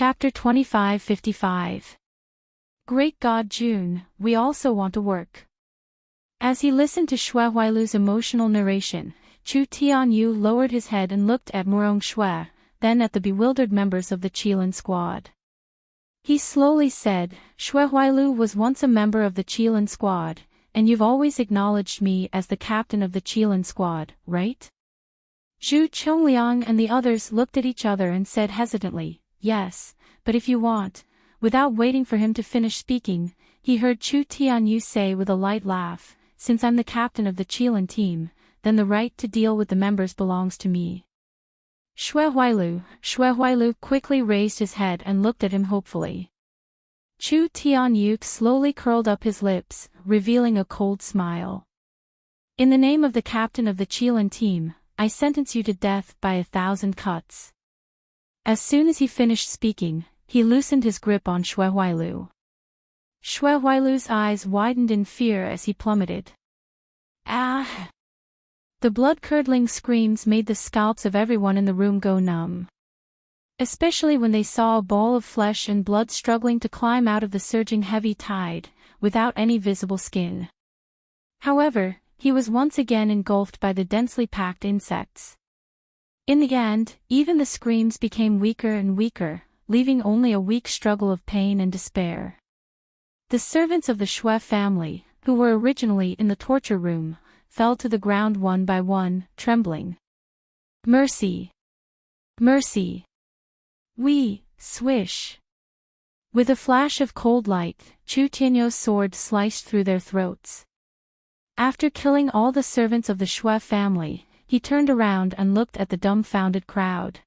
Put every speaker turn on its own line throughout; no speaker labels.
Chapter 2555. Great God June, we also want to work. As he listened to Xue Huailu's emotional narration, Chu Tianyu lowered his head and looked at Murong Xue, then at the bewildered members of the Qilin squad. He slowly said, Xue Huailu was once a member of the Qilin squad, and you've always acknowledged me as the captain of the Qilin squad, right? Zhu Chongliang and the others looked at each other and said hesitantly, yes, but if you want. Without waiting for him to finish speaking, he heard Chu Tianyu say with a light laugh, since I'm the captain of the Qilin team, then the right to deal with the members belongs to me. Xue Huailu quickly raised his head and looked at him hopefully. Chu Tianyu slowly curled up his lips, revealing a cold smile. In the name of the captain of the Qilin team, I sentence you to death by 1,000 cuts. As soon as he finished speaking, he loosened his grip on Xue Huailu. Xue Huailu's eyes widened in fear as he plummeted. Ah! The blood-curdling screams made the scalps of everyone in the room go numb. Especially when they saw a ball of flesh and blood struggling to climb out of the surging heavy tide, without any visible skin. However, he was once again engulfed by the densely packed insects. In the end, even the screams became weaker and weaker, leaving only a weak struggle of pain and despair. The servants of the Xue family, who were originally in the torture room, fell to the ground one by one, trembling. Mercy! Mercy! Swish! With a flash of cold light, Chu Tianyu's sword sliced through their throats. After killing all the servants of the Xue family, he turned around and looked at the dumbfounded crowd.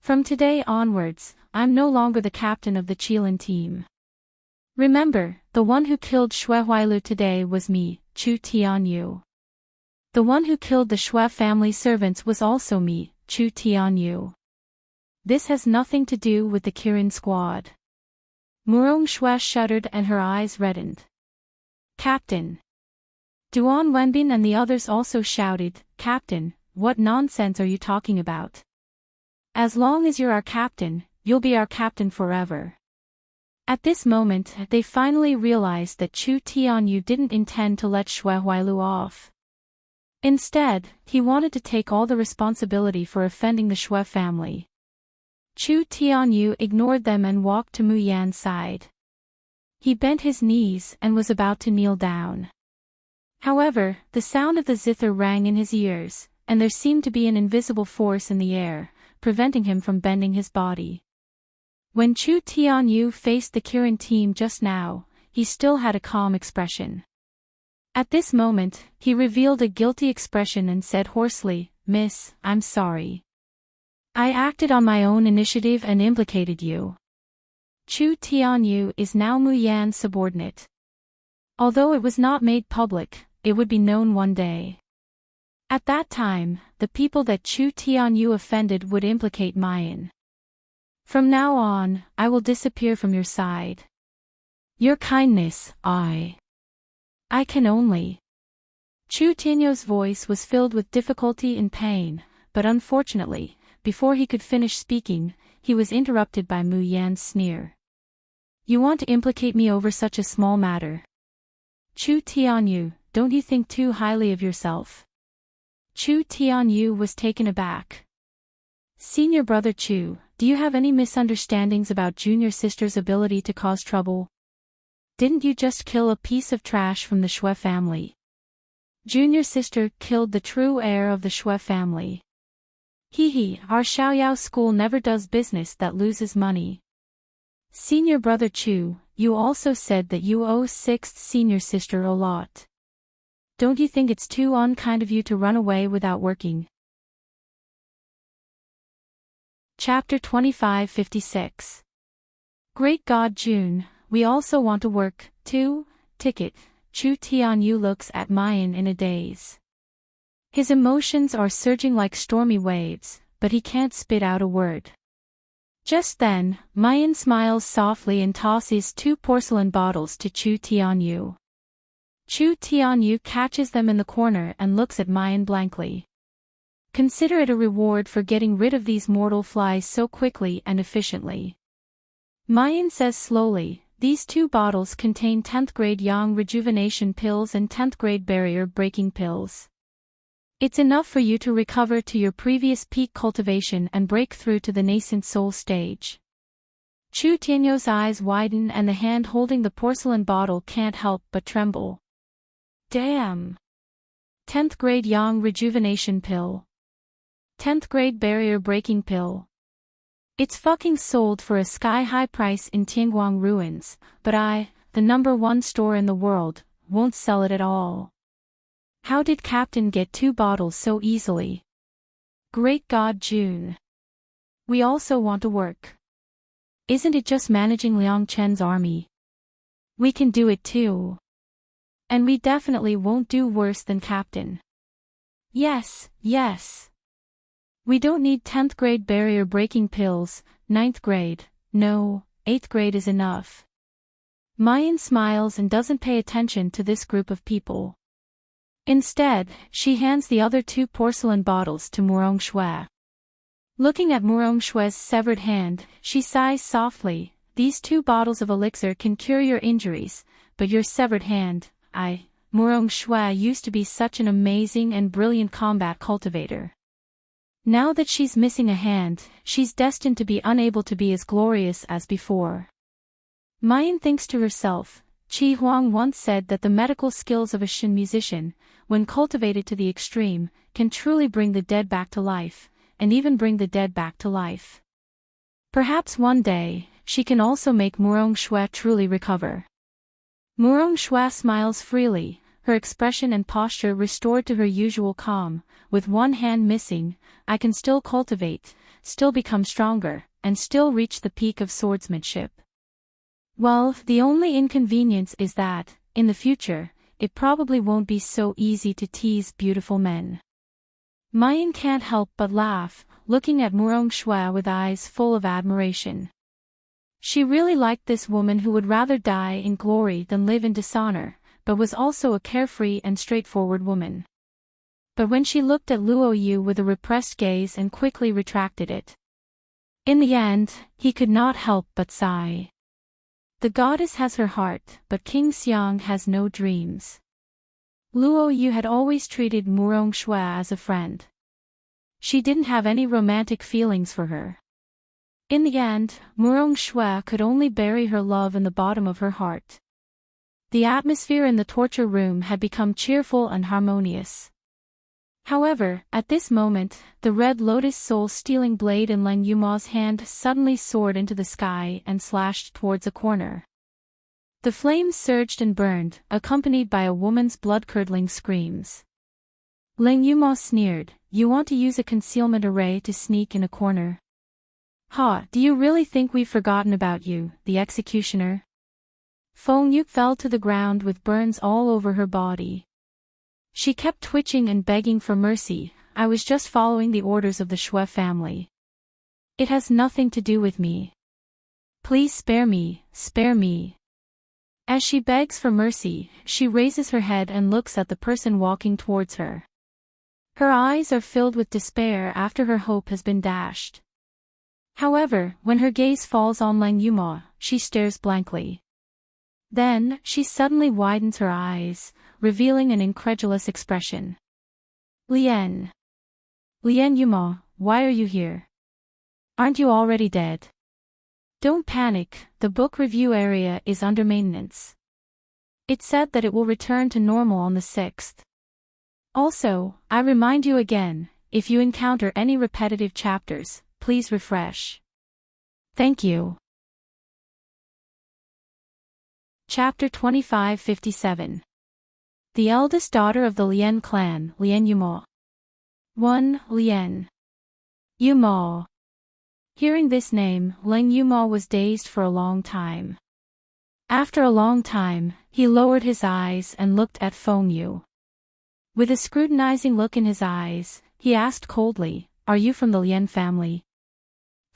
From today onwards, I'm no longer the captain of the Qilin team. Remember, the one who killed Xue Huailu today was me, Chu Tianyu. The one who killed the Xue family servants was also me, Chu Tianyu. This has nothing to do with the Kirin squad. Murong Xue shuddered and her eyes reddened. Captain! Duan Wenbin and the others also shouted, Captain, what nonsense are you talking about? As long as you're our captain, you'll be our captain forever. At this moment, they finally realized that Chu Tianyu didn't intend to let Xue Huailu off. Instead, he wanted to take all the responsibility for offending the Xue family. Chu Tianyu ignored them and walked to Mu Yan's side. He bent his knees and was about to kneel down. However, the sound of the zither rang in his ears, and there seemed to be an invisible force in the air, preventing him from bending his body. When Chu Tianyu faced the Kirin team just now, he still had a calm expression. At this moment, he revealed a guilty expression and said hoarsely, Miss, I'm sorry. I acted on my own initiative and implicated you. Chu Tianyu is now Mu Yan's subordinate. Although it was not made public, it would be known one day. At that time, the people that Chu Tianyu offended would implicate Mayan. From now on, I will disappear from your side. Your kindness, I can only. Chu Tianyu's voice was filled with difficulty and pain, but unfortunately, before he could finish speaking, he was interrupted by Mu Yan's sneer. You want to implicate me over such a small matter? Chu Tianyu, don't you think too highly of yourself? Chu Tianyu was taken aback. Senior brother Chu, do you have any misunderstandings about junior sister's ability to cause trouble? Didn't you just kill a piece of trash from the Xue family? Junior sister killed the true heir of the Xue family. Our Xiaoyao school never does business that loses money. Senior brother Chu, you also said that you owe sixth senior sister a lot. Don't you think it's too unkind of you to run away without working? Chapter 2556. Great God June, we also want to work, too. Ticket. Chu Tianyu looks at Mayan in a daze. His emotions are surging like stormy waves, but he can't spit out a word. Just then, Mayan smiles softly and tosses 2 porcelain bottles to Chu Tianyu. Chu Tianyu catches them in the corner and looks at Mayan blankly. Consider it a reward for getting rid of these mortal flies so quickly and efficiently. Mayan says slowly, these 2 bottles contain 10th grade Yang rejuvenation pills and 10th grade barrier breaking pills. It's enough for you to recover to your previous peak cultivation and break through to the nascent soul stage. Chu Tianyo's eyes widen and the hand holding the porcelain bottle can't help but tremble. Damn! 10th grade Yang rejuvenation pill. 10th grade barrier breaking pill. It's fucking sold for a sky-high price in Tianguang ruins, but I, the #1 store in the world, won't sell it at all. How did Captain get 2 bottles so easily? Great God, June. We also want to work. Isn't it just managing Liang Chen's army? We can do it too. And we definitely won't do worse than Captain. Yes, yes. We don't need 10th grade barrier breaking pills, 9th grade, no, 8th grade is enough. Mayan smiles and doesn't pay attention to this group of people. Instead, she hands the other 2 porcelain bottles to Murong Shui. Looking at Murong Shui's severed hand, she sighs softly, these 2 bottles of elixir can cure your injuries, but your severed hand, Murong Shui used to be such an amazing and brilliant combat cultivator. Now that she's missing a hand, she's destined to be unable to be as glorious as before. Mayan thinks to herself, Qi Huang once said that the medical skills of a Shin musician, when cultivated to the extreme, can truly bring the dead back to life, and even bring the dead back to life. Perhaps one day, she can also make Murong Shui truly recover. Murong Shui smiles freely, her expression and posture restored to her usual calm. With one hand missing, I can still cultivate, still become stronger, and still reach the peak of swordsmanship. Well, the only inconvenience is that, in the future, it probably won't be so easy to tease beautiful men. Mayan can't help but laugh, looking at Murong Shui with eyes full of admiration. She really liked this woman who would rather die in glory than live in dishonor, but was also a carefree and straightforward woman. But when she looked at Luo Yu with a repressed gaze and quickly retracted it. In the end, he could not help but sigh. The goddess has her heart, but King Xiang has no dreams. Luo Yu had always treated Murong Shui as a friend. She didn't have any romantic feelings for her. In the end, Murong Shui could only bury her love in the bottom of her heart. The atmosphere in the torture room had become cheerful and harmonious. However, at this moment, the red lotus soul-stealing blade in Lang Yuma's hand suddenly soared into the sky and slashed towards a corner. The flames surged and burned, accompanied by a woman's blood-curdling screams. Lang Yuma sneered, "You want to use a concealment array to sneak in a corner? Ha, do you really think we've forgotten about you, the executioner?" Feng Yu fell to the ground with burns all over her body. She kept twitching and begging for mercy. "I was just following the orders of the Shui family. It has nothing to do with me. Please spare me, spare me." As she begs for mercy, she raises her head and looks at the person walking towards her. Her eyes are filled with despair after her hope has been dashed. However, when her gaze falls on Lang Yuma, she stares blankly. Then, she suddenly widens her eyes, revealing an incredulous expression. Lian Yuma, why are you here? Aren't you already dead? Don't panic, the book review area is under maintenance. It said that it will return to normal on the 6th. Also, I remind you again, if you encounter any repetitive chapters, please refresh. Thank you. Chapter 2557. The eldest daughter of the Lian clan, Lian Yuma. 1. Lian Yuma. Hearing this name, Lang Yuma was dazed for a long time. After a long time, he lowered his eyes and looked at Feng Yu. With a scrutinizing look in his eyes, he asked coldly, "Are you from the Lian family?"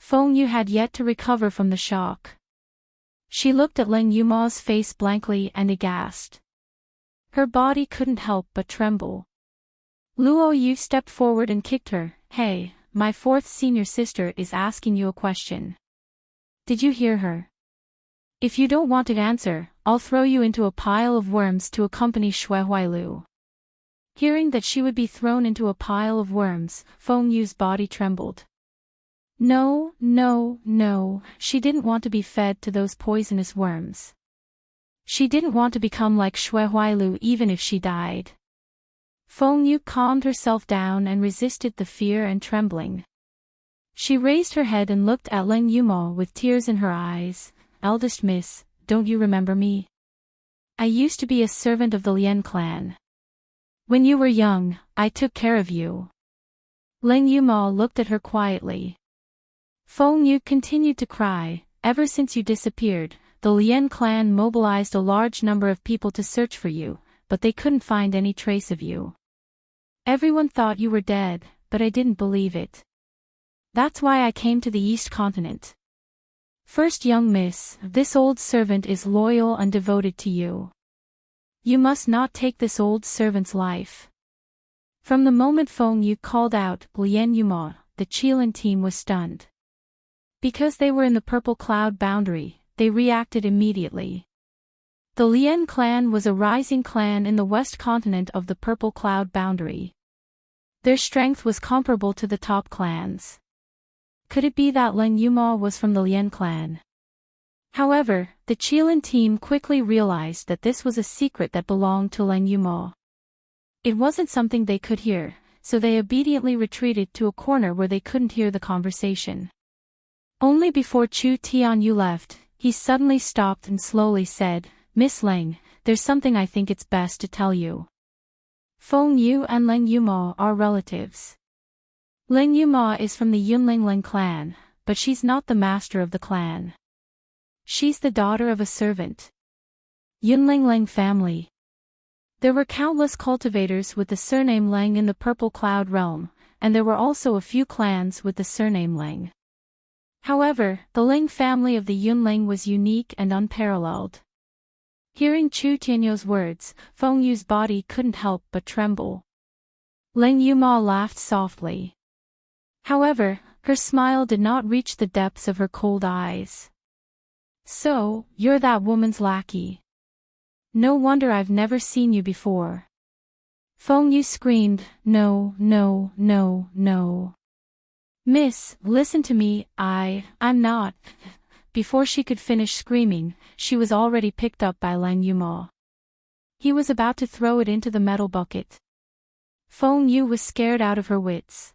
Feng Yu had yet to recover from the shock. She looked at Lang Yuma's face blankly and aghast. Her body couldn't help but tremble. Luo Yu stepped forward and kicked her. "Hey, my 4th senior sister is asking you a question. Did you hear her?" If you don't want to answer, I'll throw you into a pile of worms to accompany Shui Huailu. Hearing that she would be thrown into a pile of worms, Feng Yu's body trembled. No, no, no, she didn't want to be fed to those poisonous worms. She didn't want to become like Shui Huailu even if she died. Feng Yu calmed herself down and resisted the fear and trembling. She raised her head and looked at Leng Yumo with tears in her eyes. Eldest miss, don't you remember me? I used to be a servant of the Lien clan. When you were young, I took care of you. Leng Yumo looked at her quietly. Feng Yu continued to cry. Ever since you disappeared, the Lien clan mobilized a large number of people to search for you, but they couldn't find any trace of you. Everyone thought you were dead, but I didn't believe it. That's why I came to the East Continent. First, young miss, this old servant is loyal and devoted to you. You must not take this old servant's life. From the moment Feng Yu called out Lien Yumo, the Qilin team was stunned. Because they were in the purple cloud boundary, they reacted immediately. The Lien clan was a rising clan in the west continent of the purple cloud boundary. Their strength was comparable to the top clans. Could it be that Leng Yumo was from the Lien clan? However, the Qilin team quickly realized that this was a secret that belonged to Leng Yumo. It wasn't something they could hear, so they obediently retreated to a corner where they couldn't hear the conversation. Only before Chu Tianyu left, he suddenly stopped and slowly said, Miss Leng, there's something I think it's best to tell you. Feng Yu and Leng Yumo are relatives. Leng Yumo is from the Yunlingling clan, but she's not the master of the clan. She's the daughter of a servant. Yunlingling family. There were countless cultivators with the surname Leng in the Purple Cloud realm, and there were also a few clans with the surname Leng. However, the Leng family of the Yunling was unique and unparalleled. Hearing Chu Tianyou's words, Feng Yu's body couldn't help but tremble. Leng Yumo laughed softly. However, her smile did not reach the depths of her cold eyes. So, you're that woman's lackey. No wonder I've never seen you before. Feng Yu screamed, No, no, no, no. Miss, listen to me, I'm not. Before she could finish screaming, she was already picked up by Leng Yumo. He was about to throw it into the metal bucket. Feng Yu was scared out of her wits.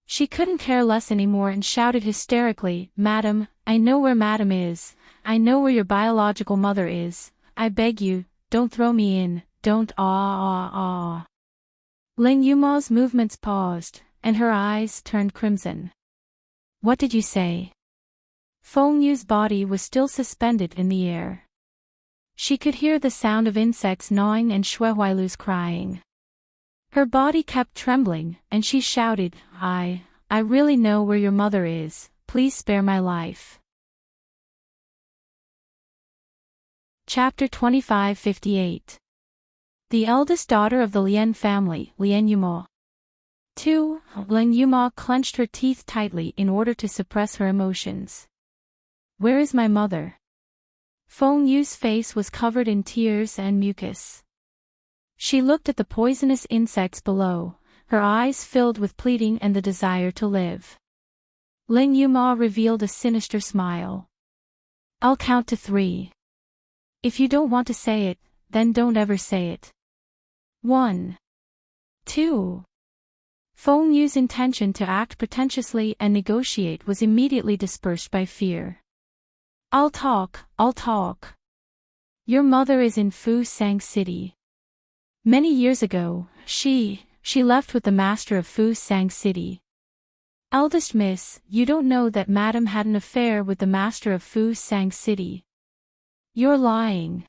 She couldn't care less anymore and shouted hysterically, Madam, I know where Madam is. I know where your biological mother is. I beg you, don't throw me in, don't ah. Leng Yumo's movements paused, and her eyes turned crimson. What did you say? Feng Yu's body was still suspended in the air. She could hear the sound of insects gnawing and Shui Huailu's crying. Her body kept trembling, and she shouted, I really know where your mother is, please spare my life. Chapter 2558. The eldest daughter of the Lien family, Lien Yumo. 2. Leng Yumo clenched her teeth tightly in order to suppress her emotions. Where is my mother? Feng Yu's face was covered in tears and mucus. She looked at the poisonous insects below, her eyes filled with pleading and the desire to live. Leng Yumo revealed a sinister smile. I'll count to 3. If you don't want to say it, then don't ever say it. 1. 2. Feng Yu's intention to act pretentiously and negotiate was immediately dispersed by fear. I'll talk. Your mother is in Fu Sang City. Many years ago, she left with the master of Fu Sang City. Eldest miss, you don't know that Madam had an affair with the master of Fu Sang City. You're lying.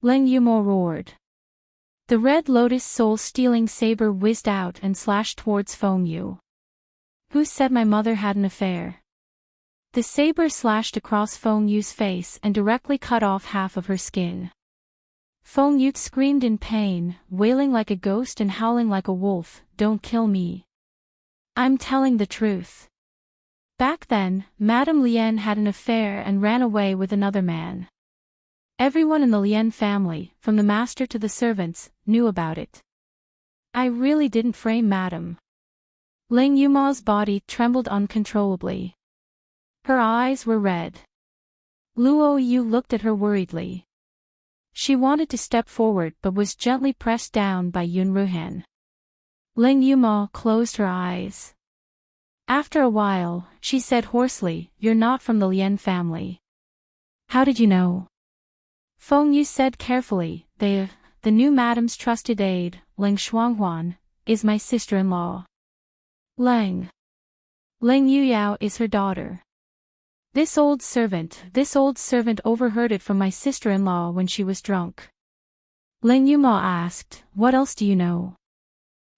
Leng Yumo roared. The red lotus soul-stealing saber whizzed out and slashed towards Feng Yu. Who said my mother had an affair? The saber slashed across Feng Yu's face and directly cut off half of her skin. Feng Yu screamed in pain, wailing like a ghost and howling like a wolf, Don't kill me. I'm telling the truth. Back then, Madame Lien had an affair and ran away with another man. Everyone in the Lien family, from the master to the servants, knew about it. I really didn't frame Madame. Ling Yuma's body trembled uncontrollably. Her eyes were red. Luo Yu looked at her worriedly. She wanted to step forward but was gently pressed down by Yun Ruhan. Ling Yuma closed her eyes. After a while, she said hoarsely, "You're not from the Lien family." "How did you know?" Feng Yu said carefully, The new madame's trusted aide, Ling Shuanghuan, is my sister-in-law. Ling Yuyao is her daughter. This old servant overheard it from my sister-in-law when she was drunk. Ling Yuma asked, "What else do you know?"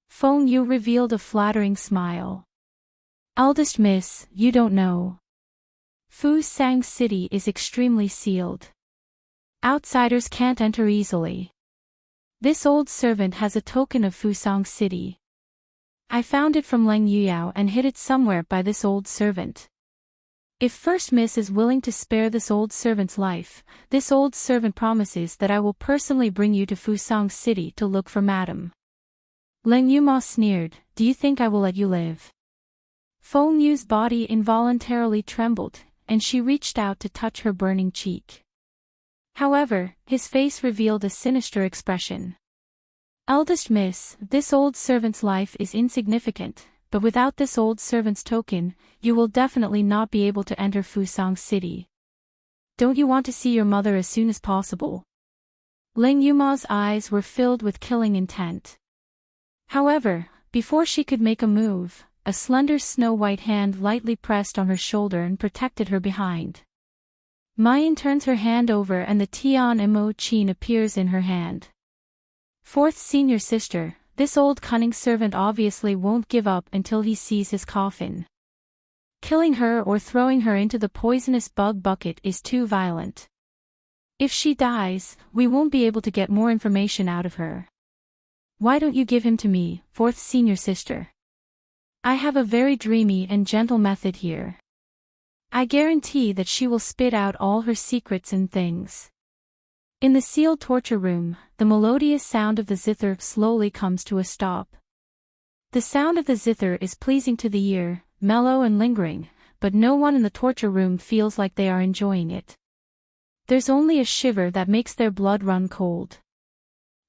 Feng Yu revealed a flattering smile. "Eldest miss, you don't know. Fusang City is extremely sealed. Outsiders can't enter easily. This old servant has a token of Fusang City. I found it from Ling Yuyao and hid it somewhere by this old servant. If First Miss is willing to spare this old servant's life, this old servant promises that I will personally bring you to Fusang City to look for Madame." Ling Yuma sneered, "Do you think I will let you live?" Feng Yu's body involuntarily trembled, and she reached out to touch her burning cheek. However, his face revealed a sinister expression. "Eldest miss, this old servant's life is insignificant, but without this old servant's token, you will definitely not be able to enter Fusang City. Don't you want to see your mother as soon as possible?" Ling Yuma's eyes were filled with killing intent. However, before she could make a move, a slender snow-white hand lightly pressed on her shoulder and protected her behind. Mayan turns her hand over and the Tian Mo Chin appears in her hand. "Fourth senior sister, this old cunning servant obviously won't give up until he sees his coffin. Killing her or throwing her into the poisonous bug bucket is too violent. If she dies, we won't be able to get more information out of her. Why don't you give him to me, fourth senior sister? I have a very dreamy and gentle method here. I guarantee that she will spit out all her secrets and things." In the sealed torture room, the melodious sound of the zither slowly comes to a stop. The sound of the zither is pleasing to the ear, mellow and lingering, but no one in the torture room feels like they are enjoying it. There's only a shiver that makes their blood run cold.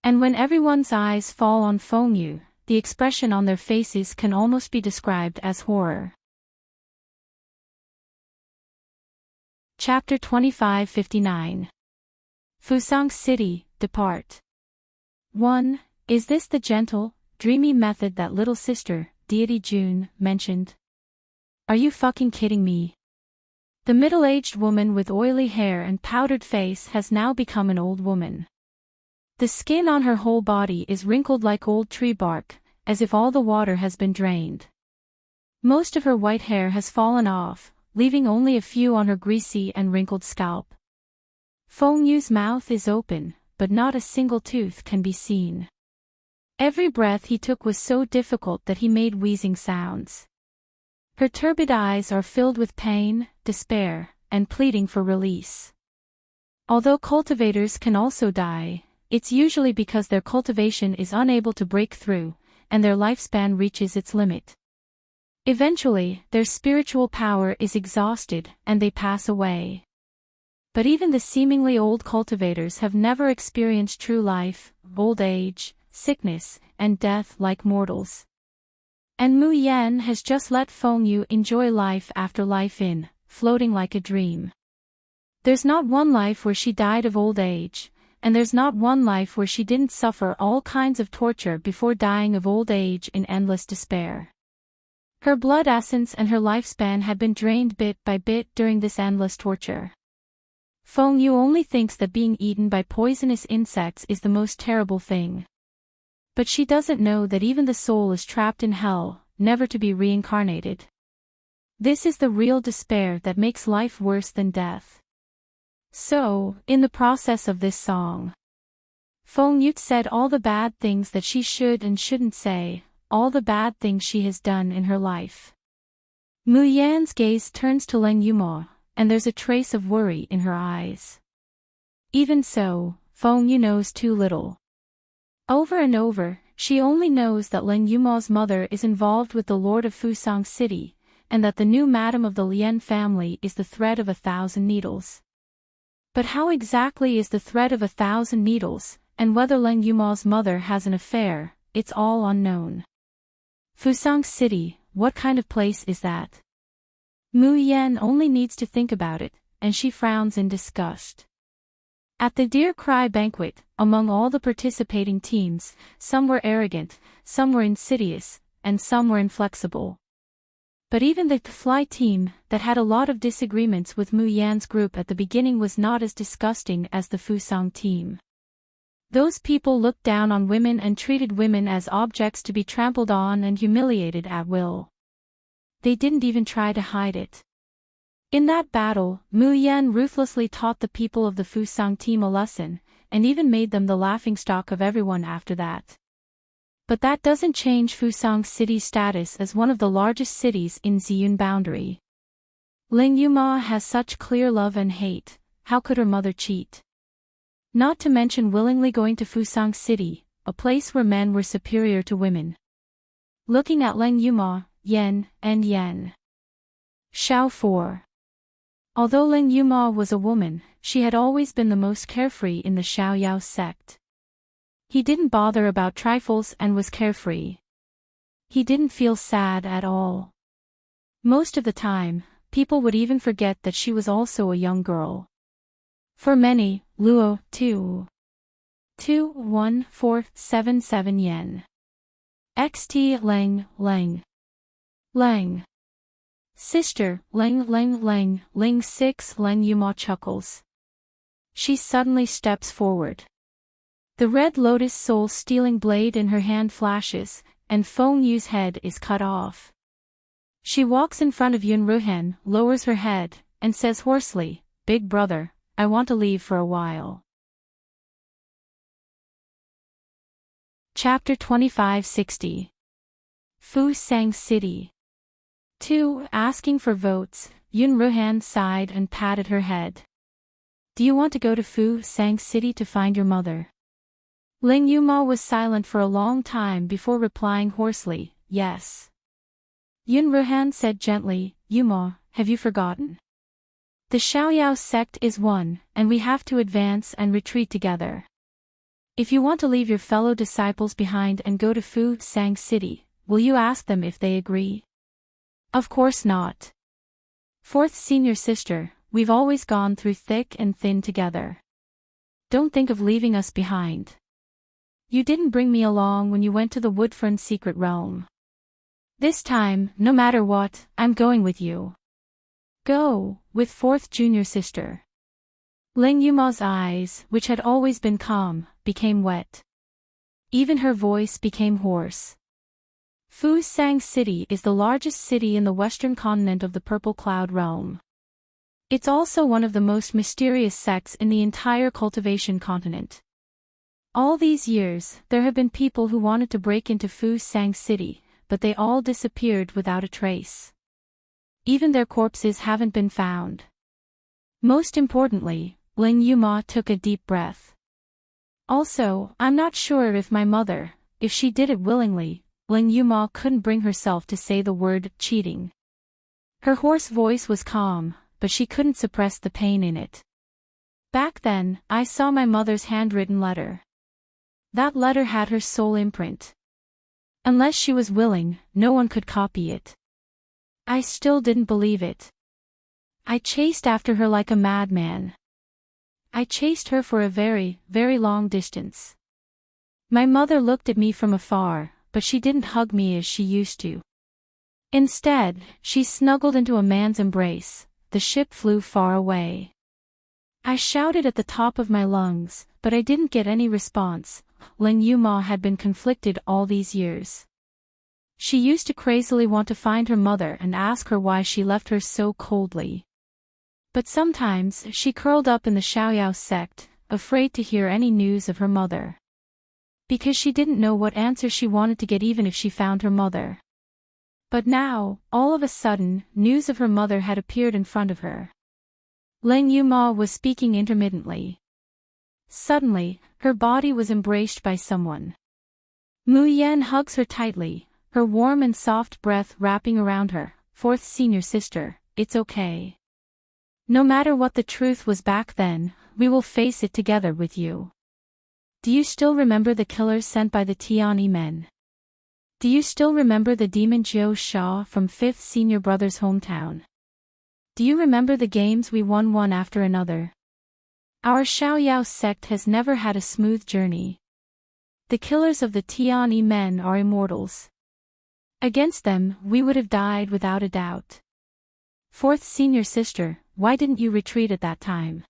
And when everyone's eyes fall on Feng Yu, the expression on their faces can almost be described as horror. Chapter 2559. Fusang City, Depart. 1. Is this the gentle, dreamy method that little sister, Deity June, mentioned? Are you fucking kidding me? The middle-aged woman with oily hair and powdered face has now become an old woman. The skin on her whole body is wrinkled like old tree bark, as if all the water has been drained. Most of her white hair has fallen off, leaving only a few on her greasy and wrinkled scalp. Feng Yu's mouth is open, but not a single tooth can be seen. Every breath he took was so difficult that he made wheezing sounds. Her turbid eyes are filled with pain, despair, and pleading for release. Although cultivators can also die, it's usually because their cultivation is unable to break through, and their lifespan reaches its limit. Eventually, their spiritual power is exhausted, and they pass away. But even the seemingly old cultivators have never experienced true life, old age, sickness, and death like mortals. And Mu Yan has just let Feng Yu enjoy life after life floating like a dream. There's not one life where she died of old age, and there's not one life where she didn't suffer all kinds of torture before dying of old age in endless despair. Her blood essence and her lifespan had been drained bit by bit during this endless torture. Feng Yu only thinks that being eaten by poisonous insects is the most terrible thing. But she doesn't know that even the soul is trapped in hell, never to be reincarnated. This is the real despair that makes life worse than death. So, in the process of this song, Feng Yu said all the bad things that she should and shouldn't say, all the bad things she has done in her life. Mu Yan's gaze turns to Leng Yuma, and there's a trace of worry in her eyes. Even so, Feng Yu knows too little. Over and over, she only knows that Leng Yuma's mother is involved with the Lord of Fusang City, and that the new madam of the Lien family is the thread of 1,000 needles. But how exactly is the thread of 1,000 needles, and whether Leng Yuma's mother has an affair, it's all unknown. Fusang City, what kind of place is that? Mu Yan only needs to think about it, and she frowns in disgust. At the Dear Cry banquet, among all the participating teams, some were arrogant, some were insidious, and some were inflexible. But even the Fly team, that had a lot of disagreements with Mu Yan's group at the beginning, was not as disgusting as the Fusang team. Those people looked down on women and treated women as objects to be trampled on and humiliated at will. They didn't even try to hide it. In that battle, Mu Yan ruthlessly taught the people of the Fusang team a lesson, and even made them the laughingstock of everyone after that. But that doesn't change Fusang City's status as one of the largest cities in Ziyun boundary. Leng Yuma has such clear love and hate, how could her mother cheat? Not to mention willingly going to Fusang City, a place where men were superior to women. Looking at Leng Yuma, Yen, and Yen. Xiao 4. Although Leng Yuma was a woman, she had always been the most carefree in the Xiaoyao sect. He didn't bother about trifles and was carefree. He didn't feel sad at all. Most of the time, people would even forget that she was also a young girl. For many, Luo, 2,1,477 yen. XT Leng. Sister, Ling 6 Leng Yuma chuckles. She suddenly steps forward. The red lotus soul-stealing blade in her hand flashes, and Feng Yu's head is cut off. She walks in front of Yun Ruhen, lowers her head, and says hoarsely, "Big brother, I want to leave for a while." Chapter 2560. Fusang City. 2. Asking for votes, Yun Ruhan sighed and patted her head. "Do you want to go to Fusang City to find your mother?" Leng Yuma was silent for a long time before replying hoarsely, "Yes." Yun Ruhan said gently, "Yuma, have you forgotten? The Xiaoyao sect is one, and we have to advance and retreat together. If you want to leave your fellow disciples behind and go to Fusang City, will you ask them if they agree?" "Of course not. Fourth senior sister, we've always gone through thick and thin together. Don't think of leaving us behind. You didn't bring me along when you went to the Woodfern secret realm. This time, no matter what, I'm going with you." "Go, with fourth junior sister." Leng Yuma's eyes, which had always been calm, became wet. Even her voice became hoarse. Fusang City is the largest city in the western continent of the Purple Cloud realm. It's also one of the most mysterious sects in the entire cultivation continent. All these years, there have been people who wanted to break into Fusang City, but they all disappeared without a trace. Even their corpses haven't been found. Most importantly, Leng Yuma took a deep breath. "Also, I'm not sure if my mother, if she did it willingly." Leng Yuma couldn't bring herself to say the word cheating. Her hoarse voice was calm, but she couldn't suppress the pain in it. "Back then, I saw my mother's handwritten letter. That letter had her soul imprint. Unless she was willing, no one could copy it. I still didn't believe it. I chased after her like a madman. I chased her for a very, very long distance. My mother looked at me from afar, but she didn't hug me as she used to. Instead, she snuggled into a man's embrace. The ship flew far away. I shouted at the top of my lungs, but I didn't get any response." Leng Yuma had been conflicted all these years. She used to crazily want to find her mother and ask her why she left her so coldly. But sometimes she curled up in the Xiaoyao sect, afraid to hear any news of her mother. Because she didn't know what answer she wanted to get even if she found her mother. But now, all of a sudden, news of her mother had appeared in front of her. Ling Yuma was speaking intermittently. Suddenly, her body was embraced by someone. Mu Yan hugs her tightly, her warm and soft breath wrapping around her. Fourth senior sister, it's okay. No matter what the truth was back then, we will face it together with you. Do you still remember the killers sent by the Tiani men? Do you still remember the demon Jiu Sha from 5th senior brother's hometown? Do you remember the games we won one after another? Our Xiaoyao sect has never had a smooth journey. The killers of the Tiani men are immortals. Against them, we would have died without a doubt. Fourth senior sister, why didn't you retreat at that time?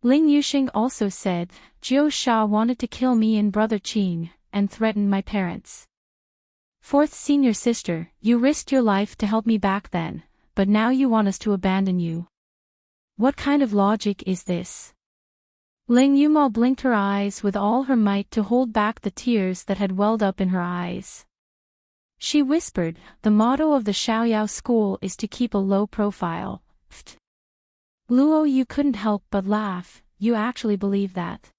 Ling Yuxing also said, Jiu Sha wanted to kill me and brother Qing, and threatened my parents. Fourth senior sister, you risked your life to help me back then, but now you want us to abandon you. What kind of logic is this? Ling Yuma blinked her eyes with all her might to hold back the tears that had welled up in her eyes. She whispered, the motto of the Xiaoyao school is to keep a low profile. Luo, you couldn't help but laugh. You actually believe that?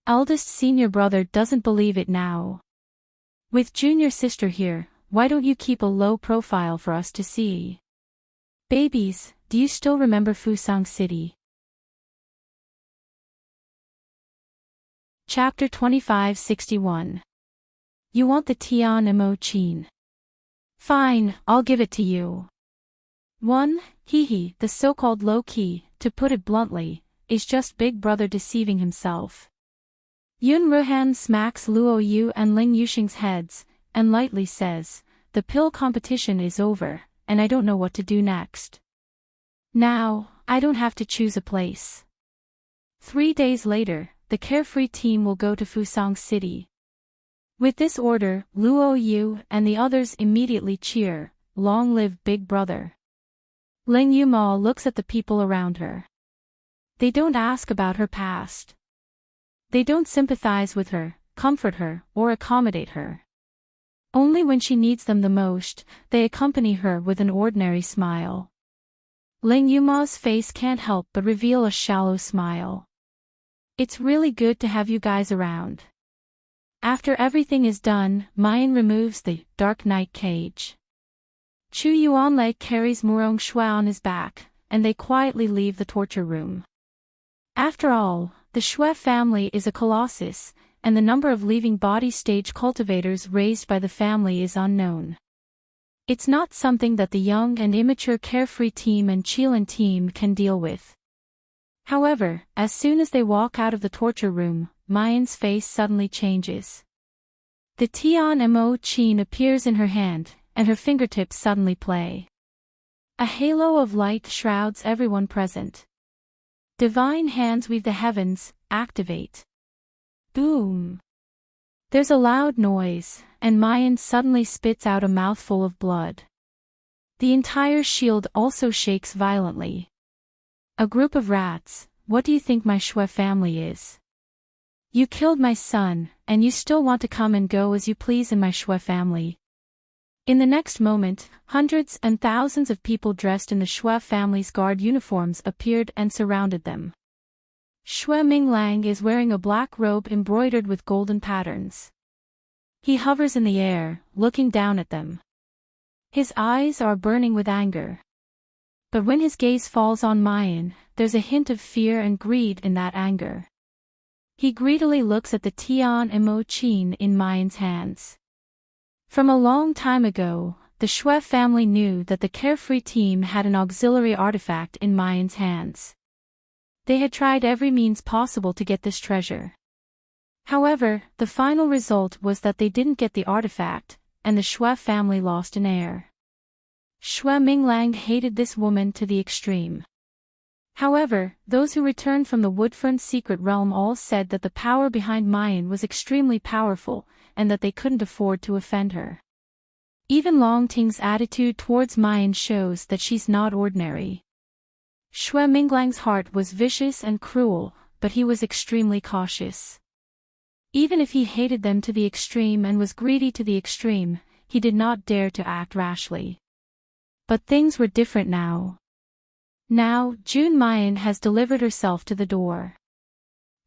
Eldest senior brother doesn't believe it now. With junior sister here, why don't you keep a low profile for us to see? Babies, do you still remember Fusang City? Chapter 2561. You want the Tian Mo Chin. Fine, I'll give it to you. 1. Hee, the so-called low-key, to put it bluntly, is just Big Brother deceiving himself. Yun Ruhan smacks Luo Yu and Ling Yuxing's heads, and lightly says, the pill competition is over, and I don't know what to do next. Now, I don't have to choose a place. 3 days later, the carefree team will go to Fusang City. With this order, Luo Yu and the others immediately cheer, long live Big Brother. Ling Yuma looks at the people around her. They don't ask about her past. They don't sympathize with her, comfort her, or accommodate her. Only when she needs them the most, they accompany her with an ordinary smile. Ling Yuma's face can't help but reveal a shallow smile. It's really good to have you guys around. After everything is done, Mayan removes the dark night cage. Chu Yuanlei carries Murong Shui on his back, and they quietly leave the torture room. After all, the Shui family is a colossus, and the number of leaving body stage cultivators raised by the family is unknown. It's not something that the young and immature carefree team and Qilin team can deal with. However, as soon as they walk out of the torture room, Mayan's face suddenly changes. The Tian Mo Chin appears in her hand, and her fingertips suddenly play. A halo of light shrouds everyone present. Divine hands weave the heavens, activate. Boom! There's a loud noise, and Mayan suddenly spits out a mouthful of blood. The entire shield also shakes violently. A group of rats, what do you think my Shui family is? You killed my son, and you still want to come and go as you please in my Shui family. In the next moment, hundreds and thousands of people dressed in the Shui family's guard uniforms appeared and surrounded them. Shui Minglang is wearing a black robe embroidered with golden patterns. He hovers in the air, looking down at them. His eyes are burning with anger. But when his gaze falls on Mayan, there's a hint of fear and greed in that anger. He greedily looks at the Tian Mo Chin in Mayan's hands. From a long time ago, the Shui family knew that the carefree team had an auxiliary artifact in Mayan's hands. They had tried every means possible to get this treasure. However, the final result was that they didn't get the artifact, and the Shui family lost an heir. Shui Minglang hated this woman to the extreme. However, those who returned from the Woodfern secret realm all said that the power behind Mayan was extremely powerful, and that they couldn't afford to offend her. Even Long Ting's attitude towards Mayan shows that she's not ordinary. Shui Minglang's heart was vicious and cruel, but he was extremely cautious. Even if he hated them to the extreme and was greedy to the extreme, he did not dare to act rashly. But things were different now. Now, June Mayan has delivered herself to the door.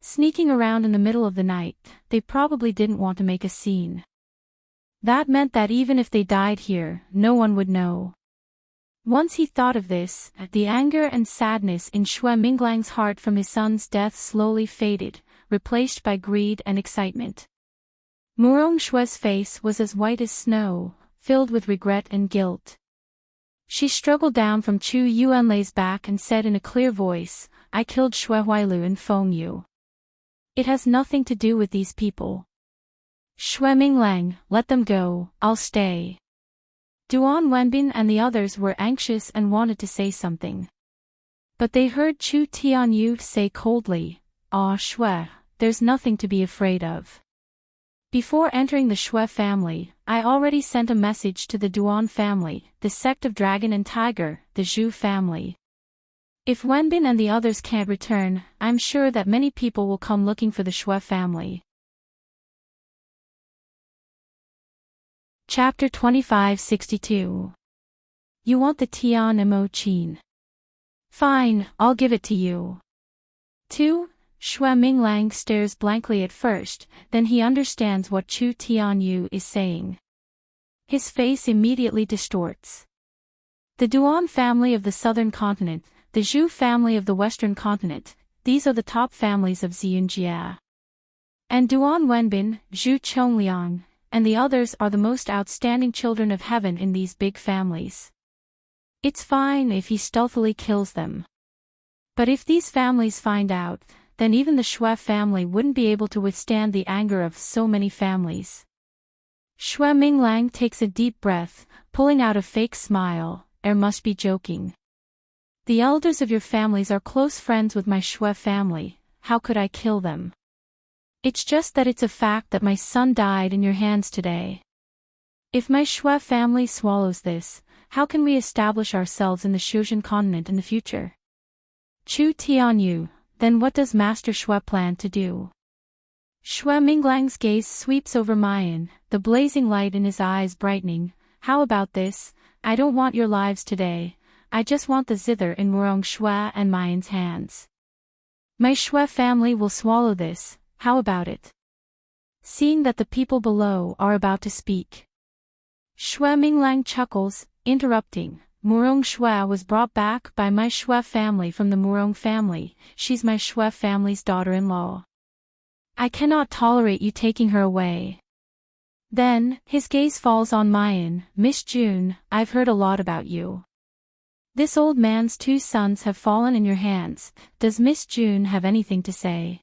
Sneaking around in the middle of the night, they probably didn't want to make a scene. That meant that even if they died here, no one would know. Once he thought of this, the anger and sadness in Xue Minglang's heart from his son's death slowly faded, replaced by greed and excitement. Murong Xue's face was as white as snow, filled with regret and guilt. She struggled down from Chu Yuanlei's back and said in a clear voice, "I killed Xue Huailu and Feng Yu. It has nothing to do with these people. Xue Minglang, let them go, I'll stay." Duan Wenbin and the others were anxious and wanted to say something. But they heard Chu Tianyu say coldly, "Ah, Xue, there's nothing to be afraid of." Before entering the Xue family, I already sent a message to the Duan family, the sect of Dragon and Tiger, the Zhu family. If Wenbin and the others can't return, I'm sure that many people will come looking for the Xue family. Chapter 2562. You want the Tian Mo Qin? Fine, I'll give it to you. 2. Xue Minglang stares blankly at first, then he understands what Chu Tianyu is saying. His face immediately distorts. The Duan family of the southern continent, the Zhu family of the western continent, these are the top families of Xiyunjia. And Duan Wenbin, Zhu Chongliang, and the others are the most outstanding children of heaven in these big families. It's fine if he stealthily kills them. But if these families find out, then even the Xue family wouldn't be able to withstand the anger of so many families. Xue Minglang takes a deep breath, pulling out a fake smile, must be joking. The elders of your families are close friends with my Xue family, how could I kill them? It's just that it's a fact that my son died in your hands today. If my Xue family swallows this, how can we establish ourselves in the Shuzhen continent in the future? Chu Tianyu, then what does Master Xue plan to do? Xue Minglang's gaze sweeps over Mayan, the blazing light in his eyes brightening. How about this? I don't want your lives today, I just want the zither in Murong Xue and Mayan's hands. My Xue family will swallow this, how about it? Seeing that the people below are about to speak, Xue Minglang chuckles, interrupting. Murong Xue was brought back by my Xue family from the Murong family, she's my Xue family's daughter-in-law. I cannot tolerate you taking her away. Then, his gaze falls on Mayan. Miss June, I've heard a lot about you. This old man's 2 sons have fallen in your hands, does Miss June have anything to say?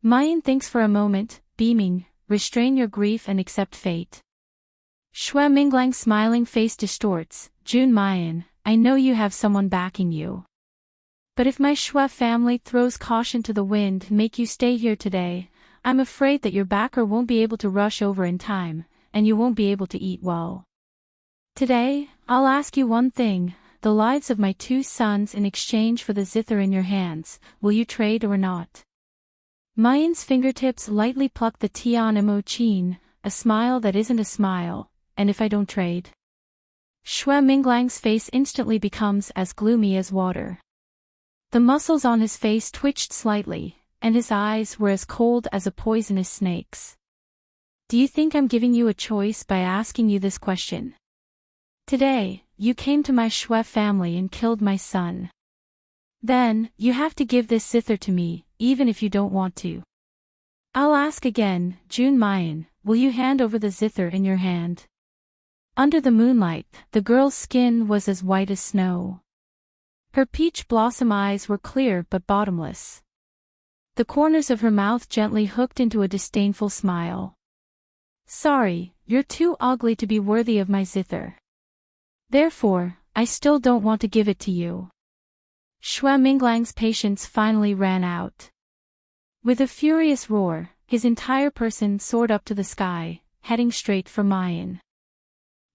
Mayan thinks for a moment, beaming, restrain your grief and accept fate. Xue Minglang's smiling face distorts. June Mayan, I know you have someone backing you. But if my Xue family throws caution to the wind and make you stay here today, I'm afraid that your backer won't be able to rush over in time, and you won't be able to eat well. Today, I'll ask you one thing, the lives of my 2 sons in exchange for the zither in your hands, will you trade or not? Mayan's fingertips lightly pluck the Tian Mo Qin, a smile that isn't a smile. And if I don't trade? Xue Minglang's face instantly becomes as gloomy as water. The muscles on his face twitched slightly, and his eyes were as cold as a poisonous snake's. Do you think I'm giving you a choice by asking you this question? Today, you came to my Xue family and killed my son. Then, you have to give this zither to me, even if you don't want to. I'll ask again, June Mayan, will you hand over the zither in your hand? Under the moonlight, the girl's skin was as white as snow. Her peach blossom eyes were clear but bottomless. The corners of her mouth gently hooked into a disdainful smile. Sorry, you're too ugly to be worthy of my zither. Therefore, I still don't want to give it to you. Xue Minglang's patience finally ran out. With a furious roar, his entire person soared up to the sky, heading straight for Mayan.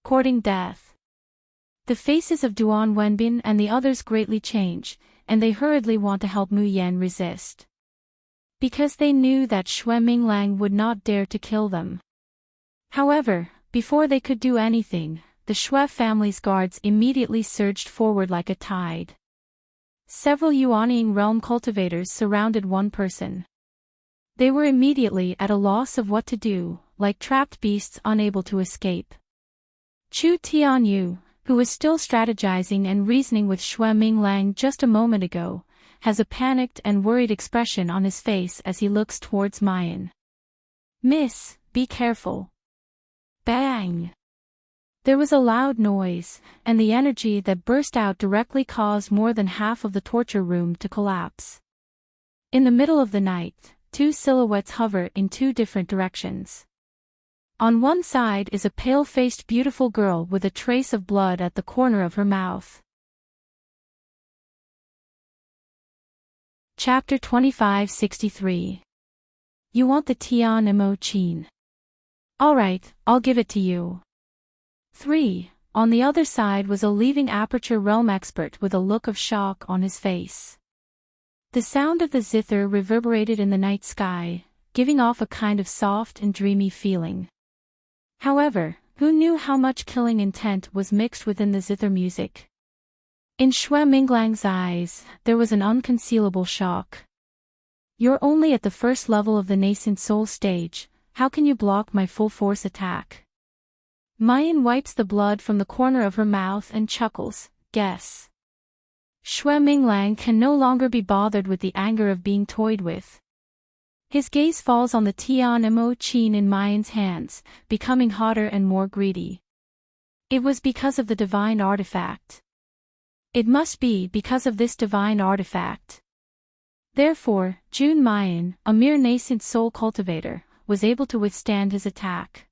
Courting death. The faces of Duan Wenbin and the others greatly change, and they hurriedly want to help Mu Yan resist. Because they knew that Xue Minglang would not dare to kill them. However, Before they could do anything, the Shui family's guards immediately surged forward like a tide. Several Yuanying realm cultivators surrounded one person. They were immediately at a loss of what to do, like trapped beasts unable to escape. Chu Tianyu, who was still strategizing and reasoning with Shui Minglang just a moment ago, has a panicked and worried expression on his face as he looks towards Mayan. "Miss, be careful." Bang! There was a loud noise, and the energy that burst out directly caused more than half of the torture room to collapse. In the middle of the night, two silhouettes hover in two different directions. On one side is a pale-faced beautiful girl with a trace of blood at the corner of her mouth. Chapter 2563. You want the Tian Mo Chin? Alright, I'll give it to you. 3. On the other side was a leaving aperture realm expert with a look of shock on his face. The sound of the zither reverberated in the night sky, giving off a kind of soft and dreamy feeling. However, who knew how much killing intent was mixed within the zither music? In Shui Minglang's eyes, there was an unconcealable shock. You're only at the first level of the nascent soul stage, how can you block my full force attack? Mayan wipes the blood from the corner of her mouth and chuckles, guess. Shui Minglang can no longer be bothered with the anger of being toyed with. His gaze falls on the Tian Mo Chin in Mayan's hands, becoming hotter and more greedy. It was because of the divine artifact. It must be because of this divine artifact. Therefore, Jun Mayan, a mere nascent soul cultivator, was able to withstand his attack.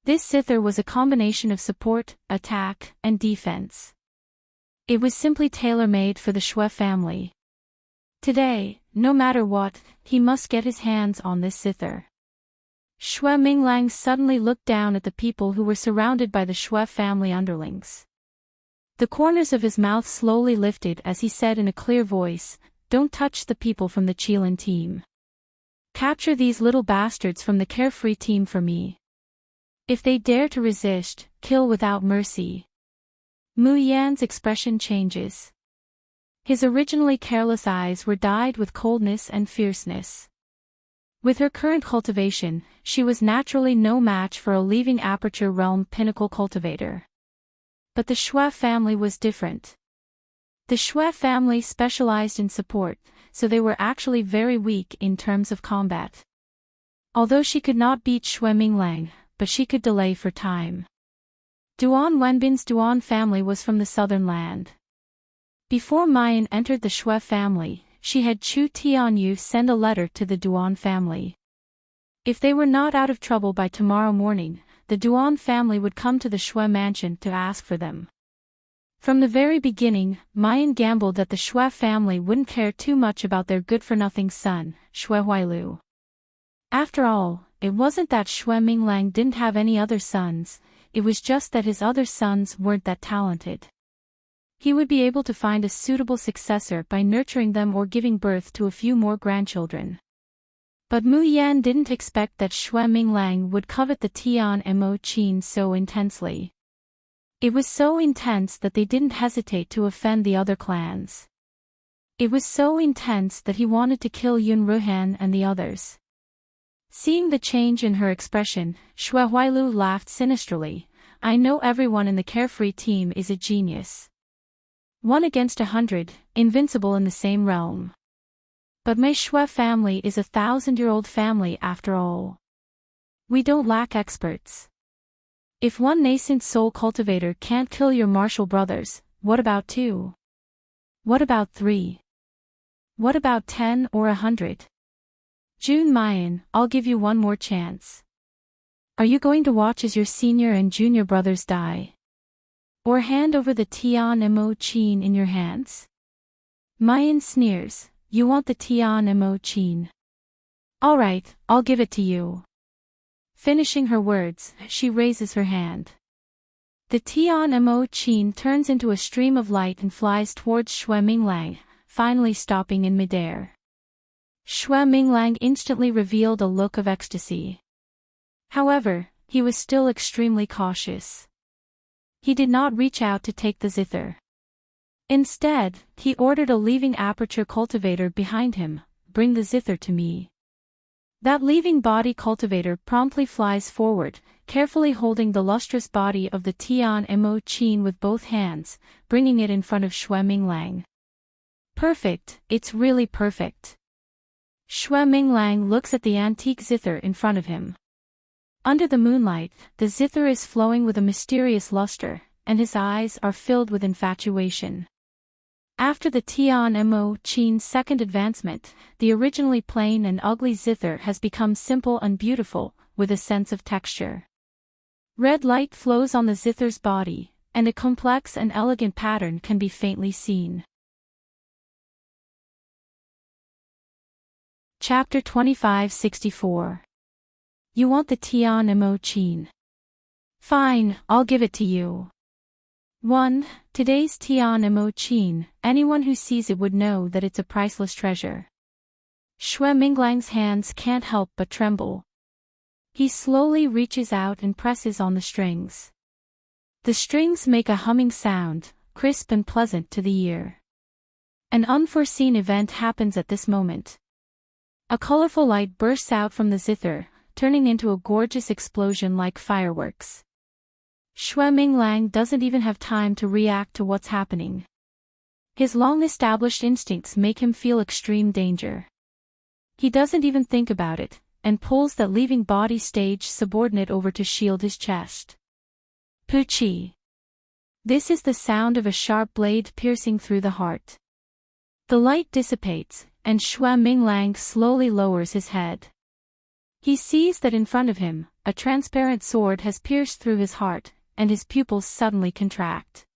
This zither was a combination of support, attack, and defense. It was simply tailor-made for the Shui family. Today, no matter what, he must get his hands on this zither. Shui Minglang suddenly looked down at the people who were surrounded by the Shui family underlings. The corners of his mouth slowly lifted as he said in a clear voice, "Don't touch the people from the Qilin team. Capture these little bastards from the Carefree team for me. If they dare to resist, kill without mercy." Mu Yan's expression changes. His originally careless eyes were dyed with coldness and fierceness. With her current cultivation, she was naturally no match for a leaving aperture realm pinnacle cultivator. But the Shui family was different. The Shui family specialized in support, so they were actually very weak in terms of combat. Although she could not beat Shui Minglang, but she could delay for time. Duan Wenbin's Duan family was from the southern land. Before Mayan entered the Shui family, she had Chu Tianyu send a letter to the Duan family. If they were not out of trouble by tomorrow morning, the Duan family would come to the Shui mansion to ask for them. From the very beginning, Mayan gambled that the Shui family wouldn't care too much about their good-for-nothing son, Shui Huailu. After all, it wasn't that Shui Minglang didn't have any other sons, it was just that his other sons weren't that talented. He would be able to find a suitable successor by nurturing them or giving birth to a few more grandchildren. But Mu Yan didn't expect that Shui Minglang would covet the Tian Mo Chin so intensely. It was so intense that they didn't hesitate to offend the other clans. It was so intense that he wanted to kill Yun Ruhan and the others. Seeing the change in her expression, Shui Huailu laughed sinisterly. "I know everyone in the Carefree team is a genius. 1 against 100, invincible in the same realm. But my Shui family is a 1,000-year-old family after all. We don't lack experts. If one nascent soul cultivator can't kill your martial brothers, what about 2? What about 3? What about 10 or 100? Jun Mayan, I'll give you one more chance. Are you going to watch as your senior and junior brothers die? Or hand over the Tian Mo Chin in your hands?" Mayan sneers, "You want the Tian Mo Chin? Alright, I'll give it to you." Finishing her words, she raises her hand. The Tian Mo Chin turns into a stream of light and flies towards Shui Minglang, finally stopping in midair. Shui Minglang instantly revealed a look of ecstasy. However, he was still extremely cautious. He did not reach out to take the zither. Instead, he ordered a leaving aperture cultivator behind him, "Bring the zither to me." That leaving body cultivator promptly flies forward, carefully holding the lustrous body of the Tian Mo Qin with both hands, bringing it in front of Xue Minglang. "Perfect, it's really perfect." Xue Minglang looks at the antique zither in front of him. Under the moonlight, the zither is flowing with a mysterious luster, and his eyes are filled with infatuation. After the Tian Mo Qin's second advancement, the originally plain and ugly zither has become simple and beautiful, with a sense of texture. Red light flows on the zither's body, and a complex and elegant pattern can be faintly seen. Chapter 2564. You want the Tian Mo Qin? Fine, I'll give it to you. 1. Today's Tian Mo Qin, anyone who sees it would know that it's a priceless treasure. Xue Minglang's hands can't help but tremble. He slowly reaches out and presses on the strings. The strings make a humming sound, crisp and pleasant to the ear. An unforeseen event happens at this moment. A colorful light bursts out from the zither, turning into a gorgeous explosion like fireworks. Xue Minglang doesn't even have time to react to what's happening. His long-established instincts make him feel extreme danger. He doesn't even think about it, and pulls that leaving body stage subordinate over to shield his chest. Puchi. This is the sound of a sharp blade piercing through the heart. The light dissipates, and Xue Minglang slowly lowers his head. He sees that in front of him, a transparent sword has pierced through his heart, and his pupils suddenly contract.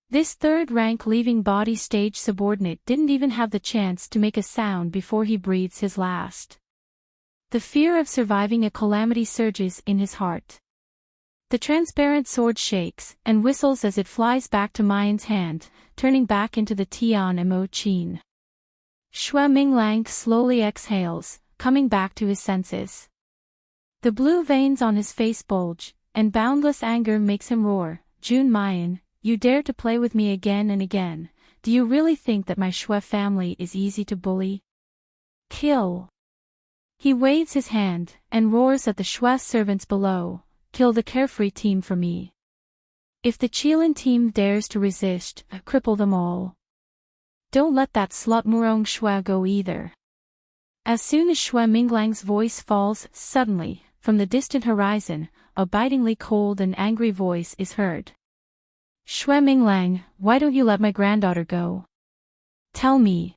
This third-rank leaving body stage subordinate didn't even have the chance to make a sound before he breathes his last. The fear of surviving a calamity surges in his heart. The transparent sword shakes and whistles as it flies back to Mayan's hand, turning back into the Tian Mo Qin. Xue Minglang slowly exhales, coming back to his senses. The blue veins on his face bulge, and boundless anger makes him roar, "Jun Mayan, you dare to play with me again and again. Do you really think that my Xue family is easy to bully? Kill!" He waves his hand, and roars at the Xue servants below, "Kill the carefree team for me. If the Qilin team dares to resist, cripple them all. Don't let that slut Murong Xue go either." As soon as Xue Minglang's voice falls, suddenly, from the distant horizon, a bitingly cold and angry voice is heard. "Xue Minglang, why don't you let my granddaughter go? Tell me."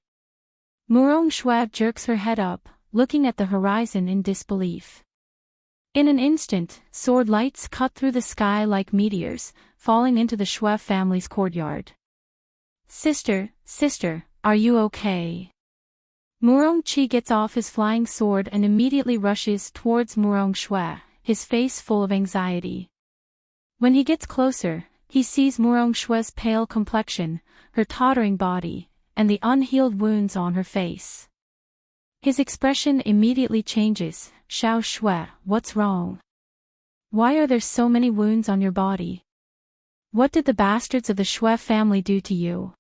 Murong Xue jerks her head up, looking at the horizon in disbelief. In an instant, sword lights cut through the sky like meteors, falling into the Xue family's courtyard. Sister, are you okay?" Murong Qi gets off his flying sword and immediately rushes towards Murong Xue, his face full of anxiety. When he gets closer, he sees Murong Xue's pale complexion, her tottering body, and the unhealed wounds on her face. His expression immediately changes. "Xiao Xue, what's wrong? Why are there so many wounds on your body? What did the bastards of the Xue family do to you?"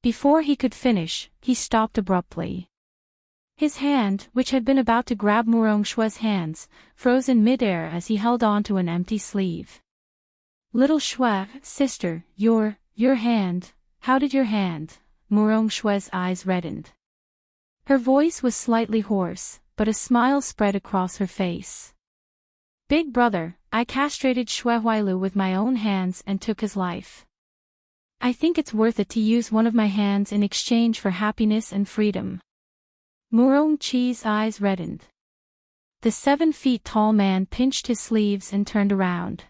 Before he could finish, he stopped abruptly. His hand, which had been about to grab Murong Xue's hands, froze in midair as he held on to an empty sleeve. "Little Xue, sister, your hand, how did your hand?" Murong Xue's eyes reddened. Her voice was slightly hoarse, but a smile spread across her face. "Big brother, I castrated Xue Huailu with my own hands and took his life. I think it's worth it to use one of my hands in exchange for happiness and freedom." Murong Qi's eyes reddened. The 7-feet-tall man pinched his sleeves and turned around.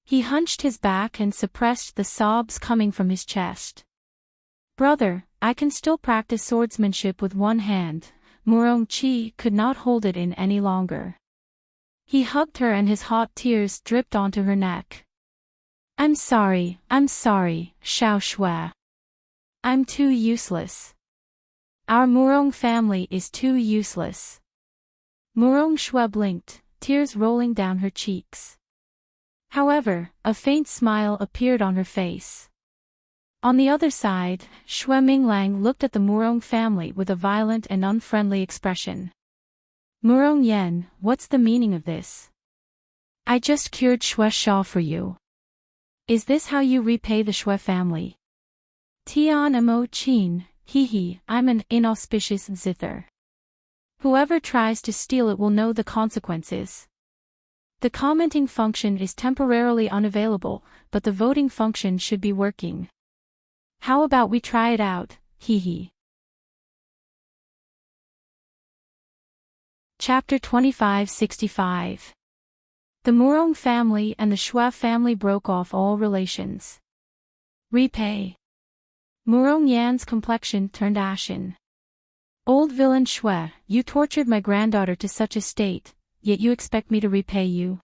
He hunched his back and suppressed the sobs coming from his chest. "Brother, I can still practice swordsmanship with one hand." Murong Qi could not hold it in any longer. He hugged her and his hot tears dripped onto her neck. I'm sorry, Xiao Xue. I'm too useless. Our Murong family is too useless." Murong Xue blinked, tears rolling down her cheeks. However, a faint smile appeared on her face. On the other side, Xue Minglang looked at the Murong family with a violent and unfriendly expression. Murong Yan, what's the meaning of this? I just cured Xue Sha for you. Is this how you repay the Xue family? Tian Mo Qin, hee, I'm an inauspicious zither. Whoever tries to steal it will know the consequences. The commenting function is temporarily unavailable, but the voting function should be working. How about we try it out, hee. Chapter 2565. The Murong family and the Xue family broke off all relations. Repay. Murong Yan's complexion turned ashen. Old villain Xue, you tortured my granddaughter to such a state, yet you expect me to repay you?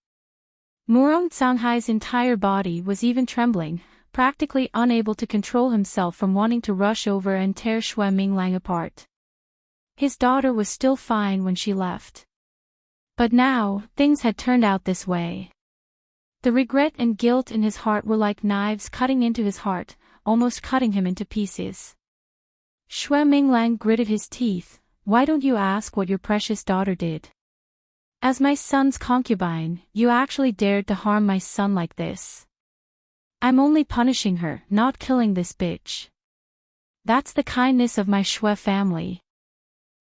Murong Canghai's entire body was even trembling, practically unable to control himself from wanting to rush over and tear Xue Minglang apart. His daughter was still fine when she left. But now, things had turned out this way. The regret and guilt in his heart were like knives cutting into his heart, almost cutting him into pieces. Xue Minglang gritted his teeth. Why don't you ask what your precious daughter did? As my son's concubine, you actually dared to harm my son like this. I'm only punishing her, not killing this bitch. That's the kindness of my Xue family.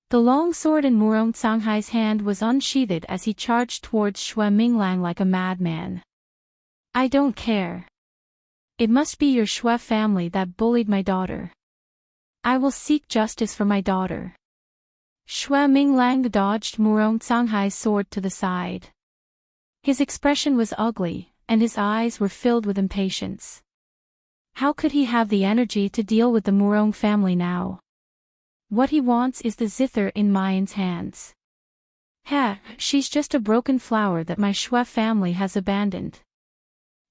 The long sword in Murong Canghai's hand was unsheathed as he charged towards Xue Minglang like a madman. I don't care. It must be your Xue family that bullied my daughter. I will seek justice for my daughter. Xue Minglang dodged Murong Canghai's sword to the side. His expression was ugly, and his eyes were filled with impatience. How could he have the energy to deal with the Murong family now? What he wants is the zither in Mayan's hands. She's just a broken flower that my Xue family has abandoned.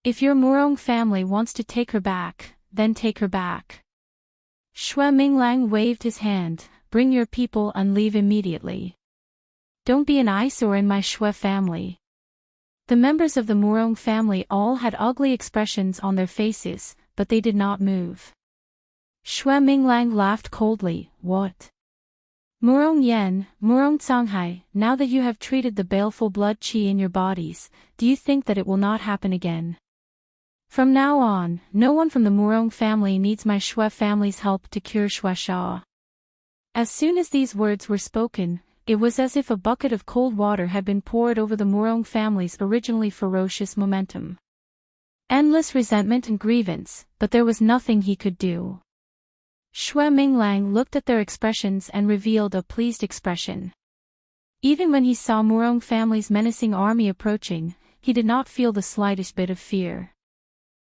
If your Murong family wants to take her back, then take her back. Xue Minglang waved his hand. Bring your people and leave immediately. Don't be an eyesore in my Xue family. The members of the Murong family all had ugly expressions on their faces, but they did not move. Xue Minglang laughed coldly. What? Murong Yan, Murong Canghai, now that you have treated the baleful blood qi in your bodies, do you think that it will not happen again? From now on, no one from the Murong family needs my Xue family's help to cure Xue Sha. As soon as these words were spoken, it was as if a bucket of cold water had been poured over the Murong family's originally ferocious momentum. Endless resentment and grievance, but there was nothing he could do. Xue Minglang looked at their expressions and revealed a pleased expression. Even when he saw Murong family's menacing army approaching, he did not feel the slightest bit of fear.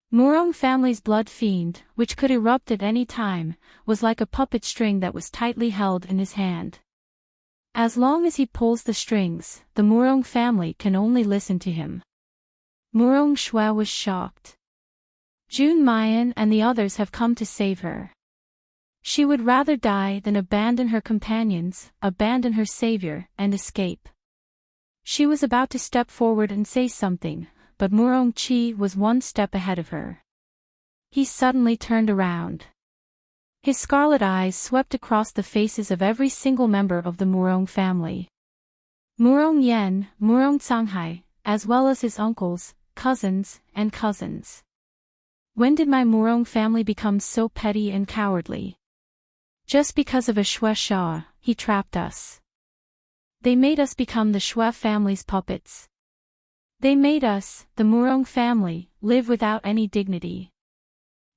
Murong family's blood fiend, which could erupt at any time, was like a puppet string that was tightly held in his hand. As long as he pulls the strings, the Murong family can only listen to him. Murong Xue was shocked. Jun Mayan and the others have come to save her. She would rather die than abandon her companions, abandon her savior, and escape. She was about to step forward and say something, but Murong Qi was one step ahead of her. He suddenly turned around. His scarlet eyes swept across the faces of every single member of the Murong family. Murong Yan, Murong Canghai, as well as his uncles, cousins, and cousins. When did my Murong family become so petty and cowardly? Just because of a Xue Sha, he trapped us. They made us become the Xue family's puppets. They made us, the Murong family, live without any dignity.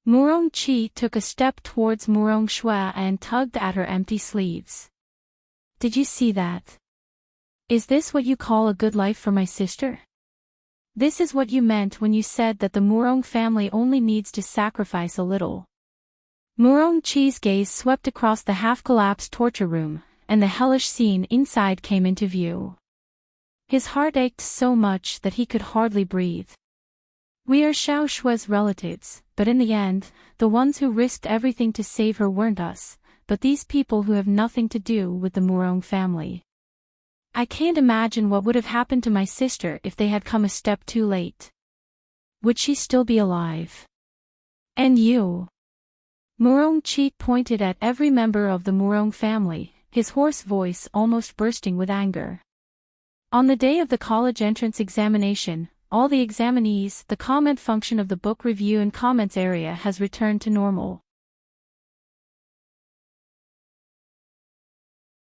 Murong Qi took a step towards Murong Xue and tugged at her empty sleeves. Did you see that? Is this what you call a good life for my sister? This is what you meant when you said that the Murong family only needs to sacrifice a little. Murong Qi's gaze swept across the half-collapsed torture room, and the hellish scene inside came into view. His heart ached so much that he could hardly breathe. We are Xiao Xue's relatives, but in the end, the ones who risked everything to save her weren't us, but these people who have nothing to do with the Murong family. I can't imagine what would have happened to my sister if they had come a step too late. Would she still be alive? And you? Murong-chi pointed at every member of the Murong family, his hoarse voice almost bursting with anger. On the day of the college entrance examination, all the examinees, the comment function of the book review and comments area has returned to normal.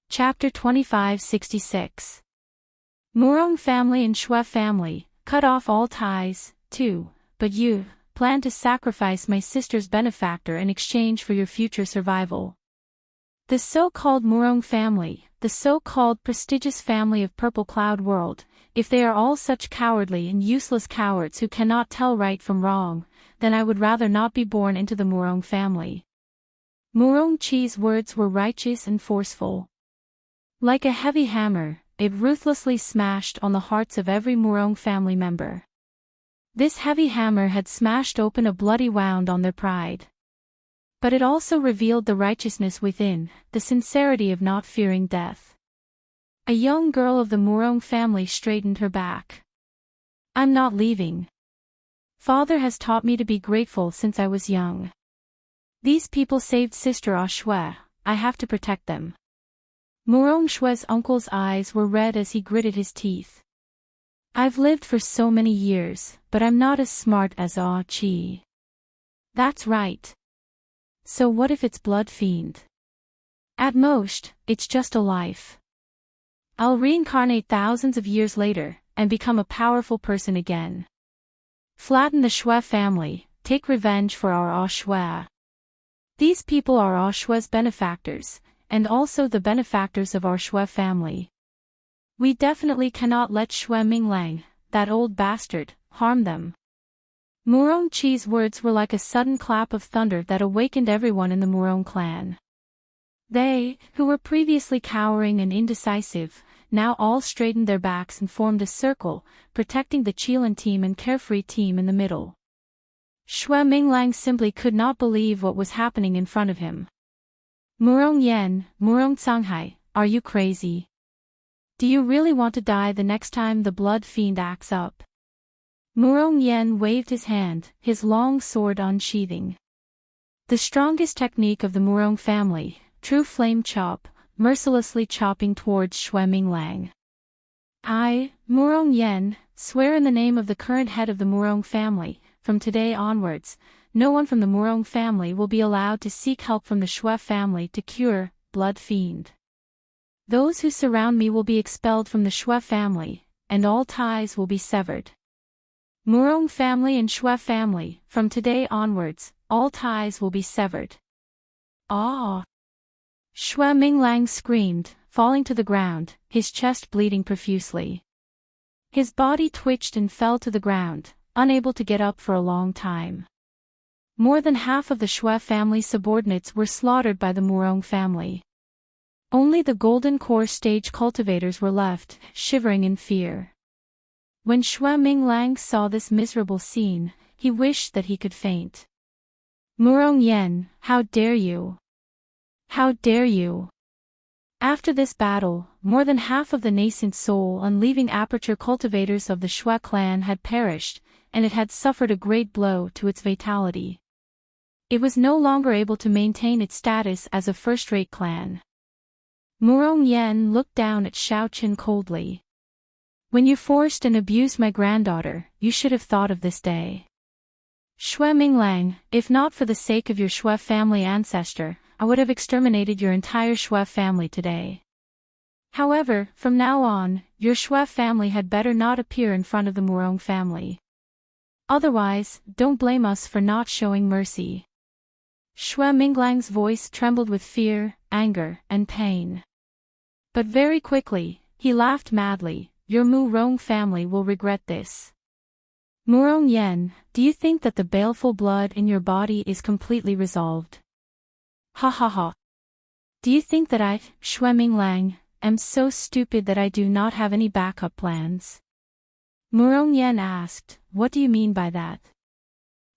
Chapter 2566. Murong family and Shui family, cut off all ties, too, but you plan to sacrifice my sister's benefactor in exchange for your future survival. The so-called Murong family, the so-called prestigious family of Purple Cloud World, if they are all such cowardly and useless cowards who cannot tell right from wrong, then I would rather not be born into the Murong family. Murong-chi's words were righteous and forceful. Like a heavy hammer, it ruthlessly smashed on the hearts of every Murong family member. This heavy hammer had smashed open a bloody wound on their pride. But it also revealed the righteousness within, the sincerity of not fearing death. A young girl of the Murong family straightened her back. I'm not leaving. Father has taught me to be grateful since I was young. These people saved Sister Ah Shui, I have to protect them. Murong Shui's uncle's eyes were red as he gritted his teeth. I've lived for so many years, but I'm not as smart as Ah Chi. That's right. So what if it's Blood Fiend? At most, it's just a life. I'll reincarnate thousands of years later, and become a powerful person again. Flatten the Shui family, take revenge for our Ah Shui. These people are Ah Shui's benefactors, and also the benefactors of our Shui family. We definitely cannot let Shui Minglang, that old bastard, harm them. Murong-chi's words were like a sudden clap of thunder that awakened everyone in the Murong clan. They, who were previously cowering and indecisive, now all straightened their backs and formed a circle, protecting the Qilin team and Carefree team in the middle. Shui Minglang simply could not believe what was happening in front of him. Murong Yen, Murong Canghai, are you crazy? Do you really want to die the next time the Blood Fiend acts up? Murong Yen waved his hand, his long sword unsheathing. The strongest technique of the Murong family, true flame chop, mercilessly chopping towards Shui Minglang. I, Murong Yen, swear in the name of the current head of the Murong family, from today onwards, no one from the Murong family will be allowed to seek help from the Shui family to cure Blood Fiend. Those who surround me will be expelled from the Shui family, and all ties will be severed. Murong family and Shui family, from today onwards, all ties will be severed. Ah! Shui Minglang screamed, falling to the ground, his chest bleeding profusely. His body twitched and fell to the ground, unable to get up for a long time. More than half of the Shui family subordinates were slaughtered by the Murong family. Only the Golden Core stage cultivators were left, shivering in fear. When Shui Minglang saw this miserable scene, he wished that he could faint. Murong Yen, how dare you? How dare you? After this battle, more than half of the nascent soul and leaving aperture cultivators of the Shui clan had perished, and it had suffered a great blow to its vitality. It was no longer able to maintain its status as a first-rate clan. Murong Yen looked down at Xiaoqin coldly. When you forced and abused my granddaughter, you should have thought of this day. Shui Minglang, if not for the sake of your Shui family ancestor, I would have exterminated your entire Shui family today. However, from now on, your Shui family had better not appear in front of the Murong family. Otherwise, don't blame us for not showing mercy. Shui Minglang's voice trembled with fear, anger, and pain. But very quickly, he laughed madly. Your Murong family will regret this. Murong Yen, do you think that the baleful blood in your body is completely resolved? Ha ha ha. Do you think that I, Shui Minglang, am so stupid that I do not have any backup plans? Murong Yen asked, what do you mean by that?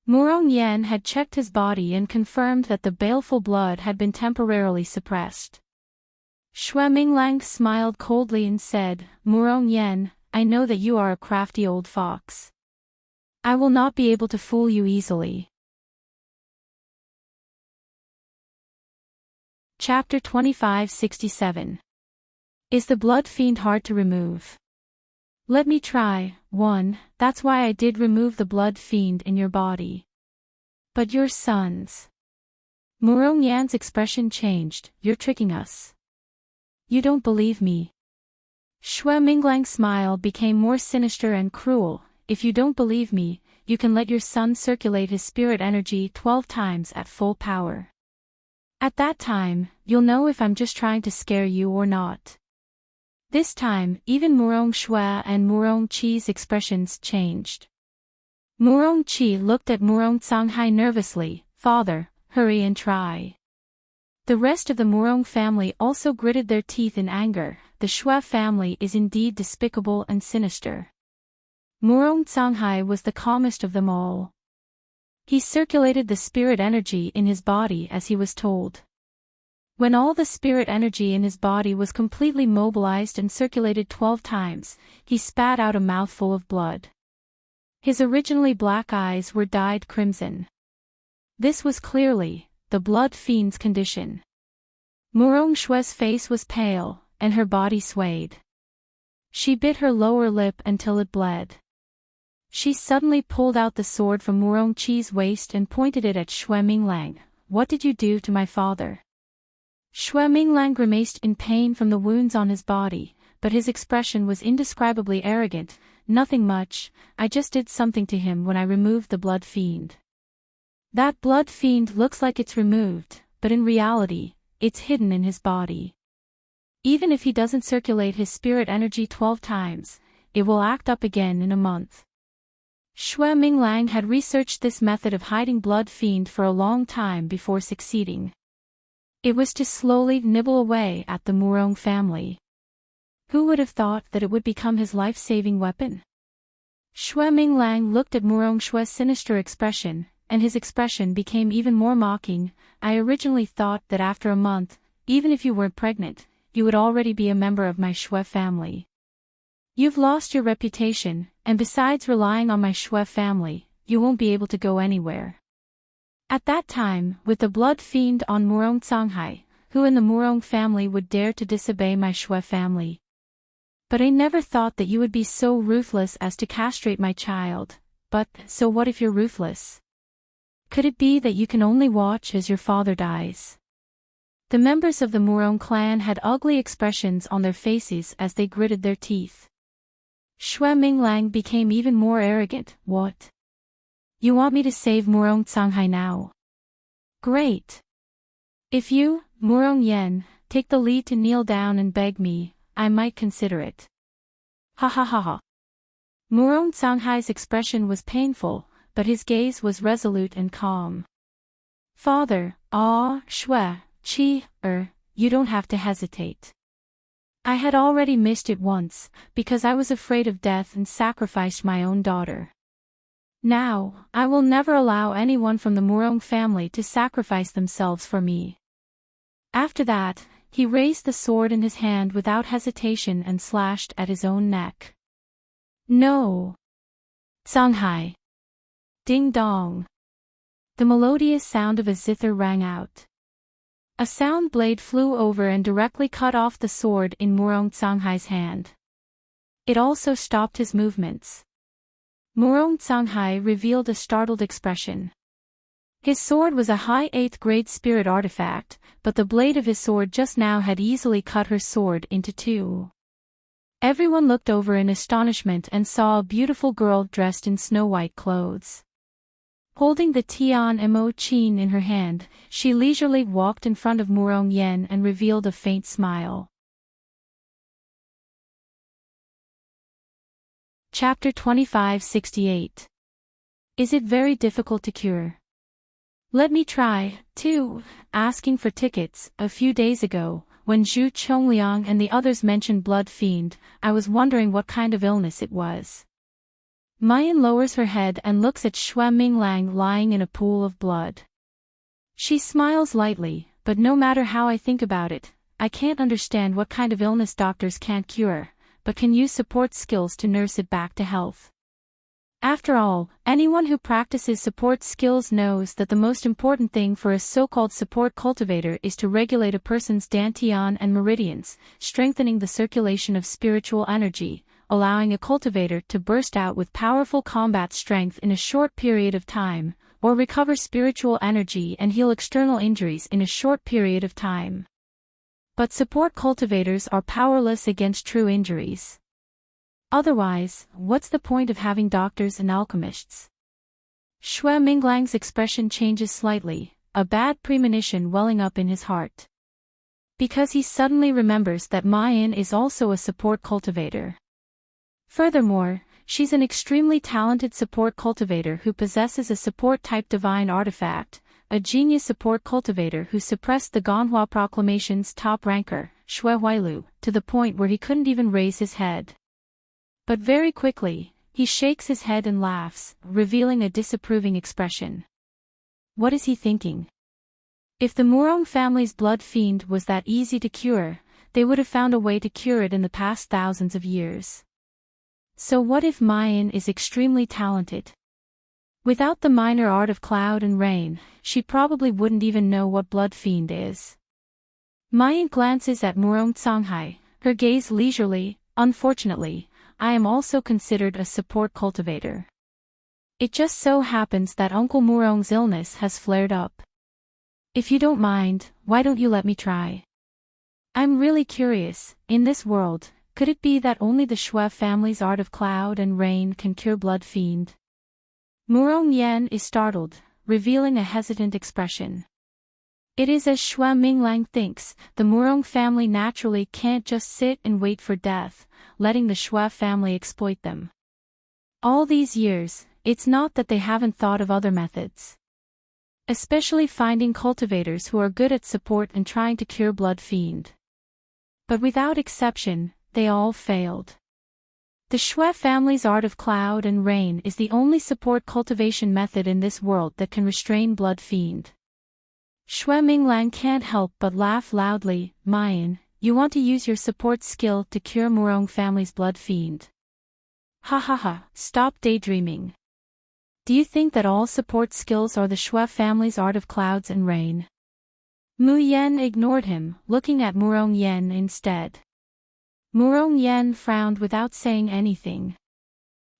Murong Yen had checked his body and confirmed that the baleful blood had been temporarily suppressed. Xue Minglang smiled coldly and said, Murong Yen, I know that you are a crafty old fox. I will not be able to fool you easily. Chapter 2567. Is the blood fiend hard to remove? Let me try. 1. That's why I did remove the blood fiend in your body. But your sons. Murong Yan's expression changed. You're tricking us. You don't believe me. Xue Minglang's smile became more sinister and cruel. If you don't believe me, you can let your son circulate his spirit energy 12 times at full power. At that time, you'll know if I'm just trying to scare you or not. This time, even Murong Xue and Murong Qi's expressions changed. Murong Qi looked at Murong Canghai nervously. Father, hurry and try. The rest of the Murong family also gritted their teeth in anger. The Xue family is indeed despicable and sinister. Murong Canghai was the calmest of them all. He circulated the spirit energy in his body as he was told. When all the spirit energy in his body was completely mobilized and circulated 12 times, he spat out a mouthful of blood. His originally black eyes were dyed crimson. This was clearly the blood fiend's condition. Murong Xue's face was pale, and her body swayed. She bit her lower lip until it bled. She suddenly pulled out the sword from Murong Qi's waist and pointed it at Xue Minglang. What did you do to my father? Xue Minglang grimaced in pain from the wounds on his body, but his expression was indescribably arrogant. Nothing much, I just did something to him when I removed the blood fiend. That blood fiend looks like it's removed, but in reality, it's hidden in his body. Even if he doesn't circulate his spirit energy 12 times, it will act up again in a month. Xue Minglang had researched this method of hiding blood fiend for a long time before succeeding. It was to slowly nibble away at the Murong family. Who would have thought that it would become his life-saving weapon? Xue Minglang looked at Murong Xue's sinister expression, and his expression became even more mocking. I originally thought that after a month, even if you weren't pregnant, you would already be a member of my Xue family. You've lost your reputation, and besides relying on my Xue family, you won't be able to go anywhere. At that time, with the blood fiend on Murong Canghai, who in the Murong family would dare to disobey my Xue family? But I never thought that you would be so ruthless as to castrate my child. But, so what if you're ruthless? Could it be that you can only watch as your father dies? The members of the Murong clan had ugly expressions on their faces as they gritted their teeth. Xue Minglang became even more arrogant. What? You want me to save Murong Canghai now? Great. If you, Murong Yen, take the lead to kneel down and beg me, I might consider it. Ha ha ha ha. Murong Canghai's expression was painful, but his gaze was resolute and calm. Father, Xue, Qi, you don't have to hesitate. I had already missed it once, because I was afraid of death and sacrificed my own daughter. Now, I will never allow anyone from the Murong family to sacrifice themselves for me. After that, he raised the sword in his hand without hesitation and slashed at his own neck. No! Canghai! Ding dong! The melodious sound of a zither rang out. A sound blade flew over and directly cut off the sword in Murong Canghai's hand. It also stopped his movements. Murong Canghai revealed a startled expression. His sword was a high 8th grade spirit artifact, but the blade of his sword just now had easily cut her sword into two. Everyone looked over in astonishment and saw a beautiful girl dressed in snow-white clothes. Holding the Tian Mo Chin in her hand, she leisurely walked in front of Murong Yen and revealed a faint smile. Chapter 2568. Is it very difficult to cure? Let me try, too. Asking for tickets, a few days ago, when Zhu Chongliang and the others mentioned blood fiend, I was wondering what kind of illness it was. Mayan lowers her head and looks at Xue Minglang lying in a pool of blood. She smiles lightly, but no matter how I think about it, I can't understand what kind of illness doctors can't cure, but can use support skills to nurse it back to health. After all, anyone who practices support skills knows that the most important thing for a so-called support cultivator is to regulate a person's dantian and meridians, strengthening the circulation of spiritual energy, allowing a cultivator to burst out with powerful combat strength in a short period of time, or recover spiritual energy and heal external injuries in a short period of time. But support cultivators are powerless against true injuries. Otherwise, what's the point of having doctors and alchemists? Xue Minglang's expression changes slightly, a bad premonition welling up in his heart. Because he suddenly remembers that Mayan is also a support cultivator. Furthermore, she's an extremely talented support cultivator who possesses a support-type divine artifact, a genius support cultivator who suppressed the Ganhua Proclamation's top ranker, Xue Huailu, to the point where he couldn't even raise his head. But very quickly, he shakes his head and laughs, revealing a disapproving expression. What is he thinking? If the Murong family's blood fiend was that easy to cure, they would have found a way to cure it in the past thousands of years. So what if Mayan is extremely talented? Without the minor art of cloud and rain, she probably wouldn't even know what blood fiend is. Mayan glances at Murong Canghai, her gaze leisurely. Unfortunately, I am also considered a support cultivator. It just so happens that Uncle Murong's illness has flared up. If you don't mind, why don't you let me try? I'm really curious, in this world, could it be that only the Xue family's art of cloud and rain can cure blood fiend? Murong Yan is startled, revealing a hesitant expression. It is as Xue Minglang thinks, the Murong family naturally can't just sit and wait for death, letting the Xue family exploit them. All these years, it's not that they haven't thought of other methods. Especially finding cultivators who are good at support and trying to cure blood fiend. But without exception, they all failed. The Xue family's art of cloud and rain is the only support cultivation method in this world that can restrain blood fiend. Xue Minglang can't help but laugh loudly. Mayan, you want to use your support skill to cure Murong family's blood fiend. Ha ha ha, stop daydreaming. Do you think that all support skills are the Xue family's art of clouds and rain? Mu Yan ignored him, looking at Murong Yan instead. Murong Yan frowned without saying anything.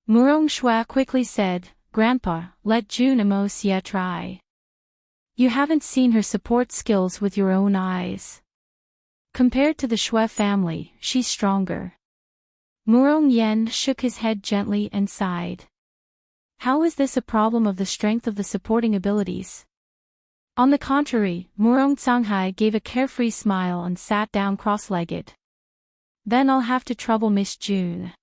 Murong Xue quickly said, Grandpa, let Jun Imosia try. You haven't seen her support skills with your own eyes. Compared to the Xue family, she's stronger. Murong Yan shook his head gently and sighed. How is this a problem of the strength of the supporting abilities? On the contrary, Murong Canghai gave a carefree smile and sat down cross-legged. Then I'll have to trouble Miss June.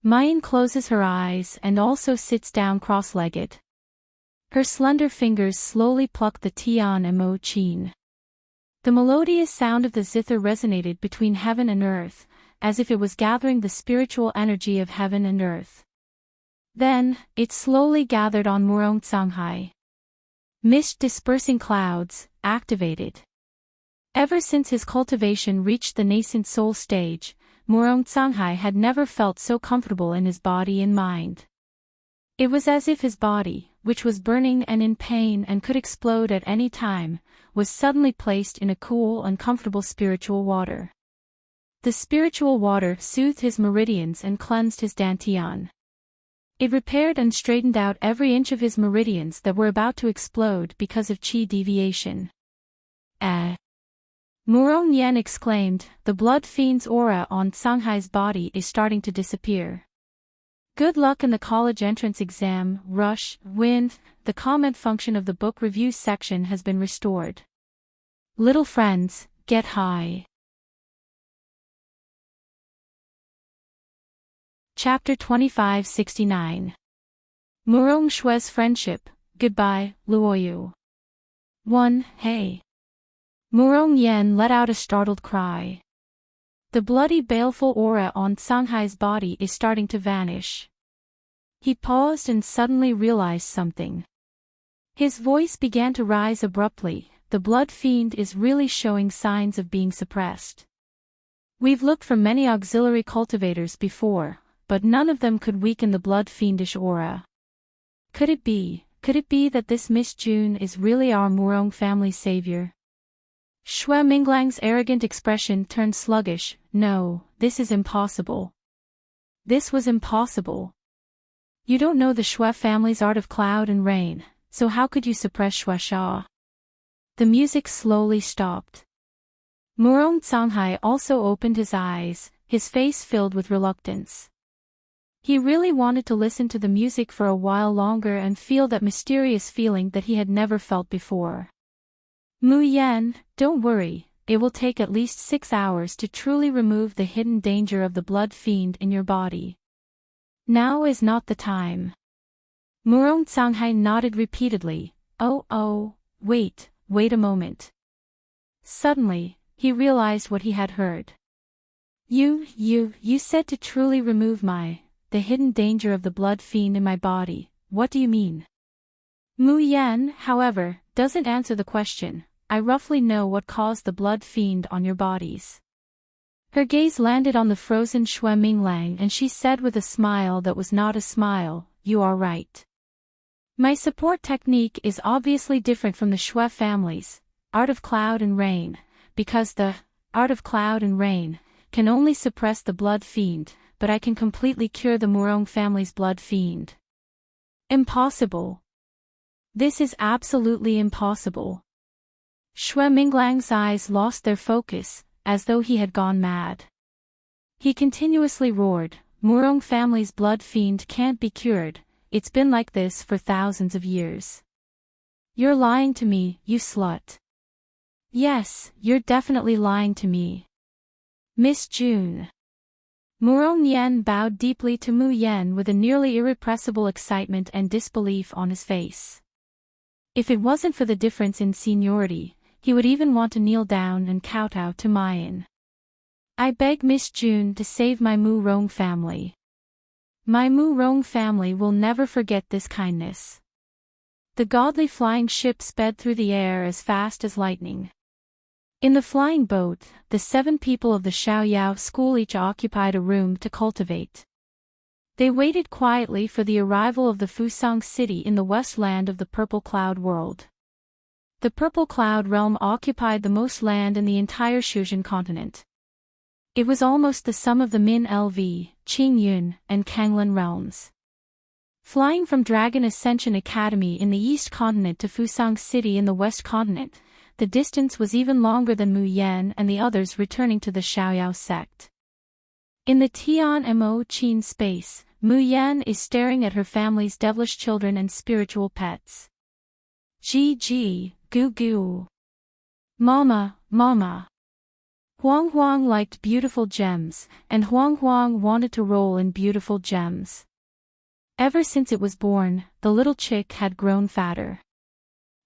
Mayan closes her eyes and also sits down cross-legged. Her slender fingers slowly pluck the Tian Mo Chin. The melodious sound of the zither resonated between heaven and earth, as if it was gathering the spiritual energy of heaven and earth. Then, it slowly gathered on Murong Canghai. Mist dispersing clouds, activated. Ever since his cultivation reached the nascent soul stage, Murong Canghai had never felt so comfortable in his body and mind. It was as if his body, which was burning and in pain and could explode at any time, was suddenly placed in a cool and comfortable spiritual water. The spiritual water soothed his meridians and cleansed his dantian. It repaired and straightened out every inch of his meridians that were about to explode because of qi deviation. Murong Yan exclaimed, the blood fiend's aura on Canghai's body is starting to disappear. Good luck in the college entrance exam, rush, wind. The comment function of the book review section has been restored. Little friends, get high. Chapter 2569. Murong Xue's Friendship, Goodbye, Luoyu. 1. Hey. Murong Yan let out a startled cry. The bloody baleful aura on Canghai's body is starting to vanish. He paused and suddenly realized something. His voice began to rise abruptly, the blood fiend is really showing signs of being suppressed. We've looked for many auxiliary cultivators before, but none of them could weaken the blood fiendish aura. Could it be that this Miss June is really our Murong family's savior? Xue Minglang's arrogant expression turned sluggish. No, this is impossible. This was impossible. You don't know the Xue family's art of cloud and rain, so how could you suppress Xue Sha? The music slowly stopped. Murong Canghai also opened his eyes, his face filled with reluctance. He really wanted to listen to the music for a while longer and feel that mysterious feeling that he had never felt before. Mu Yan, don't worry, it will take at least 6 hours to truly remove the hidden danger of the blood fiend in your body. Now is not the time. Murong Canghai nodded repeatedly. Oh, wait a moment. Suddenly, he realized what he had heard. You said to truly remove the hidden danger of the blood fiend in my body. What do you mean? Mu Yan, however, doesn't answer the question. I roughly know what caused the blood fiend on your bodies. Her gaze landed on the frozen Xue Minglang and she said with a smile that was not a smile, you are right. My support technique is obviously different from the Xue family's, art of cloud and rain, because the art of cloud and rain can only suppress the blood fiend, but I can completely cure the Murong family's blood fiend. Impossible. This is absolutely impossible. Xue Minglang's eyes lost their focus, as though he had gone mad. He continuously roared, Murong family's blood fiend can't be cured, it's been like this for thousands of years. You're lying to me, you slut. Yes, you're definitely lying to me. Miss June. Murong Yan bowed deeply to Mu Yan with a nearly irrepressible excitement and disbelief on his face. If it wasn't for the difference in seniority, he would even want to kneel down and kowtow to Mayan. I beg Miss June to save my Murong family. My Murong family will never forget this kindness. The godly flying ship sped through the air as fast as lightning. In the flying boat, the 7 people of the Xiaoyao school each occupied a room to cultivate. They waited quietly for the arrival of the Fusang city in the west land of the Purple Cloud world. The Purple Cloud realm occupied the most land in the entire Shuzhen continent. It was almost the sum of the Min LV, Qingyun, and Kanglan realms. Flying from Dragon Ascension Academy in the East Continent to Fusang City in the West Continent, the distance was even longer than Mu Yan and the others returning to the Xiaoyao sect. In the Tian Mo Qin space, Mu Yan is staring at her family's devilish children and spiritual pets. Gee, goo. Mama. Huang liked beautiful gems, and Huang wanted to roll in beautiful gems. Ever since it was born, the little chick had grown fatter.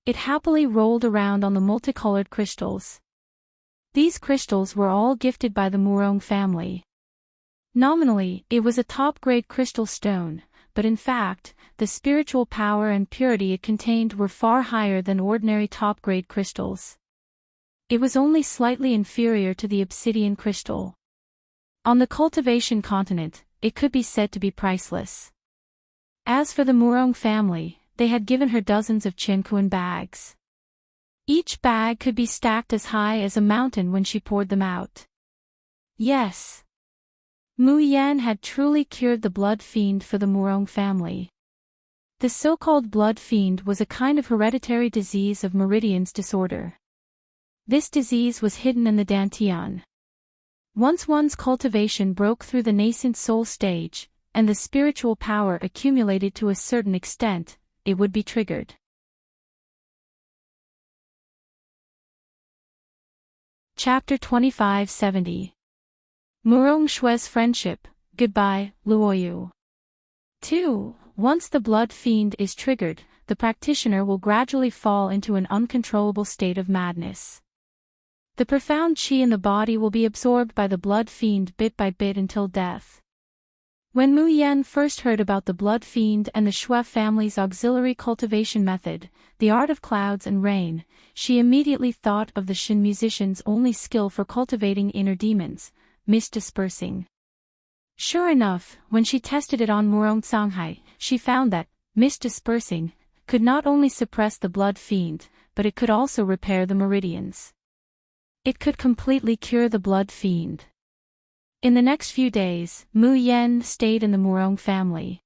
It happily rolled around on the multicolored crystals. These crystals were all gifted by the Murong family. Nominally, it was a top-grade crystal stone, but in fact, the spiritual power and purity it contained were far higher than ordinary top-grade crystals. It was only slightly inferior to the obsidian crystal. On the cultivation continent, it could be said to be priceless. As for the Murong family, they had given her dozens of Qinkuan bags. Each bag could be stacked as high as a mountain when she poured them out. Yes. Mu Yan had truly cured the blood fiend for the Murong family. The so-called blood fiend was a kind of hereditary disease of Meridian's disorder. This disease was hidden in the Dantian. Once one's cultivation broke through the nascent soul stage, and the spiritual power accumulated to a certain extent, it would be triggered. Chapter 2570. Murong Xue's Friendship, Goodbye, Luoyu. 2. Once the blood fiend is triggered, the practitioner will gradually fall into an uncontrollable state of madness. The profound qi in the body will be absorbed by the blood fiend bit by bit until death. When Mu Yan first heard about the Blood Fiend and the Shui family's auxiliary cultivation method, the art of clouds and rain, she immediately thought of the Shin musician's only skill for cultivating inner demons, mist dispersing. Sure enough, when she tested it on Murong Songhai, she found that mist dispersing could not only suppress the Blood Fiend, but it could also repair the meridians. It could completely cure the Blood Fiend. In the next few days, Mu Yan stayed in the Murong family.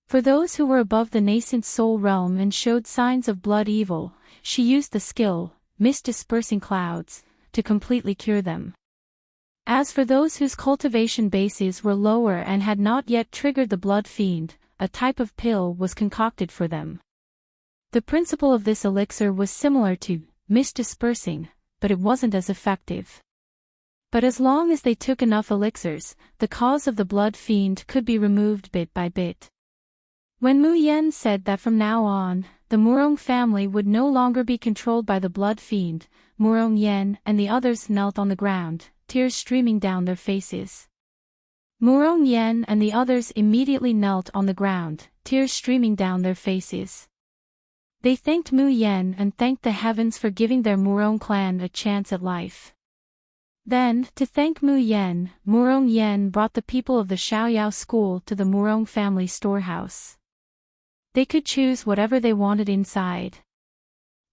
For those who were above the nascent soul realm and showed signs of blood evil, she used the skill, mist dispersing clouds, to completely cure them. As for those whose cultivation bases were lower and had not yet triggered the Blood Fiend, a type of pill was concocted for them. The principle of this elixir was similar to mist dispersing, but it wasn't as effective. But as long as they took enough elixirs, the cause of the Blood Fiend could be removed bit by bit. When Mu Yan said that from now on, the Murong family would no longer be controlled by the Blood Fiend, Murong Yan and the others knelt on the ground, tears streaming down their faces. Murong Yan and the others immediately knelt on the ground, tears streaming down their faces. They thanked Mu Yan and thanked the heavens for giving their Murong clan a chance at life. Then, to thank Mu Yan, Murong Yan brought the people of the Xiaoyao school to the Murong family storehouse. They could choose whatever they wanted inside.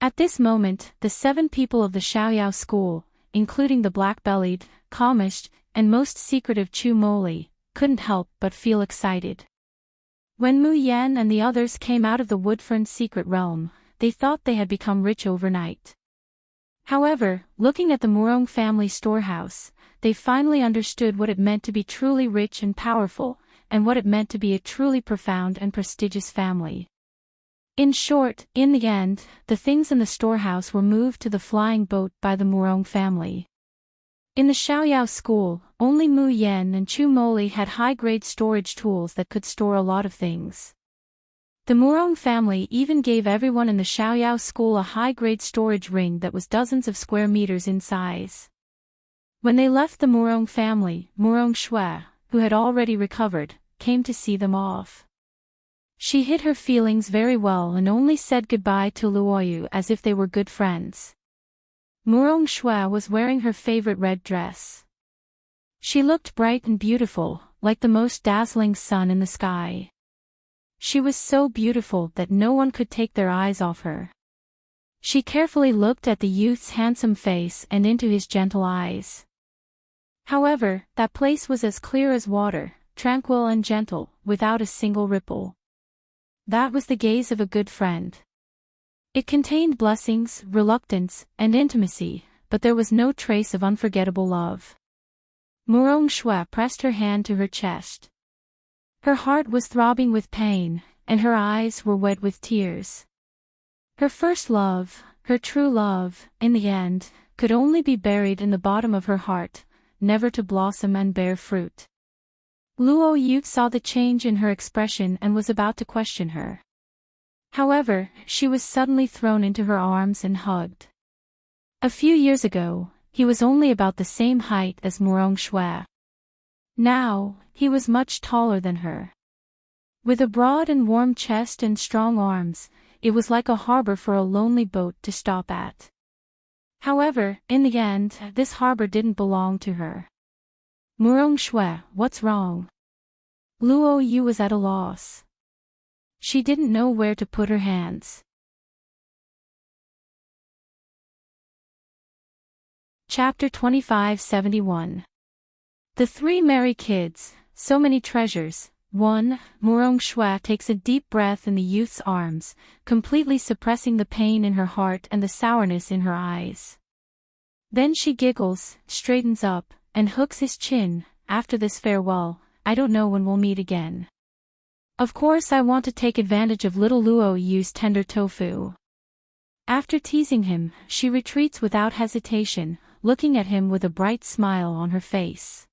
At this moment, the 7 people of the Xiaoyao school, including the black-bellied, calmest, and most secretive Chu Moli, couldn't help but feel excited. When Mu Yan and the others came out of the Woodfern's secret realm, they thought they had become rich overnight. However, looking at the Murong family storehouse, they finally understood what it meant to be truly rich and powerful, and what it meant to be a truly profound and prestigious family. In short, in the end, the things in the storehouse were moved to the flying boat by the Murong family. In the Xiaoyao school, only Mu Yan and Chu Moli had high-grade storage tools that could store a lot of things. The Murong family even gave everyone in the Xiaoyao school a high-grade storage ring that was dozens of square meters in size. When they left the Murong family, Murong Shui, who had already recovered, came to see them off. She hid her feelings very well and only said goodbye to Luoyu as if they were good friends. Murong Shui was wearing her favorite red dress. She looked bright and beautiful, like the most dazzling sun in the sky. She was so beautiful that no one could take their eyes off her. She carefully looked at the youth's handsome face and into his gentle eyes. However, that place was as clear as water, tranquil and gentle, without a single ripple. That was the gaze of a good friend. It contained blessings, reluctance, and intimacy, but there was no trace of unforgettable love. Murong Shui pressed her hand to her chest. Her heart was throbbing with pain, and her eyes were wet with tears. Her first love, her true love, in the end, could only be buried in the bottom of her heart, never to blossom and bear fruit. Luo Yu saw the change in her expression and was about to question her. However, she was suddenly thrown into her arms and hugged. A few years ago, he was only about the same height as Murong Shui. Now, he was much taller than her. With a broad and warm chest and strong arms, it was like a harbor for a lonely boat to stop at. However, in the end, this harbor didn't belong to her. Murong Shui, what's wrong? Luo Yu was at a loss. She didn't know where to put her hands. Chapter 2571. The 3 merry kids, so many treasures. 1. Murong Shui takes a deep breath in the youth's arms, completely suppressing the pain in her heart and the sourness in her eyes. Then she giggles, straightens up, and hooks his chin. After this farewell, I don't know when we'll meet again. Of course I want to take advantage of little Luo Yu's tender tofu. After teasing him, she retreats without hesitation, looking at him with a bright smile on her face.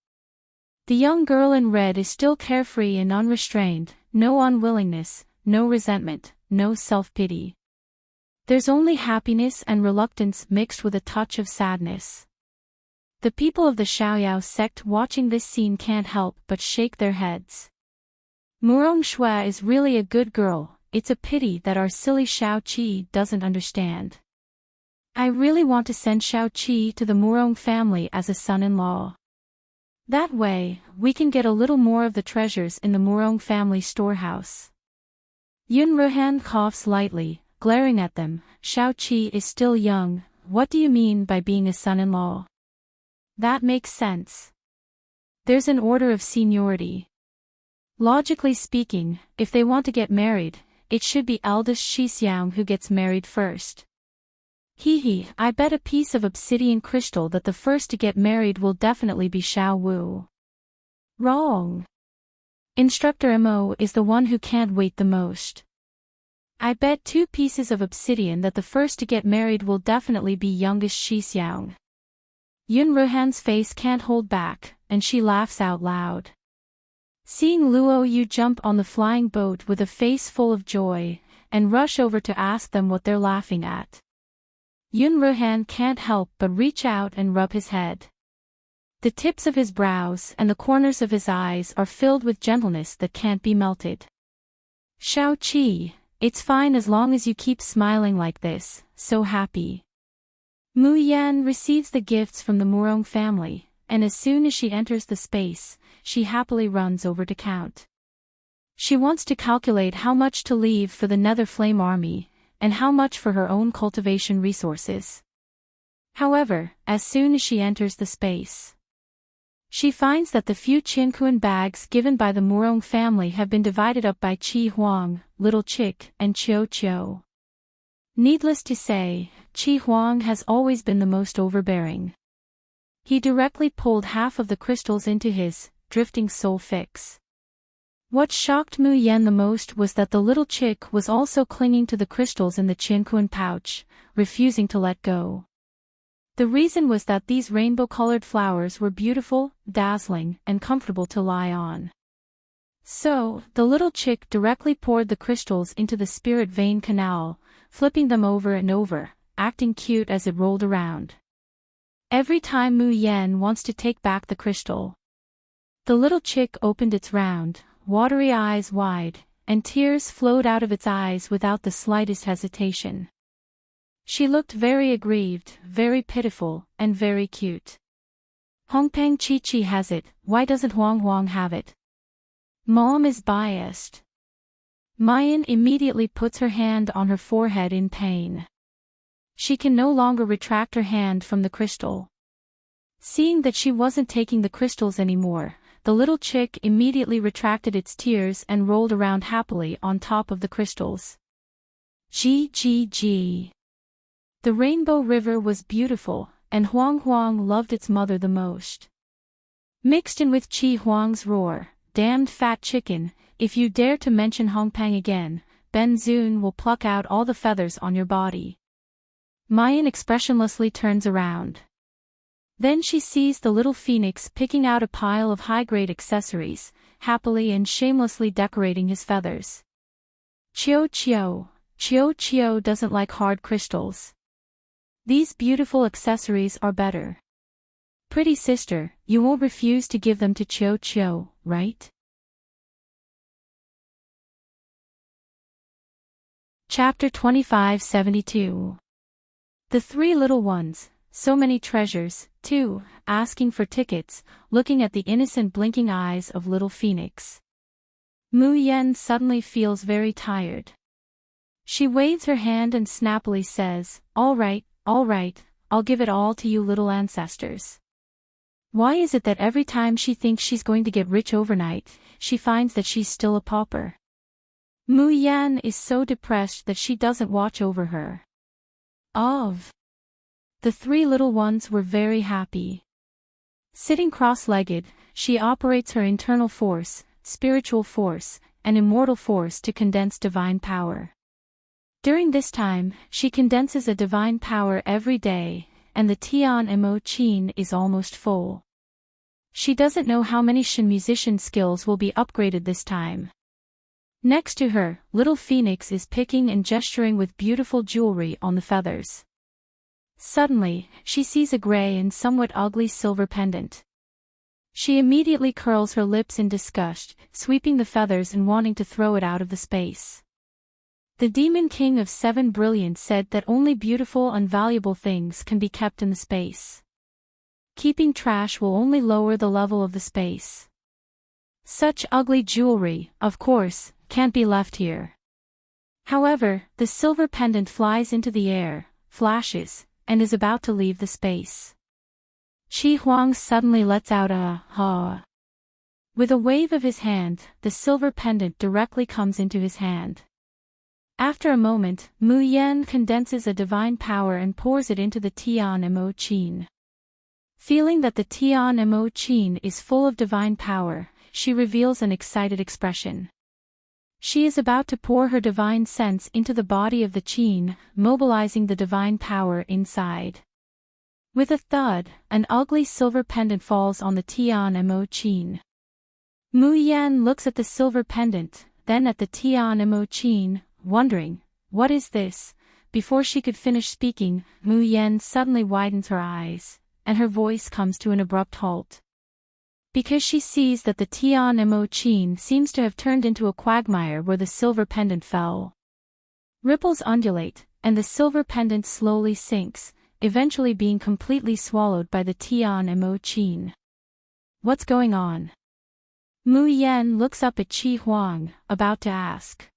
The young girl in red is still carefree and unrestrained, no unwillingness, no resentment, no self-pity. There's only happiness and reluctance mixed with a touch of sadness. The people of the Xiaoyao sect watching this scene can't help but shake their heads. Murong Shui is really a good girl, it's a pity that our silly Xiao Qi doesn't understand. I really want to send Xiao Qi to the Murong family as a son-in-law. That way, we can get a little more of the treasures in the Murong family storehouse. Yun Ruhan coughs lightly, glaring at them. Xiao Qi is still young, what do you mean by being a son-in-law? That makes sense. There's an order of seniority. Logically speaking, if they want to get married, it should be eldest Shixiang who gets married first. I bet a piece of obsidian crystal that the first to get married will definitely be Xiao Wu. Wrong. Instructor Mo is the one who can't wait the most. I bet 2 pieces of obsidian that the first to get married will definitely be youngest Shixiang. Yun Ruhan's face can't hold back, and she laughs out loud. Seeing Luo Yu jump on the flying boat with a face full of joy, and rush over to ask them what they're laughing at. Yun Ruhan can't help but reach out and rub his head. The tips of his brows and the corners of his eyes are filled with gentleness that can't be melted. Xiao Qi, it's fine as long as you keep smiling like this, so happy. Mu Yan receives the gifts from the Murong family, and as soon as she enters the space, she happily runs over to count. She wants to calculate how much to leave for the Nether Flame Army, and how much for her own cultivation resources. However, as soon as she enters the space, she finds that the few Qinkuan bags given by the Murong family have been divided up by Qi Huang, Little Chick, and Qiu Qiu. Needless to say, Qi Huang has always been the most overbearing. He directly pulled half of the crystals into his drifting soul fix. What shocked Mu Yan the most was that the little chick was also clinging to the crystals in the Qinkuan pouch, refusing to let go. The reason was that these rainbow-colored flowers were beautiful, dazzling, and comfortable to lie on. So, the little chick directly poured the crystals into the spirit vein canal, flipping them over and over, acting cute as it rolled around. Every time Mu Yan wants to take back the crystal, the little chick opened its round, watery eyes wide, and tears flowed out of its eyes without the slightest hesitation. She looked very aggrieved, very pitiful, and very cute. Hongpeng Chi Chi has it, why doesn't Huang Huang have it? Mom is biased. Mayan immediately puts her hand on her forehead in pain. She can no longer retract her hand from the crystal. Seeing that she wasn't taking the crystals anymore, the little chick immediately retracted its tears and rolled around happily on top of the crystals. G. The Rainbow River was beautiful, and Huang Huang loved its mother the most. Mixed in with Qi Huang's roar, damned fat chicken, if you dare to mention Hongpeng again, Ben Zun will pluck out all the feathers on your body. Mayan expressionlessly turns around. Then she sees the little phoenix picking out a pile of high-grade accessories, happily and shamelessly decorating his feathers. Qiu Qiu doesn't like hard crystals. These beautiful accessories are better. Pretty sister, you won't refuse to give them to Qiu Qiu, right? Chapter 2572. The three little ones, so many treasures, too, asking for tickets, looking at the innocent blinking eyes of little Phoenix. Mu Yan suddenly feels very tired. She waves her hand and snappily says, all right, I'll give it all to you little ancestors. Why is it that every time she thinks she's going to get rich overnight, she finds that she's still a pauper? Mu Yan is so depressed that she doesn't watch over her. The three little ones were very happy. Sitting cross-legged, she operates her internal force, spiritual force, and immortal force to condense divine power. During this time, she condenses a divine power every day, and the Tian Mo Qin is almost full. She doesn't know how many Shin musician skills will be upgraded this time. Next to her, little Phoenix is picking and gesturing with beautiful jewelry on the feathers. Suddenly, she sees a gray and somewhat ugly silver pendant. She immediately curls her lips in disgust, sweeping the feathers and wanting to throw it out of the space. The Demon King of Seven Brilliance said that only beautiful and valuable things can be kept in the space. Keeping trash will only lower the level of the space. Such ugly jewelry, of course, can't be left here. However, the silver pendant flies into the air, flashes, and is about to leave the space. Qi Huang suddenly lets out a "ha." With a wave of his hand, the silver pendant directly comes into his hand. After a moment, Mu Yan condenses a divine power and pours it into the Tian Mo Qin. Feeling that the Tian Mo Qin is full of divine power, she reveals an excited expression. She is about to pour her divine sense into the body of the Qin, mobilizing the divine power inside. With a thud, an ugly silver pendant falls on the Tian Mo Qin. Mu Yan looks at the silver pendant, then at the Tian Mo Qin, wondering, what is this? Before she could finish speaking, Mu Yan suddenly widens her eyes, and her voice comes to an abrupt halt. Because she sees that the Tian Mo Qin seems to have turned into a quagmire where the silver pendant fell. Ripples undulate, and the silver pendant slowly sinks, eventually being completely swallowed by the Tian Mo Qin. What's going on? Mu Yan looks up at Qi Huang, about to ask.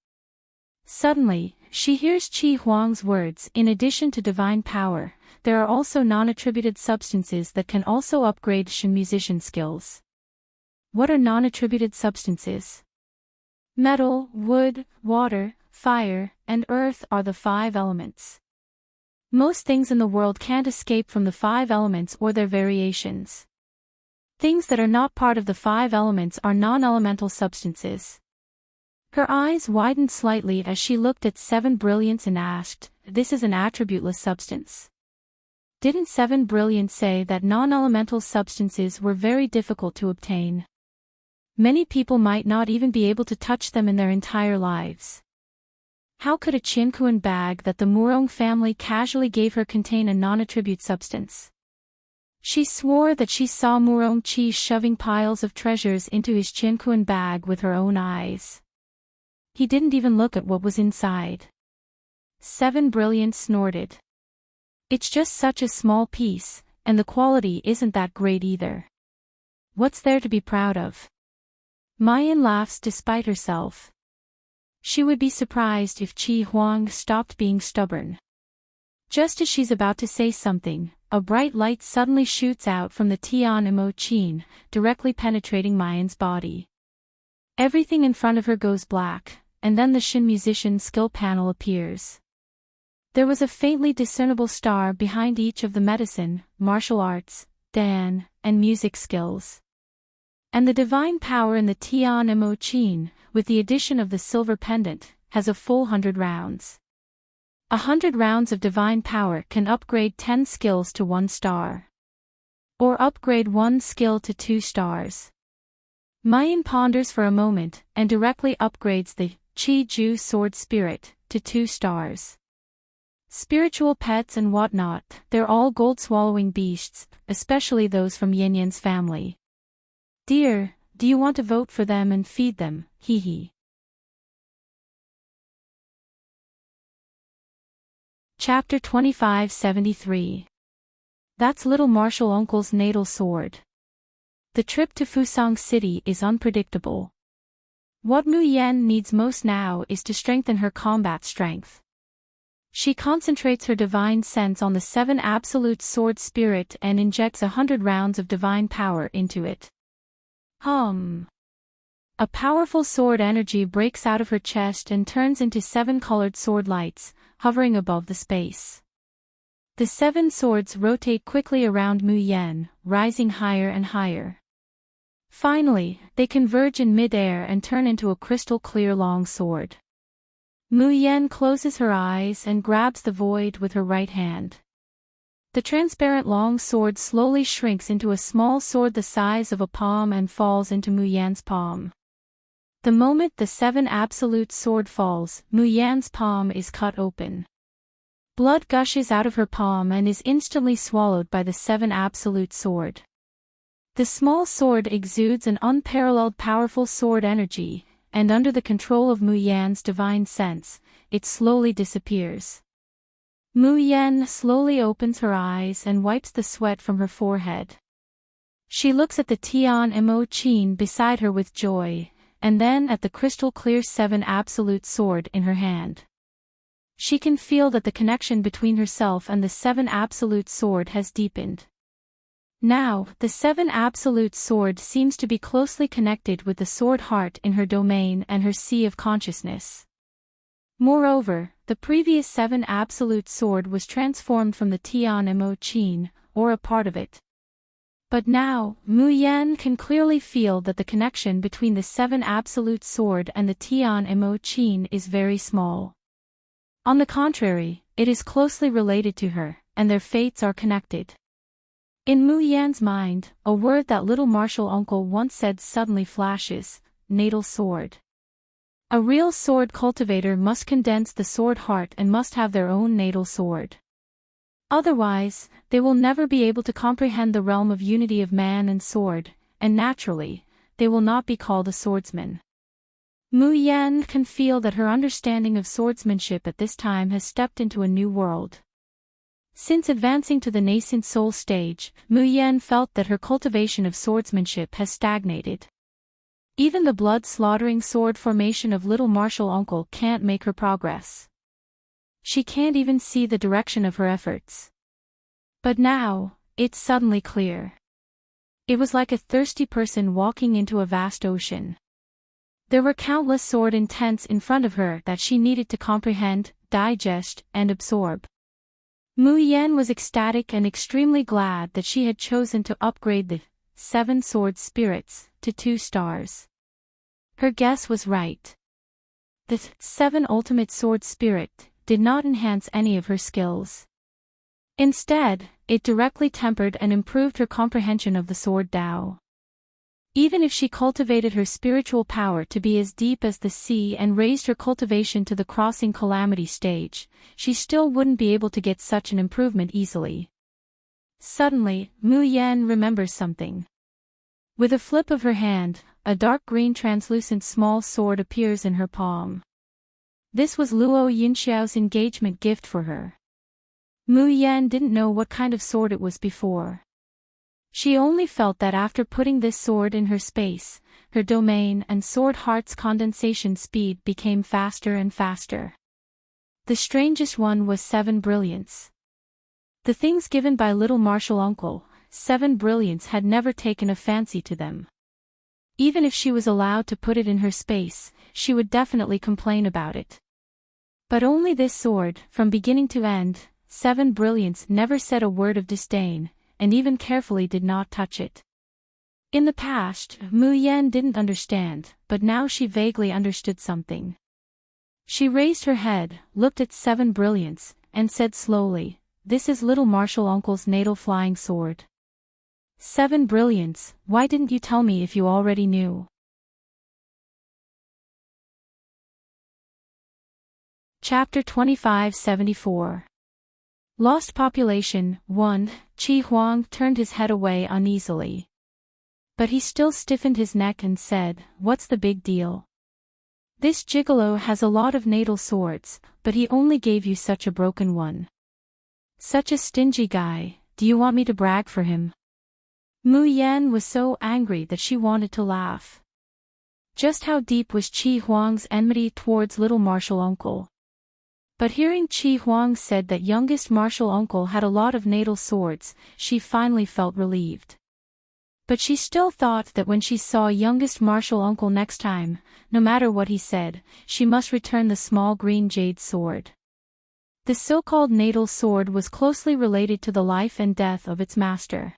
Suddenly, she hears Qi Huang's words. In addition to divine power, there are also non-attributed substances that can also upgrade Shen musician skills. What are non-attributed substances? Metal, wood, water, fire, and earth are the 5 elements. Most things in the world can't escape from the 5 elements or their variations. Things that are not part of the 5 elements are non-elemental substances. Her eyes widened slightly as she looked at Seven Brilliance and asked, "This is an attributeless substance. Didn't Seven Brilliance say that non-elemental substances were very difficult to obtain? Many people might not even be able to touch them in their entire lives. How could a Qinkuan bag that the Murong family casually gave her contain a non-attribute substance?" She swore that she saw Murong Qi shoving piles of treasures into his Qinkuan bag with her own eyes. He didn't even look at what was inside. Seven Brilliance snorted. It's just such a small piece, and the quality isn't that great either. What's there to be proud of? Mayan laughs despite herself. She would be surprised if Qi Huang stopped being stubborn. Just as she's about to say something, a bright light suddenly shoots out from the Tian Mo Qin, directly penetrating Mayan's body. Everything in front of her goes black, and then the Shen musician skill panel appears. There was a faintly discernible star behind each of the medicine, martial arts, Dan, and music skills. And the divine power in the Tian Mo Qin, with the addition of the silver pendant, has a full 100 rounds. 100 rounds of divine power can upgrade 10 skills to 1 star. Or upgrade 1 skill to 2 stars. Mayan ponders for a moment, and directly upgrades the Qi Ju Sword Spirit to 2 stars. Spiritual pets and whatnot, they're all gold-swallowing beasts, especially those from Yin-Yan's family. Dear, do you want to vote for them and feed them, hee hee. Chapter 2573. That's little martial uncle's natal sword. The trip to Fusang City is unpredictable. What Mu Yan needs most now is to strengthen her combat strength. She concentrates her divine sense on the 7 absolute sword spirit and injects 100 rounds of divine power into it. A powerful sword energy breaks out of her chest and turns into 7 colored sword lights, hovering above the space. The 7 swords rotate quickly around Mu Yan, rising higher and higher. Finally, they converge in mid-air and turn into a crystal-clear long sword. Mu Yan closes her eyes and grabs the void with her right hand. The transparent long sword slowly shrinks into a small sword the size of a palm and falls into Mu Yan's palm. The moment the 7 absolute sword falls, Mu Yan's palm is cut open. Blood gushes out of her palm and is instantly swallowed by the 7 absolute sword. The small sword exudes an unparalleled powerful sword energy, and under the control of Mu Yan's divine sense, it slowly disappears. Mu Yan slowly opens her eyes and wipes the sweat from her forehead. She looks at the Tian Mo Qin beside her with joy, and then at the crystal-clear 7 absolute sword in her hand. She can feel that the connection between herself and the 7 absolute sword has deepened. Now, the 7 absolute sword seems to be closely connected with the sword heart in her domain and her sea of consciousness. Moreover, the previous 7 absolute sword was transformed from the Tian Mo Qin, or a part of it. But now, Mu Yan can clearly feel that the connection between the 7 absolute sword and the Tian Mo Qin is very small. On the contrary, it is closely related to her, and their fates are connected. In Mu Yan's mind, a word that little martial uncle once said suddenly flashes: natal sword. A real sword cultivator must condense the sword heart and must have their own natal sword. Otherwise, they will never be able to comprehend the realm of unity of man and sword, and naturally, they will not be called a swordsman. Mu Yan can feel that her understanding of swordsmanship at this time has stepped into a new world. Since advancing to the nascent soul stage, Mu Yan felt that her cultivation of swordsmanship has stagnated. Even the blood-slaughtering sword formation of little martial uncle can't make her progress. She can't even see the direction of her efforts. But now, it's suddenly clear. It was like a thirsty person walking into a vast ocean. There were countless sword intents in front of her that she needed to comprehend, digest, and absorb. Mu Yan was ecstatic and extremely glad that she had chosen to upgrade the 7 sword spirits to 2 stars. Her guess was right. The 7 ultimate sword spirit did not enhance any of her skills. Instead, it directly tempered and improved her comprehension of the sword Tao. Even if she cultivated her spiritual power to be as deep as the sea and raised her cultivation to the crossing calamity stage, she still wouldn't be able to get such an improvement easily. Suddenly, Mu Yan remembers something. With a flip of her hand, a dark green translucent small sword appears in her palm. This was Luo Yinxiao's engagement gift for her. Mu Yan didn't know what kind of sword it was before. She only felt that after putting this sword in her space, her domain and sword heart's condensation speed became faster and faster. The strangest one was 7 brilliance. The things given by little martial uncle, 7 brilliance, had never taken a fancy to them. Even if she was allowed to put it in her space, she would definitely complain about it. But only this sword, from beginning to end, 7 brilliance never said a word of disdain, and even carefully did not touch it. In the past, Mu Yan didn't understand, but now she vaguely understood something. She raised her head, looked at 7 brilliance, and said slowly, "This is little martial uncle's natal flying sword." 7 brilliance, why didn't you tell me if you already knew? Chapter 2574. Lost Population 1. Qi Huang turned his head away uneasily. But he still stiffened his neck and said, "What's the big deal? This gigolo has a lot of natal swords, but he only gave you such a broken one. Such a stingy guy, do you want me to brag for him?" Mu Yan was so angry that she wanted to laugh. Just how deep was Qi Huang's enmity towards little martial uncle? But hearing Qi Huang said that youngest martial uncle had a lot of natal swords, she finally felt relieved. But she still thought that when she saw youngest martial uncle next time, no matter what he said, she must return the small green jade sword. The so-called natal sword was closely related to the life and death of its master.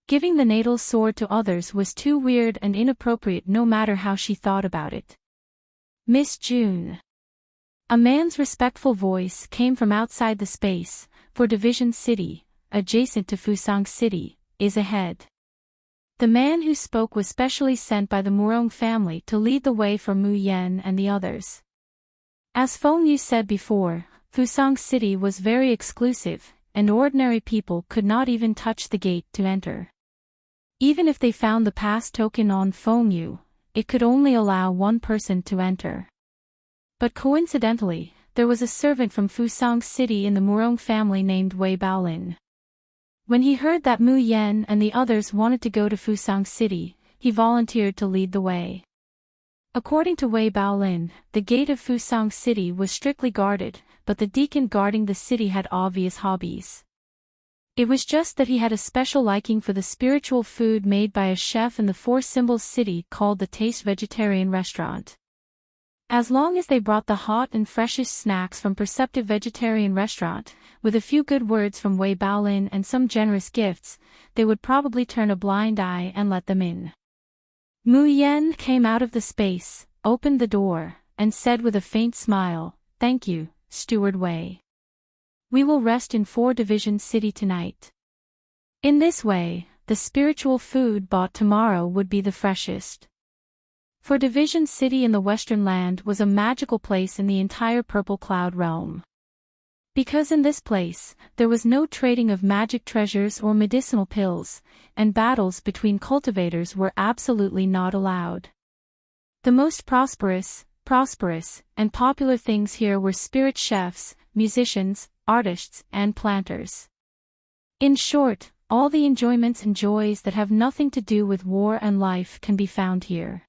Giving the natal sword to others was too weird and inappropriate no matter how she thought about it. "Miss June." A man's respectful voice came from outside the space, for Division City, adjacent to Fusang City, is ahead. The man who spoke was specially sent by the Murong family to lead the way for Mu Yan and the others. As Feng Yu said before, Fusang City was very exclusive, and ordinary people could not even touch the gate to enter. Even if they found the pass token on Fengyu, it could only allow one person to enter. But coincidentally, there was a servant from Fusang City in the Murong family named Wei Baolin. When he heard that Mu Yan and the others wanted to go to Fusang City, he volunteered to lead the way. According to Wei Baolin, the gate of Fusang City was strictly guarded, but the deacon guarding the city had obvious hobbies. It was just that he had a special liking for the spiritual food made by a chef in the Four Symbols city called the Taste Vegetarian Restaurant. As long as they brought the hot and freshest snacks from Perceptive Vegetarian Restaurant, with a few good words from Wei Baolin and some generous gifts, they would probably turn a blind eye and let them in. Mu Yan came out of the space, opened the door, and said with a faint smile, "Thank you, Steward Wei. We will rest in 4 Division City tonight." In this way, the spiritual food bought tomorrow would be the freshest. For Division City in the Western Land was a magical place in the entire Purple Cloud realm. Because in this place, there was no trading of magic treasures or medicinal pills, and battles between cultivators were absolutely not allowed. The most prosperous, and popular things here were spirit chefs, musicians, artists, and planters. In short, all the enjoyments and joys that have nothing to do with war and life can be found here.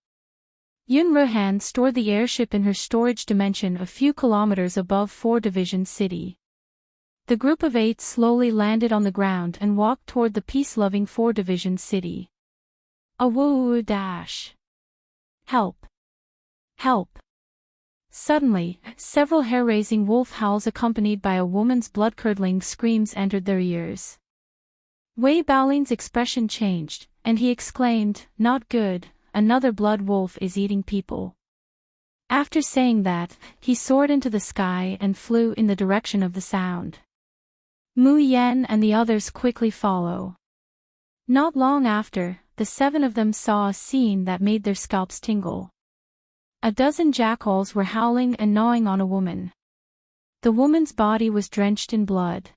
Yun Ruhan stored the airship in her storage dimension a few kilometers above 4 Division City. The group of 8 slowly landed on the ground and walked toward the peace-loving 4 Division City. A woo dash. Help! Help! Suddenly, several hair-raising wolf howls accompanied by a woman's blood-curdling screams entered their ears. Wei Baolin's expression changed, and he exclaimed, "Not good, another blood wolf is eating people." After saying that, he soared into the sky and flew in the direction of the sound. Mu Yan and the others quickly follow. Not long after, the 7 of them saw a scene that made their scalps tingle. A dozen jackals were howling and gnawing on a woman. The woman's body was drenched in blood.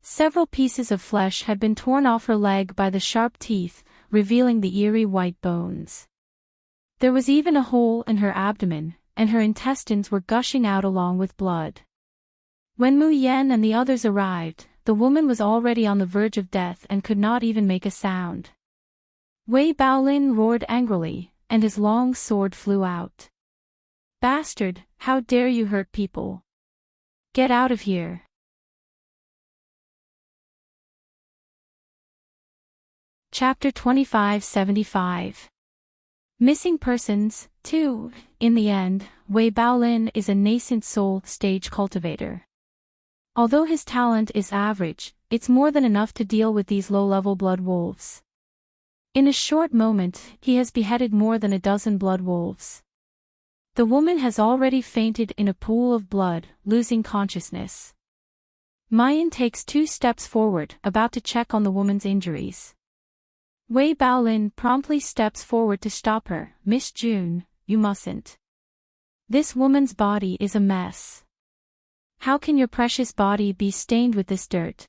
Several pieces of flesh had been torn off her leg by the sharp teeth, revealing the eerie white bones. There was even a hole in her abdomen, and her intestines were gushing out along with blood. When Mu Yan and the others arrived, the woman was already on the verge of death and could not even make a sound. Wei Baolin roared angrily, and his long sword flew out. "Bastard, how dare you hurt people? Get out of here." Chapter 2575. Missing Persons, 2. In the end, Wei Baolin is a nascent soul stage cultivator. Although his talent is average, it's more than enough to deal with these low-level blood wolves. In a short moment, he has beheaded more than a dozen blood wolves. The woman has already fainted in a pool of blood, losing consciousness. Mayan takes 2 steps forward, about to check on the woman's injuries. Wei Baolin promptly steps forward to stop her. "Miss June, you mustn't. This woman's body is a mess. How can your precious body be stained with this dirt?"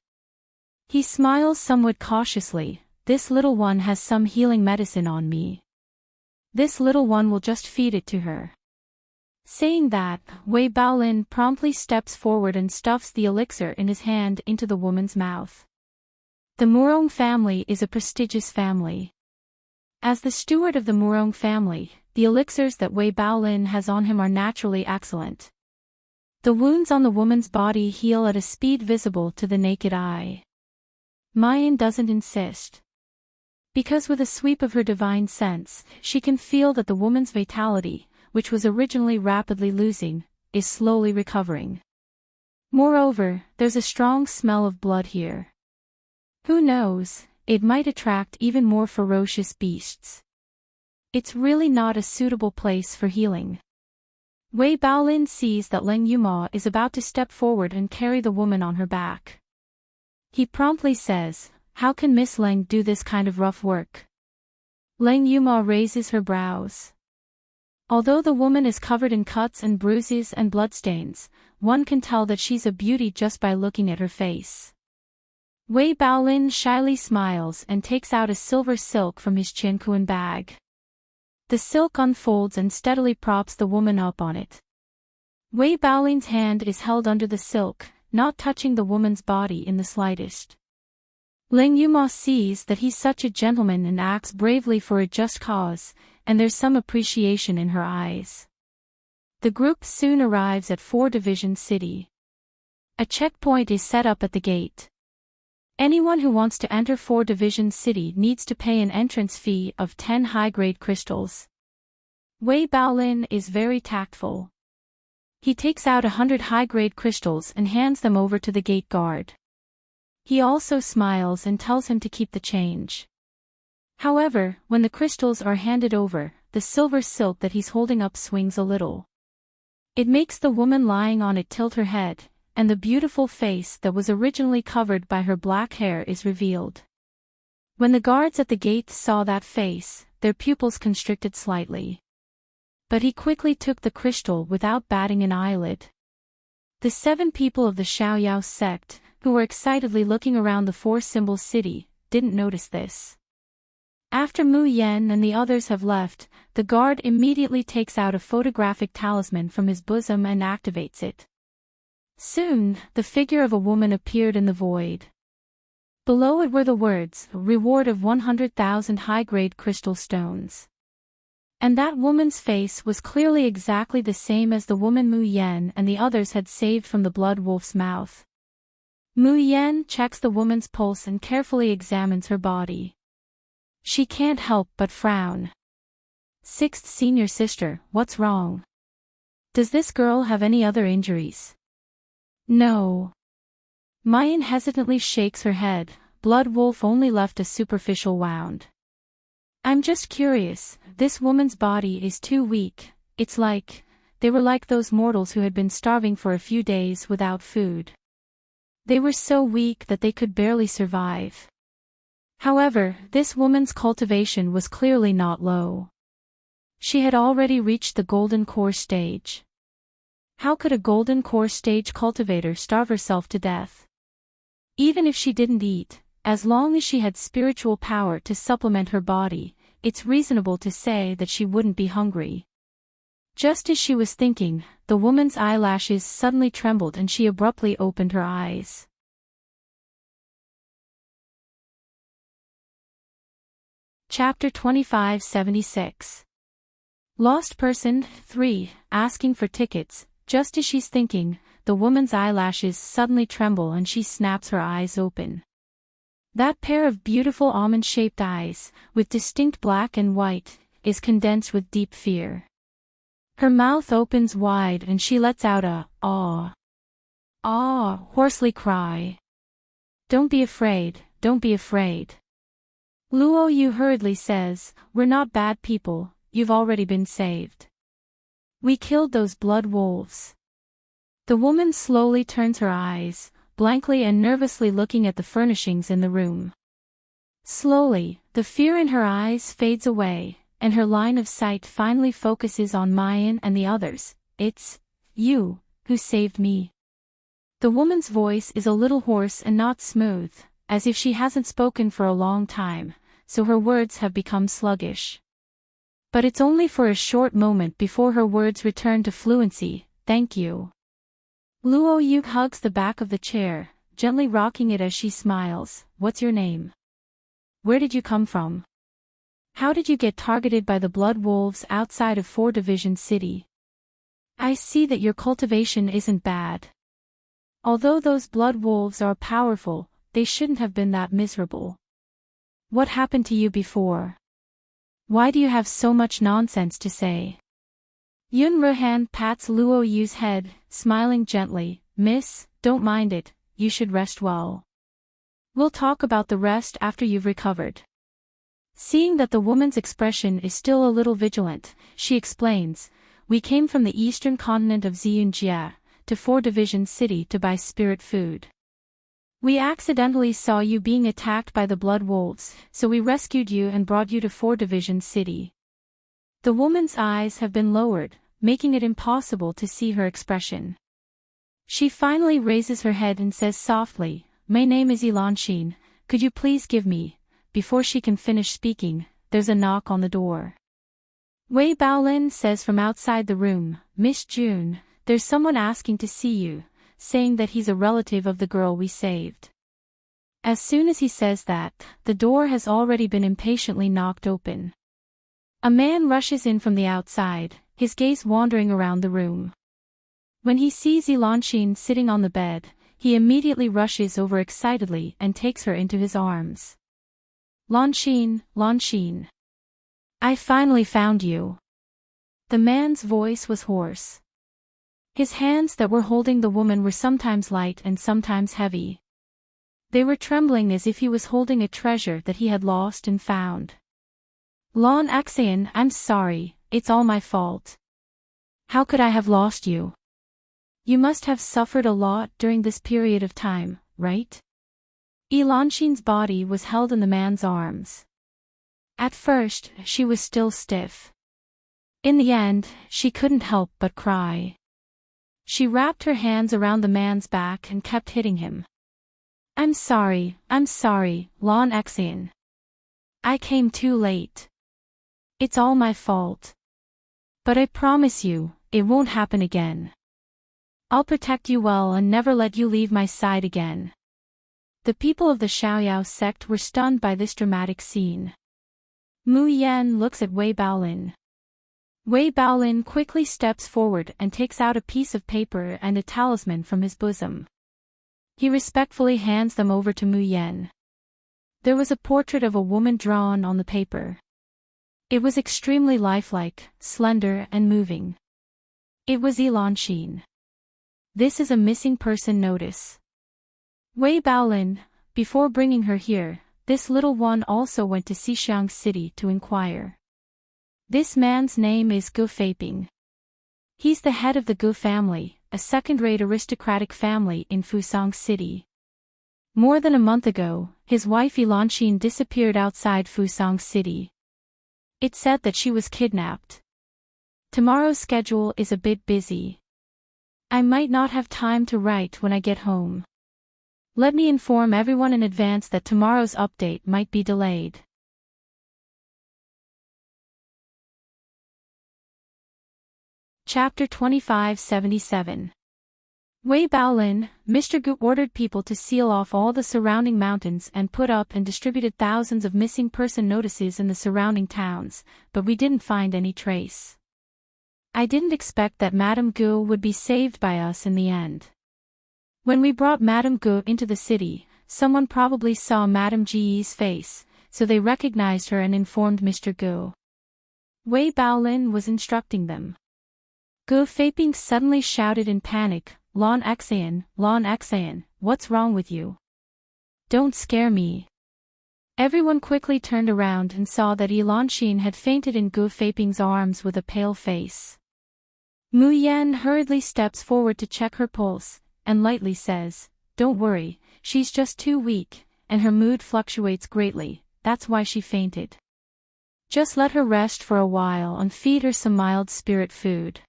He smiles somewhat cautiously. "This little one has some healing medicine on me. This little one will just feed it to her." Saying that, Wei Baolin promptly steps forward and stuffs the elixir in his hand into the woman's mouth. The Murong family is a prestigious family. As the steward of the Murong family, the elixirs that Wei Baolin has on him are naturally excellent. The wounds on the woman's body heal at a speed visible to the naked eye. Mayan doesn't insist. Because with a sweep of her divine sense, she can feel that the woman's vitality, which was originally rapidly losing, is slowly recovering. Moreover, there's a strong smell of blood here. Who knows, it might attract even more ferocious beasts. It's really not a suitable place for healing. Wei Baolin sees that Leng Yuma is about to step forward and carry the woman on her back. He promptly says, "How can Miss Leng do this kind of rough work?" Leng Yuma raises her brows. Although the woman is covered in cuts and bruises and bloodstains, one can tell that she's a beauty just by looking at her face. Wei Baolin shyly smiles and takes out a silver silk from his Qianquan bag. The silk unfolds and steadily props the woman up on it. Wei Baolin's hand is held under the silk, not touching the woman's body in the slightest. Ling Yuma sees that he's such a gentleman and acts bravely for a just cause, and there's some appreciation in her eyes. The group soon arrives at 4 Division City. A checkpoint is set up at the gate. Anyone who wants to enter 4 Division City needs to pay an entrance fee of 10 high-grade crystals. Wei Baolin is very tactful. He takes out 100 high-grade crystals and hands them over to the gate guard. He also smiles and tells him to keep the change. However, when the crystals are handed over, the silver silk that he's holding up swings a little. It makes the woman lying on it tilt her head, and the beautiful face that was originally covered by her black hair is revealed. When the guards at the gate saw that face, their pupils constricted slightly. But he quickly took the crystal without batting an eyelid. The 7 people of the Xiaoyao sect, who were excitedly looking around the 4-symbol city, didn't notice this. After Mu Yan and the others have left, the guard immediately takes out a photographic talisman from his bosom and activates it. Soon, the figure of a woman appeared in the void. Below it were the words, "Reward of 100,000 high-grade crystal stones." And that woman's face was clearly exactly the same as the woman Mu Yan and the others had saved from the blood wolf's mouth. Mu Yan checks the woman's pulse and carefully examines her body. She can't help but frown. "Sixth senior sister, what's wrong? Does this girl have any other injuries?" "No." Mayan hesitantly shakes her head. Blood wolf only left a superficial wound. "I'm just curious, this woman's body is too weak. It's like, they were like those mortals who had been starving for a few days without food. They were so weak that they could barely survive." However, this woman's cultivation was clearly not low. She had already reached the golden core stage. How could a golden core stage cultivator starve herself to death? Even if she didn't eat, as long as she had spiritual power to supplement her body, it's reasonable to say that she wouldn't be hungry. Just as she was thinking, the woman's eyelashes suddenly trembled and she abruptly opened her eyes. Chapter 2576. Lost Person 3, asking for tickets. Just as she's thinking, the woman's eyelashes suddenly tremble and she snaps her eyes open. That pair of beautiful almond-shaped eyes, with distinct black and white, is condensed with deep fear. Her mouth opens wide and she lets out a "ah, ah" hoarsely cry. "Don't be afraid, don't be afraid." Luo Yu hurriedly says, "We're not bad people, you've already been saved. We killed those blood wolves." The woman slowly turns her eyes, blankly and nervously looking at the furnishings in the room. Slowly, the fear in her eyes fades away, and her line of sight finally focuses on Mayan and the others. "It's you who saved me." The woman's voice is a little hoarse and not smooth, as if she hasn't spoken for a long time, so her words have become sluggish. But it's only for a short moment before her words return to fluency. "Thank you." Luo Yu hugs the back of the chair, gently rocking it as she smiles. "What's your name? Where did you come from? How did you get targeted by the blood wolves outside of 4 Division City? I see that your cultivation isn't bad. Although those blood wolves are powerful, they shouldn't have been that miserable. What happened to you before? Why do you have so much nonsense to say?" Yun Ruhan pats Luo Yu's head, smiling gently. "Miss, don't mind it, you should rest well. We'll talk about the rest after you've recovered." Seeing that the woman's expression is still a little vigilant, she explains, "We came from the eastern continent of Ziyunjia, to 4 Division City to buy spirit food. We accidentally saw you being attacked by the blood wolves, so we rescued you and brought you to 4 Division City. The woman's eyes have been lowered, making it impossible to see her expression. She finally raises her head and says softly, "My name is Enchanting, could you please give me..." Before she can finish speaking, there's a knock on the door. Wei Baolin says from outside the room, "Miss June, there's someone asking to see you, saying that he's a relative of the girl we saved." As soon as he says that, the door has already been impatiently knocked open. A man rushes in from the outside, his gaze wandering around the room. When he sees Enchanting sitting on the bed, he immediately rushes over excitedly and takes her into his arms. Enchanting. I finally found you." The man's voice was hoarse. His hands that were holding the woman were sometimes light and sometimes heavy. They were trembling as if he was holding a treasure that he had lost and found. "Enchanting, I'm sorry, it's all my fault. How could I have lost you? You must have suffered a lot during this period of time, right?" Enchanting's body was held in the man's arms. At first, she was still stiff. In the end, she couldn't help but cry. She wrapped her hands around the man's back and kept hitting him. I'm sorry, Enchanting. I came too late. It's all my fault. But I promise you, it won't happen again. I'll protect you well and never let you leave my side again." The people of the Xiaoyao sect were stunned by this dramatic scene. Mu Yan looks at Wei Baolin. Wei Baolin quickly steps forward and takes out a piece of paper and a talisman from his bosom. He respectfully hands them over to Mu Yan. There was a portrait of a woman drawn on the paper. It was extremely lifelike, slender and moving. It was Enchanting. "This is a missing person notice. Wei Baolin, before bringing her here, this little one also went to Xixiang City to inquire. This man's name is Gu Feiping. He's the head of the Gu family, a second-rate aristocratic family in Fusang City. More than a month ago, his wife Enchanting disappeared outside Fusang City. It said that she was kidnapped. Tomorrow's schedule is a bit busy. I might not have time to write when I get home. Let me inform everyone in advance that tomorrow's update might be delayed." Chapter 2577. Wei Baolin, Mr. Gu ordered people to seal off all the surrounding mountains and put up and distributed thousands of missing person notices in the surrounding towns, but we didn't find any trace. I didn't expect that Madame Gu would be saved by us in the end. When we brought Madame Gu into the city, someone probably saw Madame Ji's face, so they recognized her and informed Mr. Gu. Wei Baolin was instructing them. Gu Feiping suddenly shouted in panic, Enchanting, what's wrong with you? Don't scare me." Everyone quickly turned around and saw that Enchanting had fainted in Gu Feiping's arms with a pale face. Mu Yan hurriedly steps forward to check her pulse, and lightly says, "Don't worry, she's just too weak, and her mood fluctuates greatly, that's why she fainted. Just let her rest for a while and feed her some mild spirit food."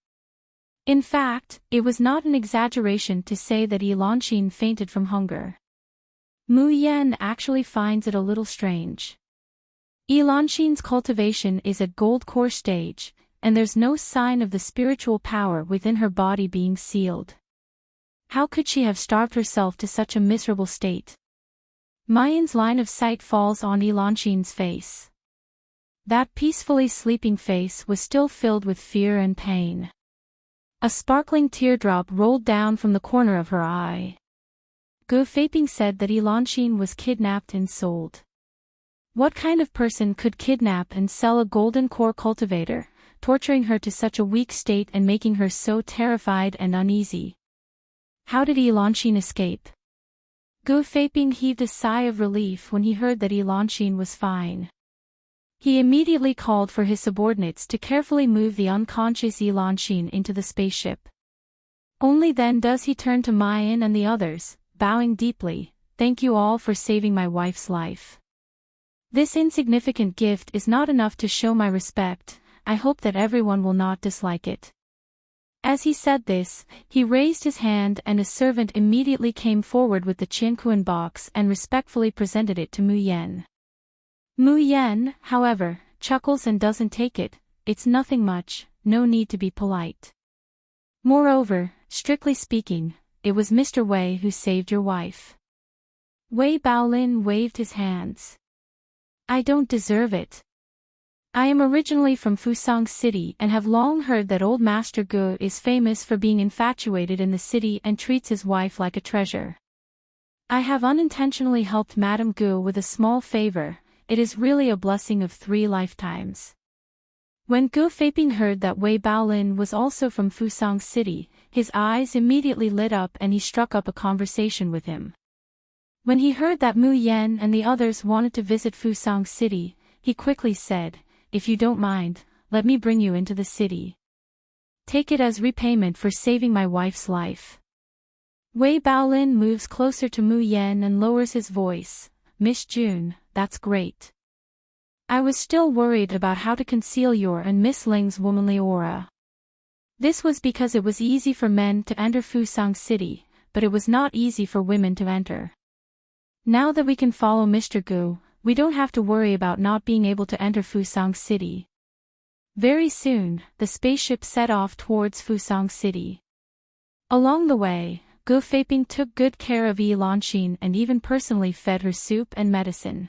In fact, it was not an exaggeration to say that Enchanting fainted from hunger. Mu Yan actually finds it a little strange. Enchanting's cultivation is at gold core stage, and there's no sign of the spiritual power within her body being sealed. How could she have starved herself to such a miserable state? Mayan's line of sight falls on Enchanting's face. That peacefully sleeping face was still filled with fear and pain. A sparkling teardrop rolled down from the corner of her eye. Gu Feiping said that Enchanting was kidnapped and sold. What kind of person could kidnap and sell a golden core cultivator, torturing her to such a weak state and making her so terrified and uneasy? How did Enchanting escape? Gu Feiping heaved a sigh of relief when he heard that Enchanting was fine. He immediately called for his subordinates to carefully move the unconscious Enchanting into the spaceship. Only then does he turn to Mayan and the others, bowing deeply, "Thank you all for saving my wife's life. This insignificant gift is not enough to show my respect, I hope that everyone will not dislike it. As he said this, he raised his hand and a servant immediately came forward with the Qianquan box and respectfully presented it to Mu Yan. Mu Yan, however, chuckles and doesn't take it. It's nothing much, no need to be polite. Moreover, strictly speaking, it was Mr. Wei who saved your wife. Wei Baolin waved his hands. I don't deserve it. I am originally from Fusang City and have long heard that old Master Gu is famous for being infatuated in the city and treats his wife like a treasure. I have unintentionally helped Madame Gu with a small favor. It is really a blessing of 3 lifetimes. When Gu Feiping heard that Wei Baolin was also from Fusang City, his eyes immediately lit up and he struck up a conversation with him. When he heard that Mu Yan and the others wanted to visit Fusang City, he quickly said, if you don't mind, let me bring you into the city. Take it as repayment for saving my wife's life. Wei Baolin moves closer to Mu Yan and lowers his voice. Miss June, that's great. I was still worried about how to conceal your and Miss Ling's womanly aura. This was because it was easy for men to enter Fusang City, but it was not easy for women to enter. Now that we can follow Mr. Gu, we don't have to worry about not being able to enter Fusang City. Very soon, the spaceship set off towards Fusang City. Along the way, Gu Feiping took good care of Yi Lanxin and even personally fed her soup and medicine.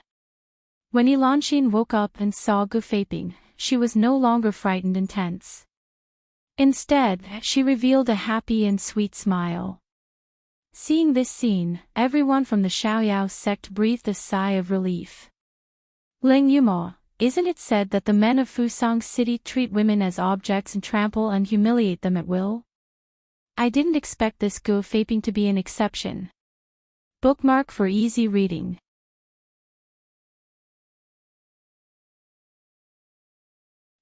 When Yi Lanxin woke up and saw Gu Feiping, she was no longer frightened and tense. Instead, she revealed a happy and sweet smile. Seeing this scene, everyone from the Xiaoyao sect breathed a sigh of relief. Ling Yumo, isn't it said that the men of Fusang City treat women as objects and trample and humiliate them at will? I didn't expect this Gu Feiping to be an exception. Bookmark for easy reading.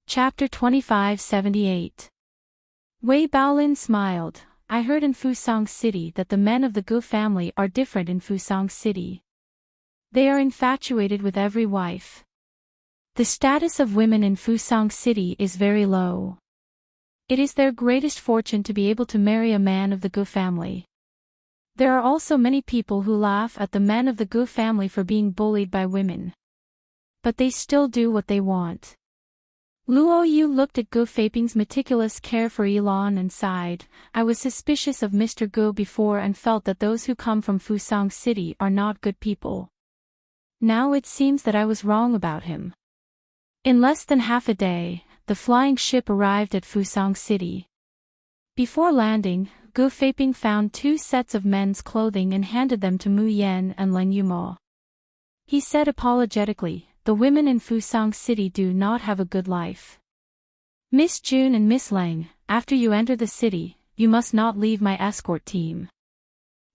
Chapter 2578. Wei Baolin smiled. I heard in Fusang City that the men of the Gu family are different in Fusang City. They are infatuated with every wife. The status of women in Fusang City is very low. It is their greatest fortune to be able to marry a man of the Gu family. There are also many people who laugh at the men of the Gu family for being bullied by women. But they still do what they want. Luo Yu looked at Gu Feiping's meticulous care for Elan and sighed. I was suspicious of Mr. Gu before and felt that those who come from Fusang City are not good people. Now it seems that I was wrong about him. In less than half a day, the flying ship arrived at Fusang City. Before landing, Gu Feiping found 2 sets of men's clothing and handed them to Mu Yan and Len Yumo. He said apologetically, the women in Fusang City do not have a good life. Miss June and Miss Lang, after you enter the city, you must not leave my escort team.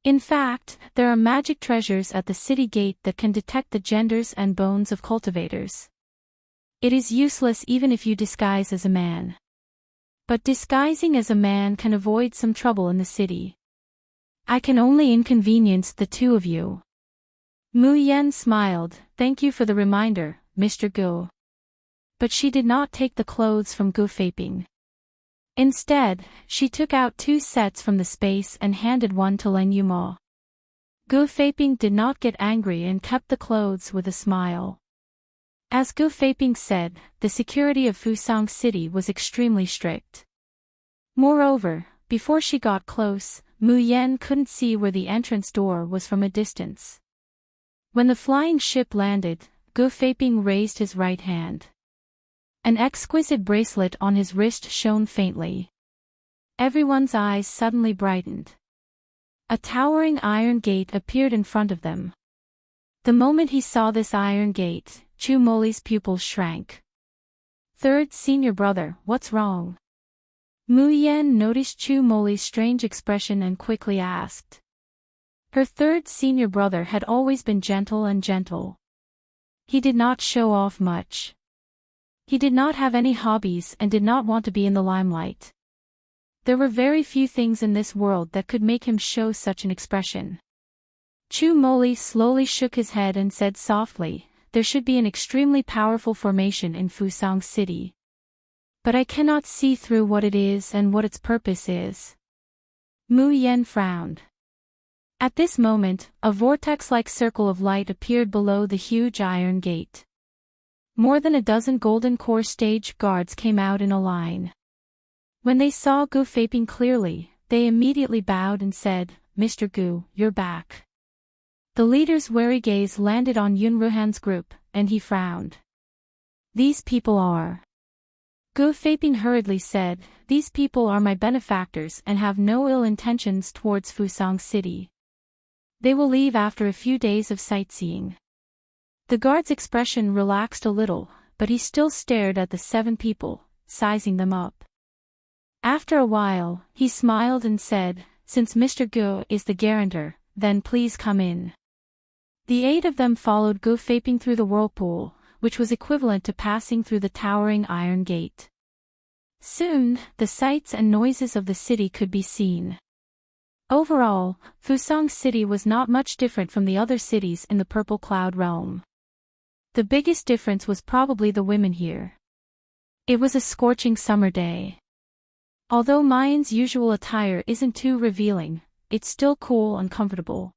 In fact, there are magic treasures at the city gate that can detect the genders and bones of cultivators. It is useless even if you disguise as a man. But disguising as a man can avoid some trouble in the city. I can only inconvenience the 2 of you. Mu Yan smiled, thank you for the reminder, Mr. Gu. But she did not take the clothes from Gu Feiping. Instead, she took out 2 sets from the space and handed one to Len Yumo. Gu Feiping did not get angry and kept the clothes with a smile. As Gu Feiping said, the security of Fusang City was extremely strict. Moreover, before she got close, Mu Yan couldn't see where the entrance door was from a distance. When the flying ship landed, Gu Feiping raised his right hand. An exquisite bracelet on his wrist shone faintly. Everyone's eyes suddenly brightened. A towering iron gate appeared in front of them. The moment he saw this iron gate, Chu Moli's pupils shrank. Third senior brother, what's wrong? Mu Yan noticed Chu Moli's strange expression and quickly asked. Her third senior brother had always been gentle. He did not show off much. He did not have any hobbies and did not want to be in the limelight. There were very few things in this world that could make him show such an expression. Chu Moli slowly shook his head and said softly, there should be an extremely powerful formation in Fusang City. But I cannot see through what it is and what its purpose is. Mu Yen frowned. At this moment, a vortex-like circle of light appeared below the huge iron gate. More than a dozen golden core stage guards came out in a line. When they saw Gu Faping clearly, they immediately bowed and said, "Mr. Gu, you're back." The leader's wary gaze landed on Yun Ruhan's group, and he frowned. "These people are..." Gu Faping hurriedly said, "These people are my benefactors and have no ill intentions towards Fusang City. They will leave after a few days of sightseeing." The guard's expression relaxed a little, but he still stared at the 7 people, sizing them up. After a while, he smiled and said, "Since Mr. Gu is the guarantor, then please come in." The 8 of them followed Gu Faping through the whirlpool, which was equivalent to passing through the towering iron gate. Soon, the sights and noises of the city could be seen. Overall, Fusang City was not much different from the other cities in the Purple Cloud realm. The biggest difference was probably the women here. It was a scorching summer day. Although Mayan's usual attire isn't too revealing, it's still cool and comfortable.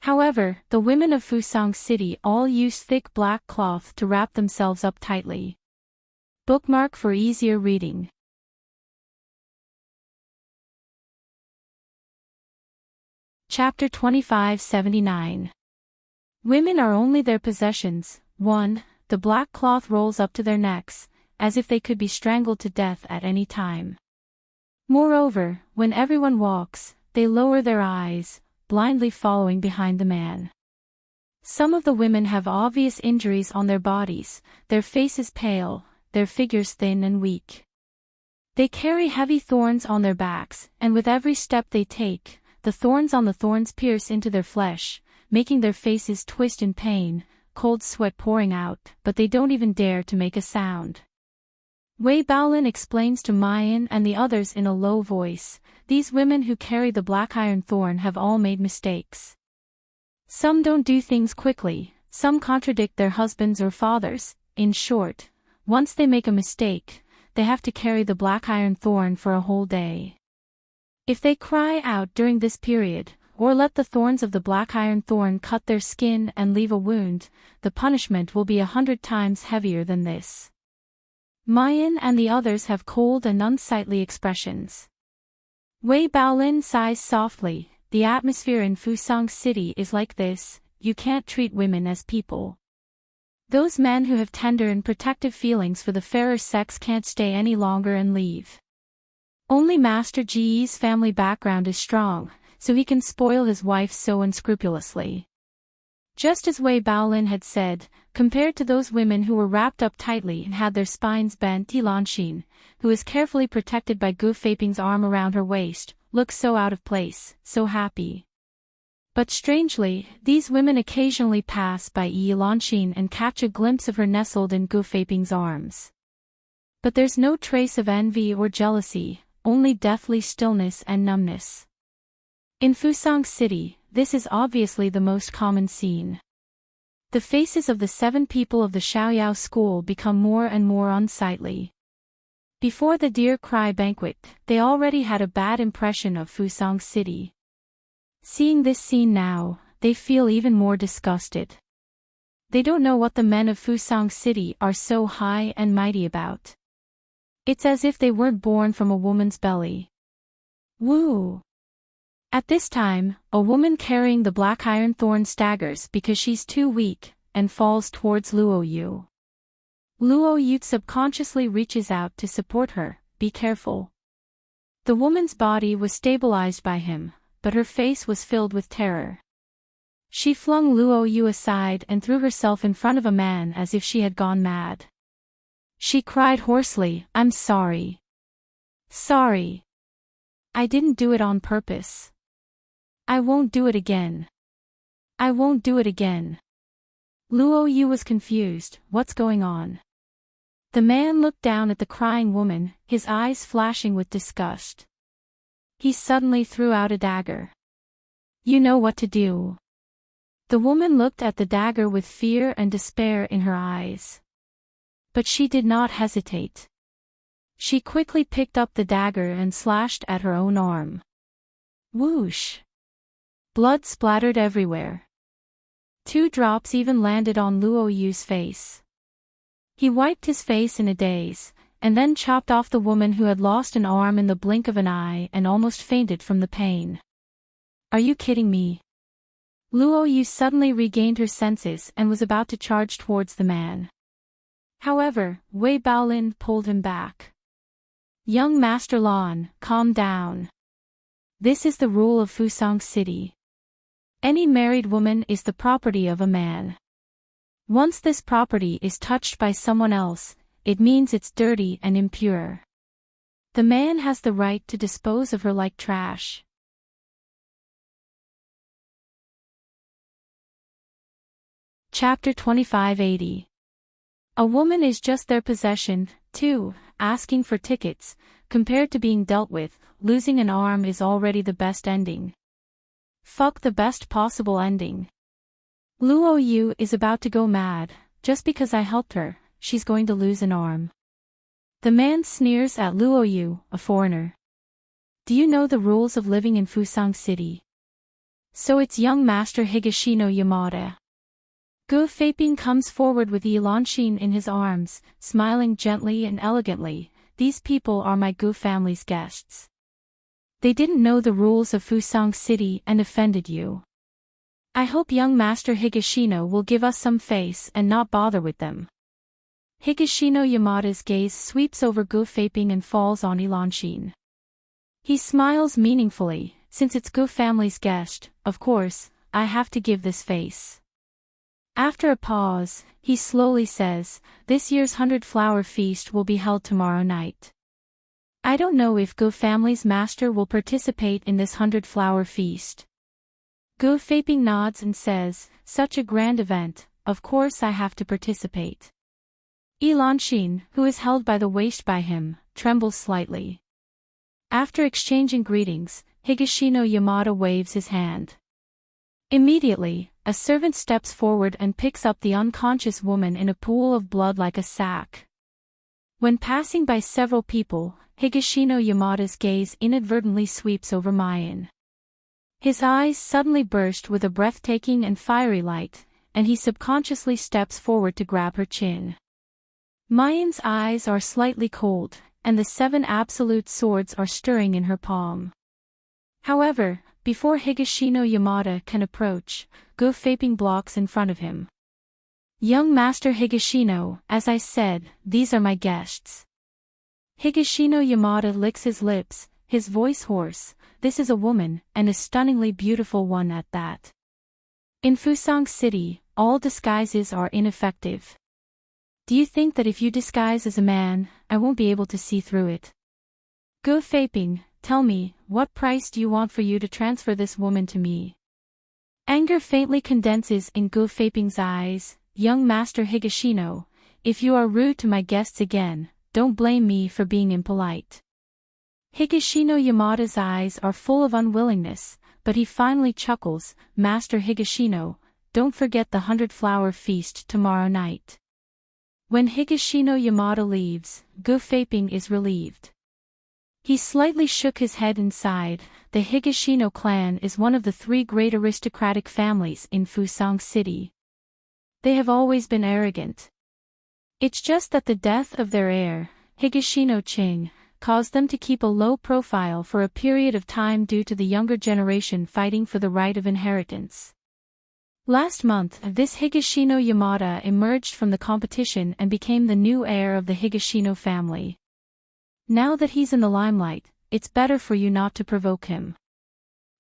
However, the women of Fusang City all used thick black cloth to wrap themselves up tightly. Bookmark for easier reading. Chapter 2579. Women are only their possessions. 1. The black cloth rolls up to their necks, as if they could be strangled to death at any time. Moreover, when everyone walks, they lower their eyes, blindly following behind the man. Some of the women have obvious injuries on their bodies, their faces pale, their figures thin and weak. They carry heavy thorns on their backs, and with every step they take, the thorns on the thorns pierce into their flesh, making their faces twist in pain, cold sweat pouring out, but they don't even dare to make a sound. Wei Baolin explains to Mayan and the others in a low voice, "These women who carry the black iron thorn have all made mistakes. Some don't do things quickly, some contradict their husbands or fathers. In short, once they make a mistake, they have to carry the black iron thorn for a whole day. If they cry out during this period, or let the thorns of the black iron thorn cut their skin and leave a wound, the punishment will be 100 times heavier than this." Mayan and the others have cold and unsightly expressions. Wei Baolin sighs softly, "The atmosphere in Fusang City is like this, you can't treat women as people. Those men who have tender and protective feelings for the fairer sex can't stay any longer and leave. Only Master Ji's family background is strong, so he can spoil his wife so unscrupulously." Just as Wei Baolin had said, compared to those women who were wrapped up tightly and had their spines bent, Yilanxin, who is carefully protected by Gu Faping's arm around her waist, looks so out of place, so happy. But strangely, these women occasionally pass by Yilanxin and catch a glimpse of her nestled in Gu Faping's arms. But there's no trace of envy or jealousy, only deathly stillness and numbness. In Fusang City, this is obviously the most common scene. The faces of the 7 people of the Xiaoyao school become more and more unsightly. Before the Deer Cry banquet, they already had a bad impression of Fusang City. Seeing this scene now, they feel even more disgusted. They don't know what the men of Fusang City are so high and mighty about. It's as if they weren't born from a woman's belly. Woo! At this time, a woman carrying the black iron thorn staggers because she's too weak, and falls towards Luo Yu. Luo Yu subconsciously reaches out to support her, "Be careful." The woman's body was stabilized by him, but her face was filled with terror. She flung Luo Yu aside and threw herself in front of a man as if she had gone mad. She cried hoarsely, "I'm sorry. Sorry. I didn't do it on purpose. I won't do it again. I won't do it again." Luo Yu was confused, "What's going on?" The man looked down at the crying woman, his eyes flashing with disgust. He suddenly threw out a dagger. "You know what to do." The woman looked at the dagger with fear and despair in her eyes. But she did not hesitate. She quickly picked up the dagger and slashed at her own arm. Whoosh! Blood splattered everywhere. 2 drops even landed on Luo Yu's face. He wiped his face in a daze, and then chopped off the woman who had lost an arm in the blink of an eye and almost fainted from the pain. Are you kidding me? Luo Yu suddenly regained her senses and was about to charge towards the man. However, Wei Baolin pulled him back. Young Master Lan, calm down. This is the rule of Fusang City. Any married woman is the property of a man. Once this property is touched by someone else, it means it's dirty and impure. The man has the right to dispose of her like trash. Chapter 2580. A woman is just their possession, too, asking for tickets, compared to being dealt with, losing an arm is already the best ending. Fuck the best possible ending. Luo Yu is about to go mad, just because I helped her, she's going to lose an arm. The man sneers at Luo Yu, a foreigner. Do you know the rules of living in Fusang City? So it's young Master Higashino Yamada. Gu Feiping comes forward with Yilanshin in his arms, smiling gently and elegantly. These people are my Gu family's guests. They didn't know the rules of Fusang City and offended you. I hope young Master Higashino will give us some face and not bother with them. Higashino Yamada's gaze sweeps over Gu Feiping and falls on Yilanshin. He smiles meaningfully, since it's Gu family's guest, of course, I have to give this face. After a pause, he slowly says, this year's 100-flower feast will be held tomorrow night. I don't know if Gu family's master will participate in this 100-flower feast. Gu Feiping nods and says, such a grand event, of course I have to participate. Yilanshin, who is held by the waist by him, trembles slightly. After exchanging greetings, Higashino Yamada waves his hand. Immediately, a servant steps forward and picks up the unconscious woman in a pool of blood like a sack. When passing by several people, Higashino Yamada's gaze inadvertently sweeps over Mayan. His eyes suddenly burst with a breathtaking and fiery light, and he subconsciously steps forward to grab her chin. Mayan's eyes are slightly cold, and the 7 absolute swords are stirring in her palm. However, before Higashino Yamada can approach, Gu Feiping blocks in front of him. Young Master Higashino, as I said, these are my guests. Higashino Yamada licks his lips, his voice hoarse. This is a woman, and a stunningly beautiful one at that. In Fusang City, all disguises are ineffective. Do you think that if you disguise as a man, I won't be able to see through it? Gu Feiping, tell me, what price do you want for you to transfer this woman to me? Anger faintly condenses in Gu Feiping's eyes. Young Master Higashino, if you are rude to my guests again, don't blame me for being impolite. Higashino Yamada's eyes are full of unwillingness, but he finally chuckles, Master Higashino, don't forget the 100-flower feast tomorrow night. When Higashino Yamada leaves, Gu Feiping is relieved. He slightly shook his head and sighed. The Higashino clan is one of the 3 great aristocratic families in Fusang City. They have always been arrogant. It's just that the death of their heir, Higashino Qing, caused them to keep a low profile for a period of time due to the younger generation fighting for the right of inheritance. Last month, this Higashino Yamada emerged from the competition and became the new heir of the Higashino family. Now that he's in the limelight, it's better for you not to provoke him.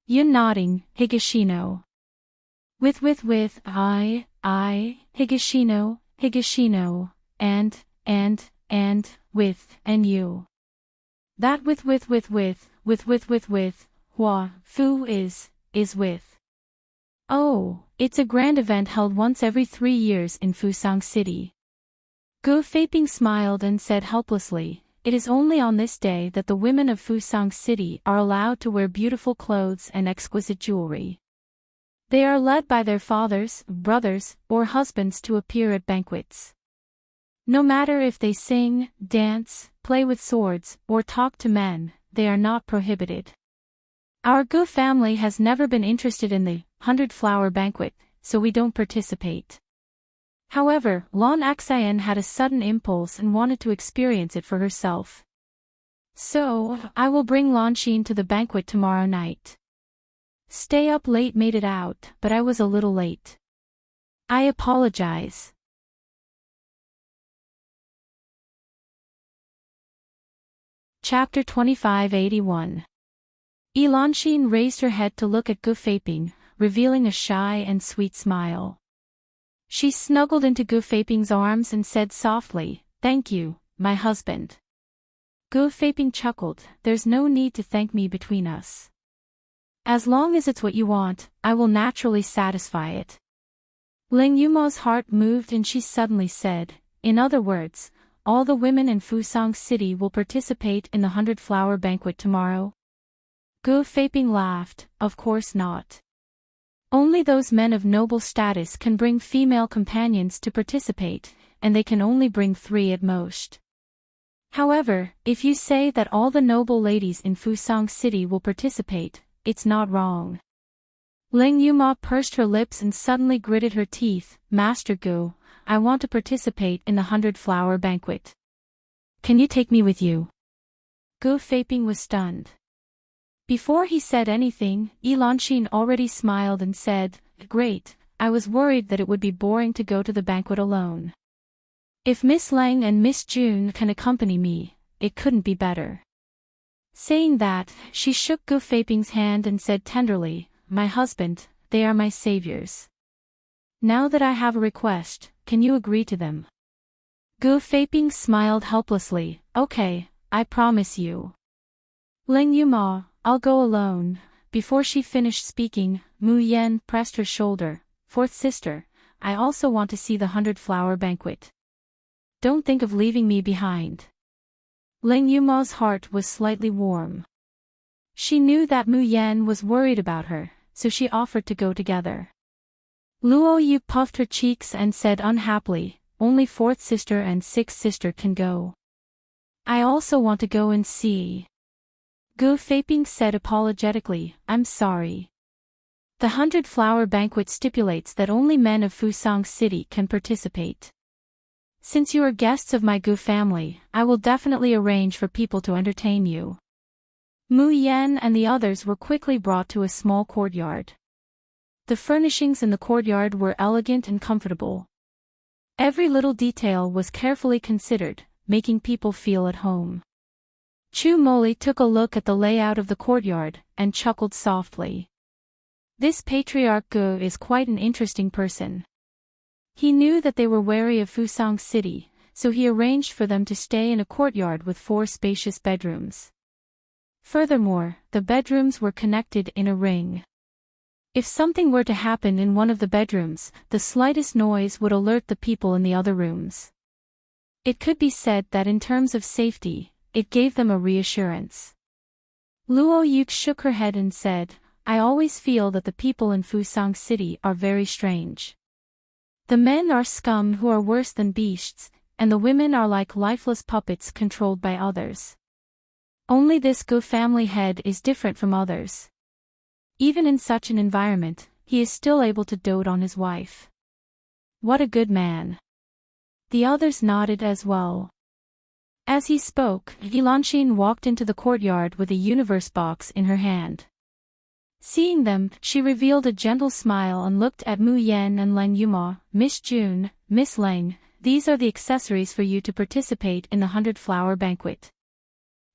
Yun nodding, Higashino. With, I, Higashino, and, with, and you. That with, hua, fu is with. Oh, it's a grand event held once every 3 years in Fusang City. Gu Feiping smiled and said helplessly, it is only on this day that the women of Fusang City are allowed to wear beautiful clothes and exquisite jewelry. They are led by their fathers, brothers, or husbands to appear at banquets. No matter if they sing, dance, play with swords, or talk to men, they are not prohibited. Our Gu family has never been interested in the 100-flower banquet, so we don't participate. However, Lon Axayan had a sudden impulse and wanted to experience it for herself. So, I will bring Lanshin to the banquet tomorrow night. Stay up late made it out, but I was a little late. I apologize. Chapter 2581. Lanshin raised her head to look at Gu Feiping, revealing a shy and sweet smile. She snuggled into Gu Feiping's arms and said softly, "Thank you, my husband." Gu Feiping chuckled, "There's no need to thank me between us. As long as it's what you want, I will naturally satisfy it." Ling Yuma's heart moved and she suddenly said, "In other words, all the women in Fusang City will participate in the 100-flower banquet tomorrow?" Gu Feiping laughed, "Of course not. Only those men of noble status can bring female companions to participate, and they can only bring 3 at most. However, if you say that all the noble ladies in Fusang City will participate, it's not wrong." Ling Yuma pursed her lips and suddenly gritted her teeth. "Master Gu, I want to participate in the 100-flower banquet. Can you take me with you?" Gu Feiping was stunned. Before he said anything, Lanshin already smiled and said, "Great, I was worried that it would be boring to go to the banquet alone. If Miss Lang and Miss June can accompany me, it couldn't be better." Saying that, she shook Gu Feiping's hand and said tenderly, "My husband, they are my saviors. Now that I have a request, can you agree to them?" Gu Feiping smiled helplessly, "Okay, I promise you." "Ling Yuma, I'll go alone." Before she finished speaking, Mu Yen pressed her shoulder. "Fourth sister, I also want to see the 100-flower banquet. Don't think of leaving me behind." Ling Yuma's heart was slightly warm. She knew that Mu Yen was worried about her, so she offered to go together. Luo Yu puffed her cheeks and said unhappily, "Only fourth sister and sixth sister can go. I also want to go and see." Gu Feiping said apologetically, "I'm sorry. The 100-flower banquet stipulates that only men of Fusang City can participate. Since you are guests of my Gu family, I will definitely arrange for people to entertain you." Mu Yen and the others were quickly brought to a small courtyard. The furnishings in the courtyard were elegant and comfortable. Every little detail was carefully considered, making people feel at home. Chu Moli took a look at the layout of the courtyard, and chuckled softly. This Patriarch Gu is quite an interesting person. He knew that they were wary of Fusang City, so he arranged for them to stay in a courtyard with 4 spacious bedrooms. Furthermore, the bedrooms were connected in a ring. If something were to happen in one of the bedrooms, the slightest noise would alert the people in the other rooms. It could be said that in terms of safety, it gave them a reassurance. Luo Yu shook her head and said, "I always feel that the people in Fusang City are very strange. The men are scum who are worse than beasts, and the women are like lifeless puppets controlled by others. Only this Gu family head is different from others. Even in such an environment, he is still able to dote on his wife. What a good man." The others nodded as well. As he spoke, Lanshin walked into the courtyard with a universe box in her hand. Seeing them, she revealed a gentle smile and looked at Mu Yen and Ling Yuma. "Miss June, Miss Ling, these are the accessories for you to participate in the 100-flower banquet."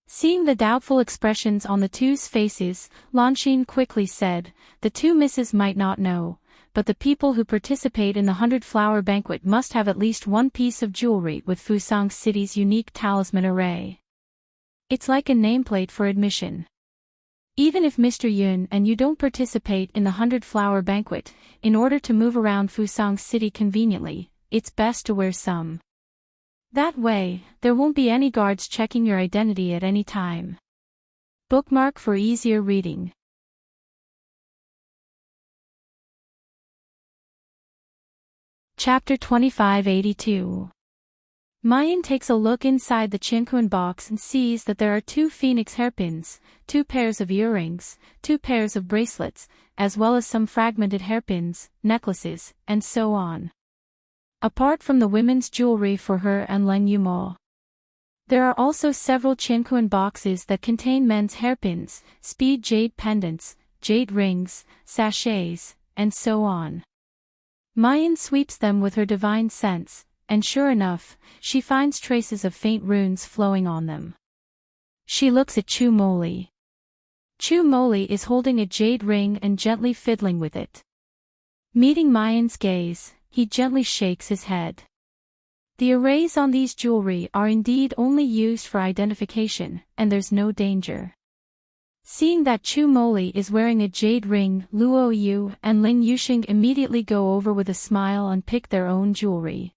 Seeing the doubtful expressions on the 2's faces, Lanshin quickly said, "The 2 misses might not know, but the people who participate in the 100-flower banquet must have at least one piece of jewelry with Fusang City's unique talisman array. It's like a nameplate for admission. Even if Mr. Yun and you don't participate in the 100-flower banquet, in order to move around Fusang City conveniently, it's best to wear some. That way, there won't be any guards checking your identity at any time." Bookmark for easier reading. Chapter 2582. Mayan takes a look inside the Chinquan box and sees that there are 2 phoenix hairpins, 2 pairs of earrings, 2 pairs of bracelets, as well as some fragmented hairpins, necklaces, and so on. Apart from the women's jewelry for her and Leng Yumo, there are also several Chinquan boxes that contain men's hairpins, speed jade pendants, jade rings, sachets, and so on. Mayan sweeps them with her divine sense, and sure enough, she finds traces of faint runes flowing on them. She looks at Chu Moli. Chu Moli is holding a jade ring and gently fiddling with it. Meeting Mayan's gaze, he gently shakes his head. The arrays on these jewelry are indeed only used for identification, and there's no danger. Seeing that Chu Moli is wearing a jade ring, Luo Yu and Ling Yuxing immediately go over with a smile and pick their own jewelry.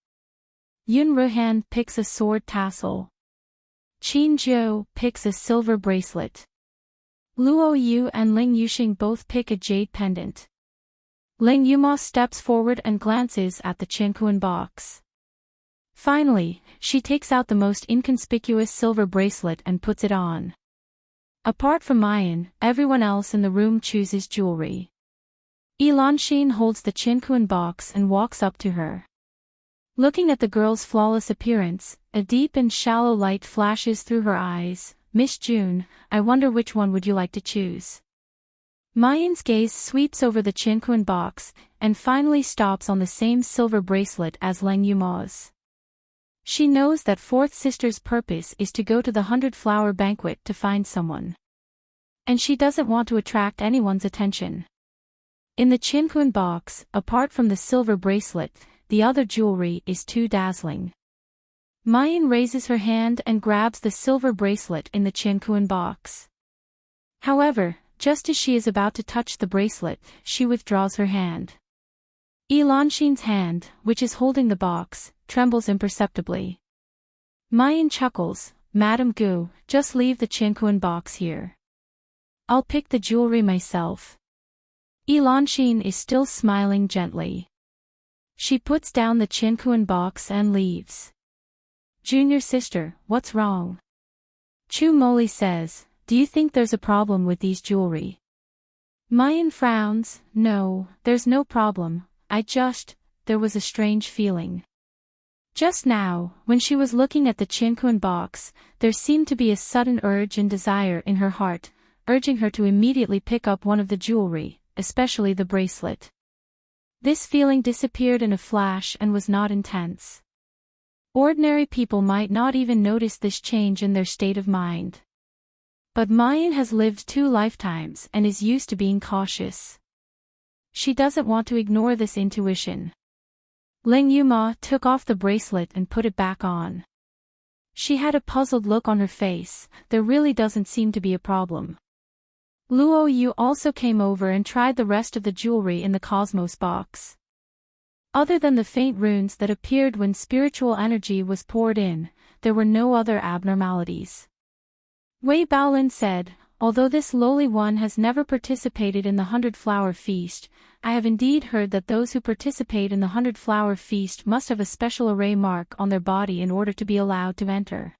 Yun Ruhan picks a sword tassel. Qin Jiu picks a silver bracelet. Luo Yu and Ling Yuxing both pick a jade pendant. Ling Yumo steps forward and glances at the Chinquan box. Finally, she takes out the most inconspicuous silver bracelet and puts it on. Apart from Mayan, everyone else in the room chooses jewelry. Elanxin holds the Chinquan box and walks up to her. Looking at the girl's flawless appearance, a deep and shallow light flashes through her eyes. Miss June, I wonder which one would you like to choose? Mayan's gaze sweeps over the Chinquan box, and finally stops on the same silver bracelet as Leng Yumo's. She knows that fourth sister's purpose is to go to the 100-flower banquet to find someone. And she doesn't want to attract anyone's attention. In the Chinquan box, apart from the silver bracelet, the other jewelry is too dazzling. Mayan raises her hand and grabs the silver bracelet in the Chinquan box. However, just as she is about to touch the bracelet, she withdraws her hand. Elanxin's hand, which is holding the box, trembles imperceptibly. Mayan chuckles, Madam Gu, just leave the Chinquan box here. I'll pick the jewelry myself. Elanxin is still smiling gently. She puts down the Chinquan box and leaves. Junior sister, what's wrong? Chu Moli says, do you think there's a problem with these jewelry? Mayan frowns, no, there's no problem, there was a strange feeling. Just now, when she was looking at the Chinquan box, there seemed to be a sudden urge and desire in her heart, urging her to immediately pick up one of the jewelry, especially the bracelet. This feeling disappeared in a flash and was not intense. Ordinary people might not even notice this change in their state of mind. But Mayan has lived 2 lifetimes and is used to being cautious. She doesn't want to ignore this intuition. Ling Yuma took off the bracelet and put it back on. She had a puzzled look on her face. There really doesn't seem to be a problem. Luo Yu also came over and tried the rest of the jewelry in the Cosmos box. Other than the faint runes that appeared when spiritual energy was poured in, there were no other abnormalities. Wei Baolin said, although this lowly one has never participated in the 100-flower feast, I have indeed heard that those who participate in the 100-flower feast must have a special array mark on their body in order to be allowed to enter.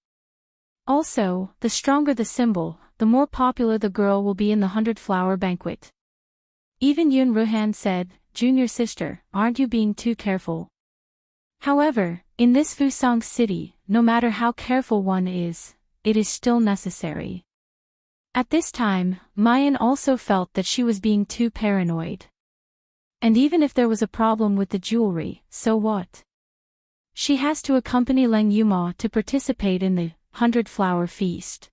Also, the stronger the symbol, the more popular the girl will be in the 100-flower banquet. Even Yun Ruhan said, Junior sister, aren't you being too careful? However, in this Fusang city, no matter how careful one is, it is still necessary. At this time, Mayan also felt that she was being too paranoid. And even if there was a problem with the jewelry, so what? She has to accompany Leng Yuma to participate in the 100-flower feast.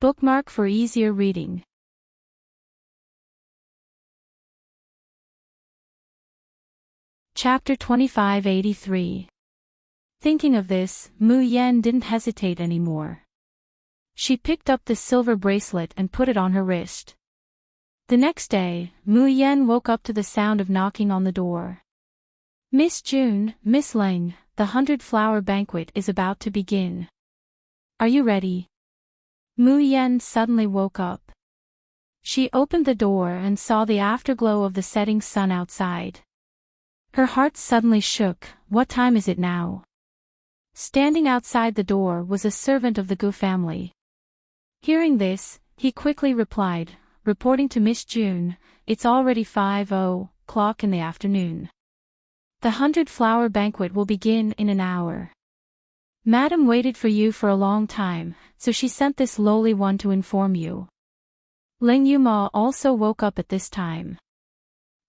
Bookmark for easier reading. Chapter 2583. Thinking of this, Mu Yan didn't hesitate anymore. She picked up the silver bracelet and put it on her wrist. The next day, Mu Yan woke up to the sound of knocking on the door. Miss June, Miss Leng, the 100-flower banquet is about to begin. Are you ready? Mu Yan suddenly woke up. She opened the door and saw the afterglow of the setting sun outside. Her heart suddenly shook. What time is it now? Standing outside the door was a servant of the Gu family. Hearing this, he quickly replied, reporting to Miss June, "It's already 5:00 in the afternoon. The 100-flower banquet will begin in an hour. Madam waited for you for a long time, so she sent this lowly one to inform you." Ling Yuma also woke up at this time.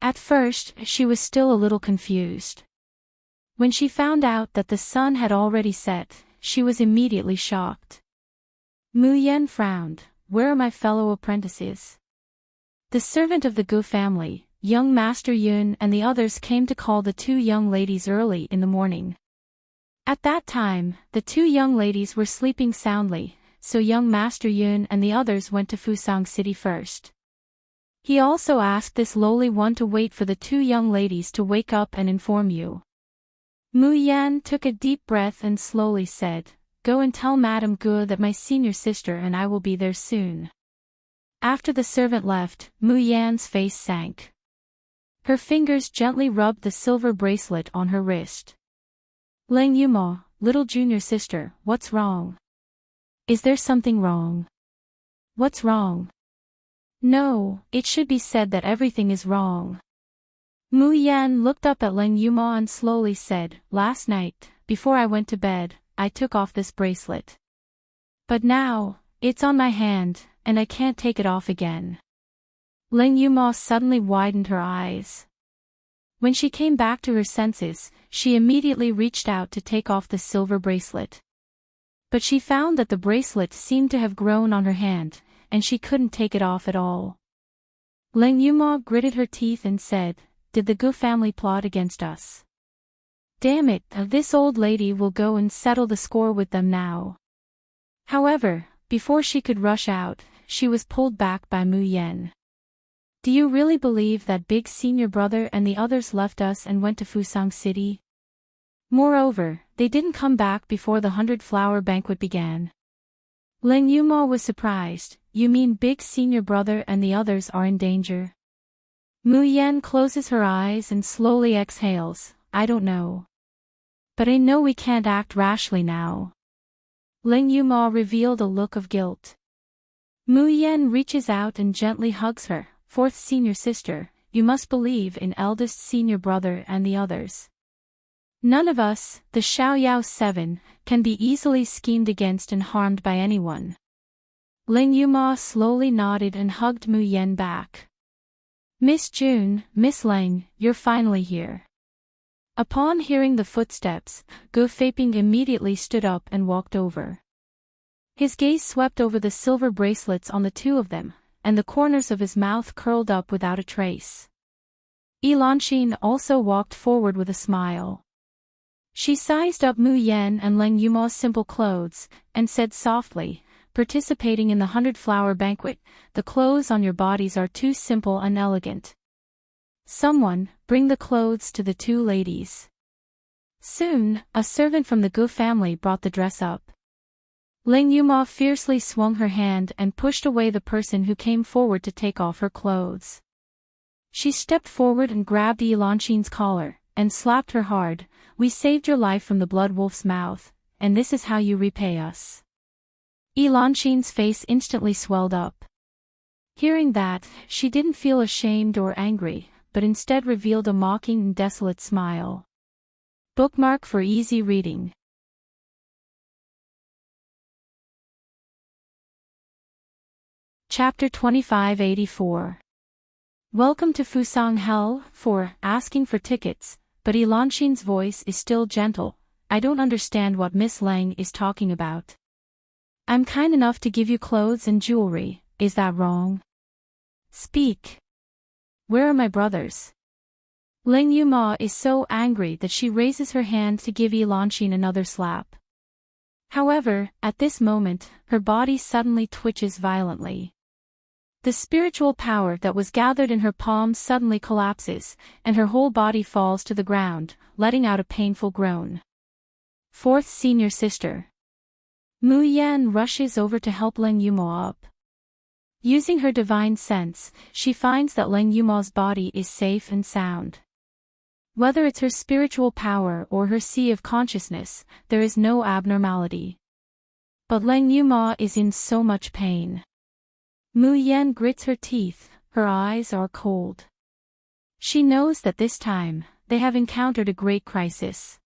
At first, she was still a little confused. When she found out that the sun had already set, she was immediately shocked. Mu Yan frowned. "Where are my fellow apprentices?" The servant of the Gu family, young Master Yun, and the others came to call the two young ladies early in the morning. At that time, the two young ladies were sleeping soundly, so young Master Yun and the others went to Fusang City first. He also asked this lowly one to wait for the two young ladies to wake up and inform you. Mu Yan took a deep breath and slowly said, "Go and tell Madame Gu that my senior sister and I will be there soon." After the servant left, Mu Yan's face sank. Her fingers gently rubbed the silver bracelet on her wrist. "Ling Yuma, little junior sister, what's wrong? Is there something wrong? What's wrong?" "No, it should be said that everything is wrong." Mu Yan looked up at Ling Yuma and slowly said, "Last night, before I went to bed, I took off this bracelet. But now, it's on my hand, and I can't take it off again." Ling Yuma suddenly widened her eyes. When she came back to her senses, she immediately reached out to take off the silver bracelet. But she found that the bracelet seemed to have grown on her hand, and she couldn't take it off at all. Ling Yuma gritted her teeth and said, "Did the Gu family plot against us? Damn it, this old lady will go and settle the score with them now." However, before she could rush out, she was pulled back by Mu Yan. "Do you really believe that big senior brother and the others left us and went to Fusang City? Moreover, they didn't come back before the 100-flower banquet began." Ling Yuma was surprised. "You mean big senior brother and the others are in danger?" Mu Yan closes her eyes and slowly exhales, "I don't know. But I know we can't act rashly now." Ling Yuma revealed a look of guilt. Mu Yan reaches out and gently hugs her. "Fourth senior sister, you must believe in eldest senior brother and the others. None of us, the Xiaoyao 7, can be easily schemed against and harmed by anyone." Ling Yuma slowly nodded and hugged Mu Yan back. "Miss June, Miss Lang, you're finally here." Upon hearing the footsteps, Gu Feiping immediately stood up and walked over. His gaze swept over the silver bracelets on the two of them, and the corners of his mouth curled up without a trace. Elanxin also walked forward with a smile. She sized up Mu Yan and Ling Yuma's simple clothes, and said softly, "Participating in the 100-flower banquet, the clothes on your bodies are too simple and elegant. Someone, bring the clothes to the two ladies." Soon, a servant from the Gu family brought the dress up. Ling Yuma fiercely swung her hand and pushed away the person who came forward to take off her clothes. She stepped forward and grabbed Elanxin's collar, and slapped her hard. "We saved your life from the blood wolf's mouth, and this is how you repay us." Elanxin's face instantly swelled up. Hearing that, she didn't feel ashamed or angry, but instead revealed a mocking and desolate smile. Bookmark for easy reading. Chapter 2584. Welcome to Fusang Hell, asking for tickets, but Elanxin's voice is still gentle. "I don't understand what Miss Lang is talking about. I'm kind enough to give you clothes and jewelry, is that wrong? Speak. Where are my brothers?" Ling Yuma is so angry that she raises her hand to give Elanxin another slap. However, at this moment, her body suddenly twitches violently. The spiritual power that was gathered in her palm suddenly collapses, and her whole body falls to the ground, letting out a painful groan. Fourth senior sister. Mu Yan rushes over to help Ling Yuma up. Using her divine sense, she finds that Ling Yuma's body is safe and sound. Whether it's her spiritual power or her sea of consciousness, there is no abnormality. But Leng Yuma is in so much pain. Mu Yan grits her teeth, her eyes are cold. She knows that this time, they have encountered a great crisis.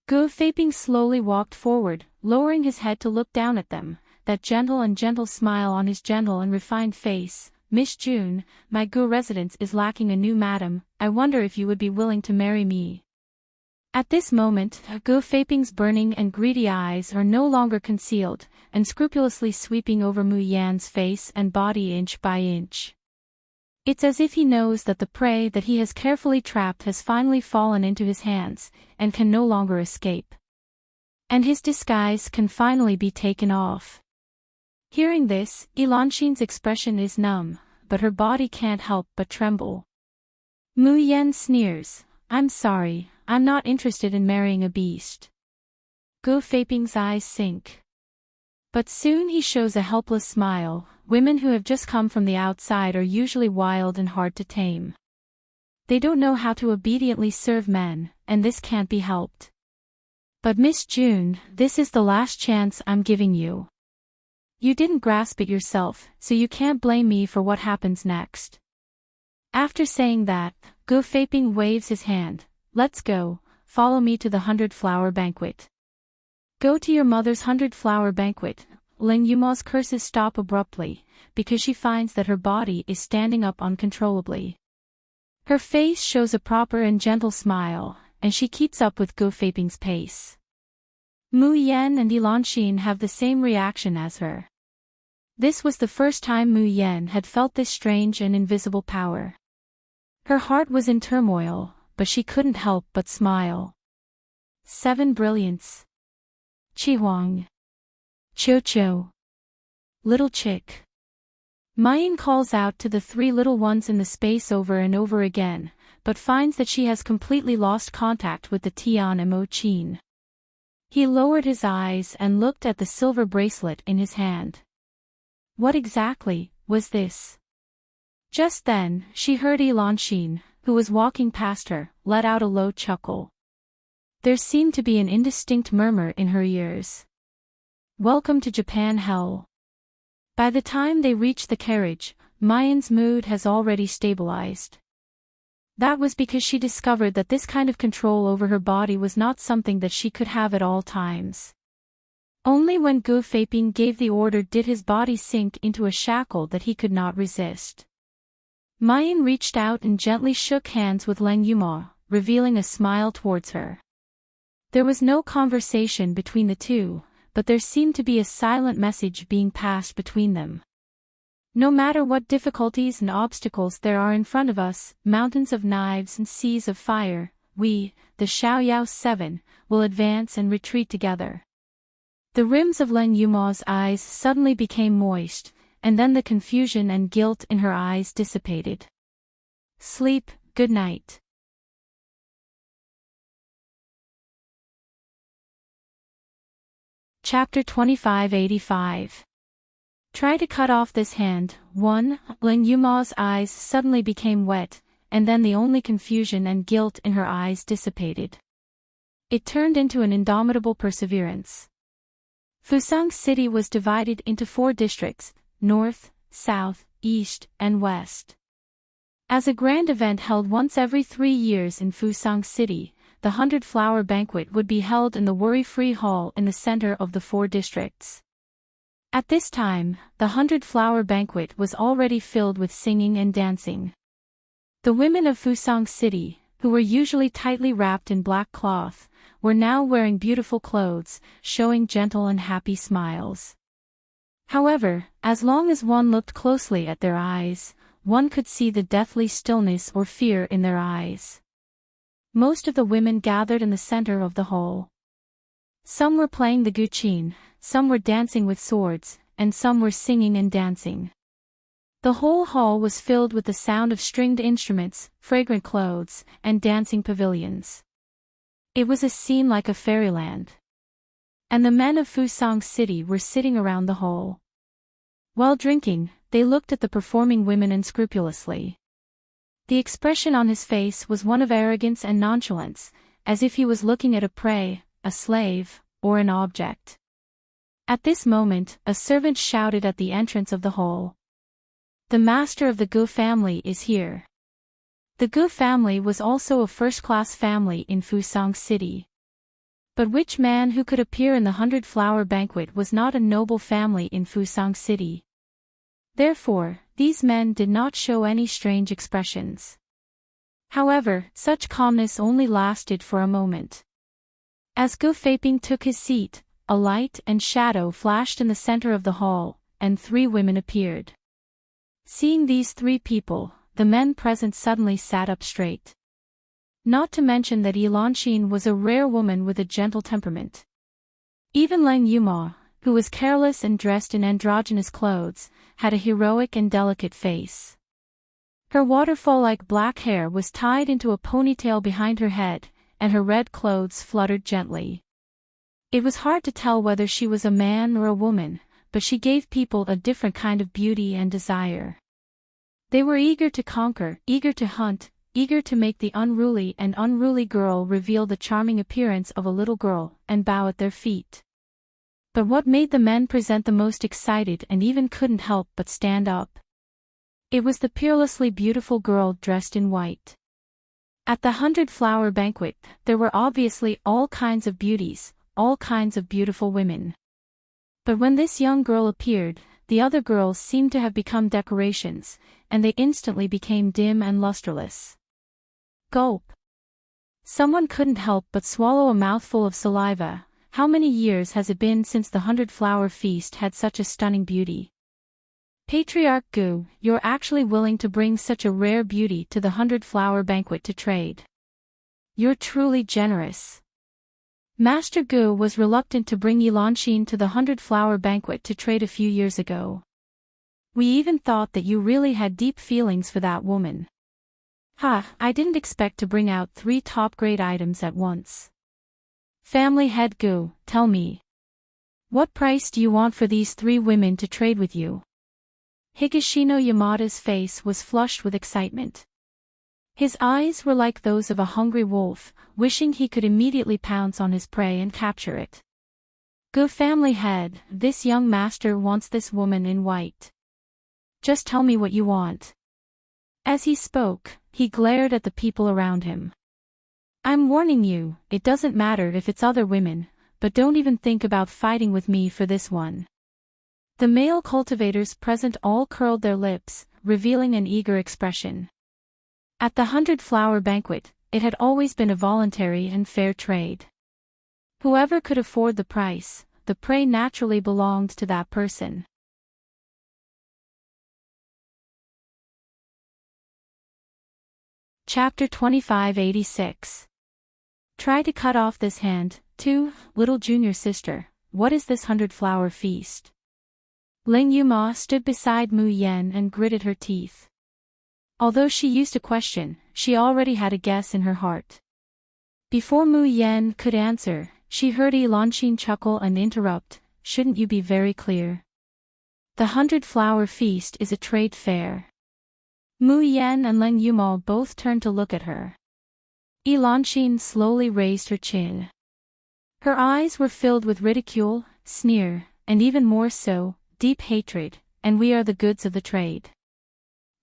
Gu Feiping slowly walked forward, lowering his head to look down at them, that gentle smile on his gentle and refined face. Miss June, my Gu residence is lacking a new madam, I wonder if you would be willing to marry me. At this moment, Gu Feiping's burning and greedy eyes are no longer concealed, and scrupulously sweeping over Mu Yan's face and body inch by inch. It's as if he knows that the prey that he has carefully trapped has finally fallen into his hands, and can no longer escape. And his disguise can finally be taken off. Hearing this, Elanxin's expression is numb, but her body can't help but tremble. Mu Yan sneers, I'm sorry, I'm not interested in marrying a beast. Gu Feiping's eyes sink. But soon he shows a helpless smile. Women who have just come from the outside are usually wild and hard to tame. They don't know how to obediently serve men, and this can't be helped. But Miss June, this is the last chance I'm giving you. You didn't grasp it yourself, so you can't blame me for what happens next. After saying that, Gu Feiping waves his hand. Let's go, follow me to the 100-flower banquet. Go to your mother's 100-flower banquet. Leng Yuma's curses stop abruptly, because she finds that her body is standing up uncontrollably. Her face shows a proper and gentle smile, and she keeps up with Gu Feiping's pace. Mu Yan and Elanxin have the same reaction as her. This was the first time Mu Yan had felt this strange and invisible power. Her heart was in turmoil, but she couldn't help but smile. 7 brilliants. Chihuang. Cho-cho. Little chick. Mayan calls out to the 3 little ones in the space over and over again, but finds that she has completely lost contact with the Tian Mo Chin. He lowered his eyes and looked at the silver bracelet in his hand. What exactly was this? Just then, she heard Elanxin, who was walking past her, let out a low chuckle. There seemed to be an indistinct murmur in her ears. Welcome to Japan Hell. By the time they reached the carriage, Mayan's mood has already stabilized. That was because she discovered that this kind of control over her body was not something that she could have at all times. Only when Gu Feiping gave the order did his body sink into a shackle that he could not resist. Mayan reached out and gently shook hands with Leng Yuma, revealing a smile towards her. There was no conversation between the two, but there seemed to be a silent message being passed between them. No matter what difficulties and obstacles there are in front of us, mountains of knives and seas of fire, we, the Xiaoyao 7, will advance and retreat together. The rims of Leng Yuma's eyes suddenly became moist, and then the confusion and guilt in her eyes dissipated. Sleep, good night. Chapter 2585. Try to cut off this hand. 1. Leng Yuma's eyes suddenly became wet, and then the only confusion and guilt in her eyes dissipated. It turned into an indomitable perseverance. Fusang City was divided into 4 districts, north, south, east, and west. As a grand event held once every 3 years in Fusang City, the 100-flower banquet would be held in the worry-free hall in the center of the 4 districts. At this time, the 100-flower banquet was already filled with singing and dancing. The women of Fusang City, who were usually tightly wrapped in black cloth, were now wearing beautiful clothes, showing gentle and happy smiles. However, as long as one looked closely at their eyes, one could see the deathly stillness or fear in their eyes. Most of the women gathered in the center of the hall. Some were playing the guqin, some were dancing with swords, and some were singing and dancing. The whole hall was filled with the sound of stringed instruments, fragrant clothes, and dancing pavilions. It was a scene like a fairyland. And the men of Fusang City were sitting around the hall. While drinking, they looked at the performing women unscrupulously. The expression on his face was one of arrogance and nonchalance, as if he was looking at a prey, a slave, or an object. At this moment, a servant shouted at the entrance of the hall. "The master of the Gu family is here." The Gu family was also a first-class family in Fusang City. But which man who could appear in the 100-flower banquet was not a noble family in Fusang City? Therefore, these men did not show any strange expressions. However, such calmness only lasted for a moment. As Gu Faping took his seat, a light and shadow flashed in the center of the hall, and 3 women appeared. Seeing these 3 people, the men present suddenly sat up straight. Not to mention that Enchanting was a rare woman with a gentle temperament. Even Lang Yuma, who was careless and dressed in androgynous clothes, had a heroic and delicate face. Her waterfall-like black hair was tied into a ponytail behind her head, and her red clothes fluttered gently. It was hard to tell whether she was a man or a woman, but she gave people a different kind of beauty and desire. They were eager to conquer, eager to hunt, eager to make the unruly girl reveal the charming appearance of a little girl and bow at their feet. But what made the men present the most excited and even couldn't help but stand up? It was the peerlessly beautiful girl dressed in white. At the 100-flower banquet, there were obviously all kinds of beauties, all kinds of beautiful women. But when this young girl appeared, the other girls seemed to have become decorations, and they instantly became dim and lusterless. Gulp. Someone couldn't help but swallow a mouthful of saliva. How many years has it been since the 100-flower feast had such a stunning beauty? Patriarch Gu, you're actually willing to bring such a rare beauty to the 100-flower banquet to trade. You're truly generous. Master Gu was reluctant to bring Enchanting to the 100-flower banquet to trade a few years ago. We even thought that you really had deep feelings for that woman. I didn't expect to bring out 3 top-grade items at once. Family head Gu, tell me. What price do you want for these 3 women to trade with you? Higashino Yamada's face was flushed with excitement. His eyes were like those of a hungry wolf, wishing he could immediately pounce on his prey and capture it. Gu family head, this young master wants this woman in white. Just tell me what you want. As he spoke, he glared at the people around him. I'm warning you, it doesn't matter if it's other women, but don't even think about fighting with me for this one. The male cultivators present all curled their lips, revealing an eager expression. At the 100-flower banquet, it had always been a voluntary and fair trade. Whoever could afford the price, the prey naturally belonged to that person. Chapter 2586. Try to cut off this hand, too, little junior sister. What is this 100-flower feast? Ling Yuma stood beside Mu Yen and gritted her teeth. Although she used to question, she already had a guess in her heart. Before Mu Yen could answer, she heard Enchanting chuckle and interrupt, shouldn't you be very clear? The 100-flower feast is a trade fair. Mu Yen and Ling Yuma both turned to look at her. Enchanting slowly raised her chin. Her eyes were filled with ridicule, sneer, and even more so, deep hatred, and we are the goods of the trade.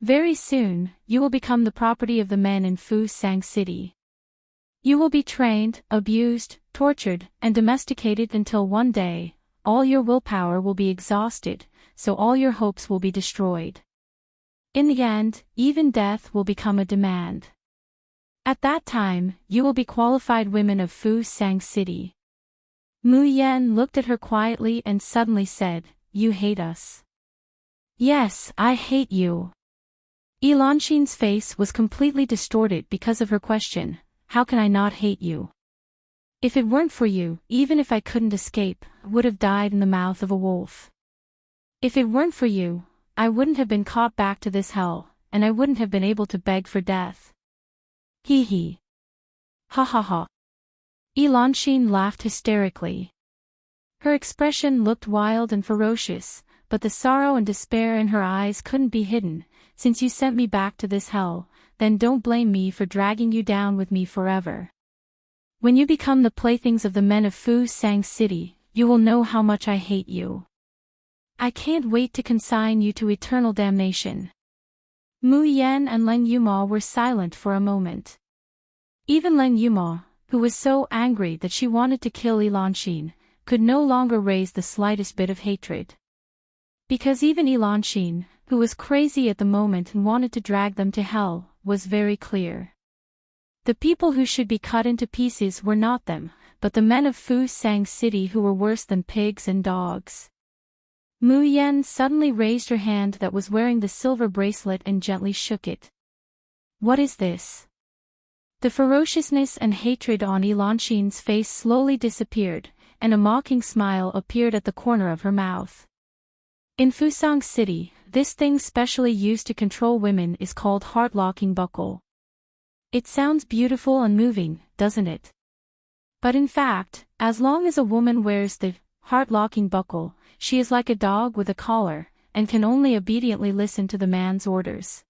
Very soon, you will become the property of the men in Fusang City. You will be trained, abused, tortured, and domesticated until one day, all your willpower will be exhausted, so all your hopes will be destroyed. In the end, even death will become a demand. At that time, you will be qualified women of Fusang City. Mu Yen looked at her quietly and suddenly said, You hate us. Yes, I hate you. Enchanting's face was completely distorted because of her question, how can I not hate you? If it weren't for you, even if I couldn't escape, I would have died in the mouth of a wolf. If it weren't for you, I wouldn't have been caught back to this hell, and I wouldn't have been able to beg for death. Hee hee. Ha ha ha. Enchanting laughed hysterically. Her expression looked wild and ferocious, but the sorrow and despair in her eyes couldn't be hidden. Since you sent me back to this hell, then don't blame me for dragging you down with me forever. When you become the playthings of the men of Fu Sang City, you will know how much I hate you. I can't wait to consign you to eternal damnation." Mu Yan and Leng Yuma were silent for a moment. Even Leng Yuma, who was so angry that she wanted to kill Elanxin, could no longer raise the slightest bit of hatred. Because even Elanxin, who was crazy at the moment and wanted to drag them to hell, was very clear. The people who should be cut into pieces were not them, but the men of Fu Sang City who were worse than pigs and dogs. Mu Yan suddenly raised her hand that was wearing the silver bracelet and gently shook it. "What is this?" The ferociousness and hatred on Elanxin's face slowly disappeared, and a mocking smile appeared at the corner of her mouth. In Fusang City, this thing specially used to control women is called heart-locking buckle. It sounds beautiful and moving, doesn't it? But in fact, as long as a woman wears the heart-locking buckle, she is like a dog with a collar, and can only obediently listen to the man's orders.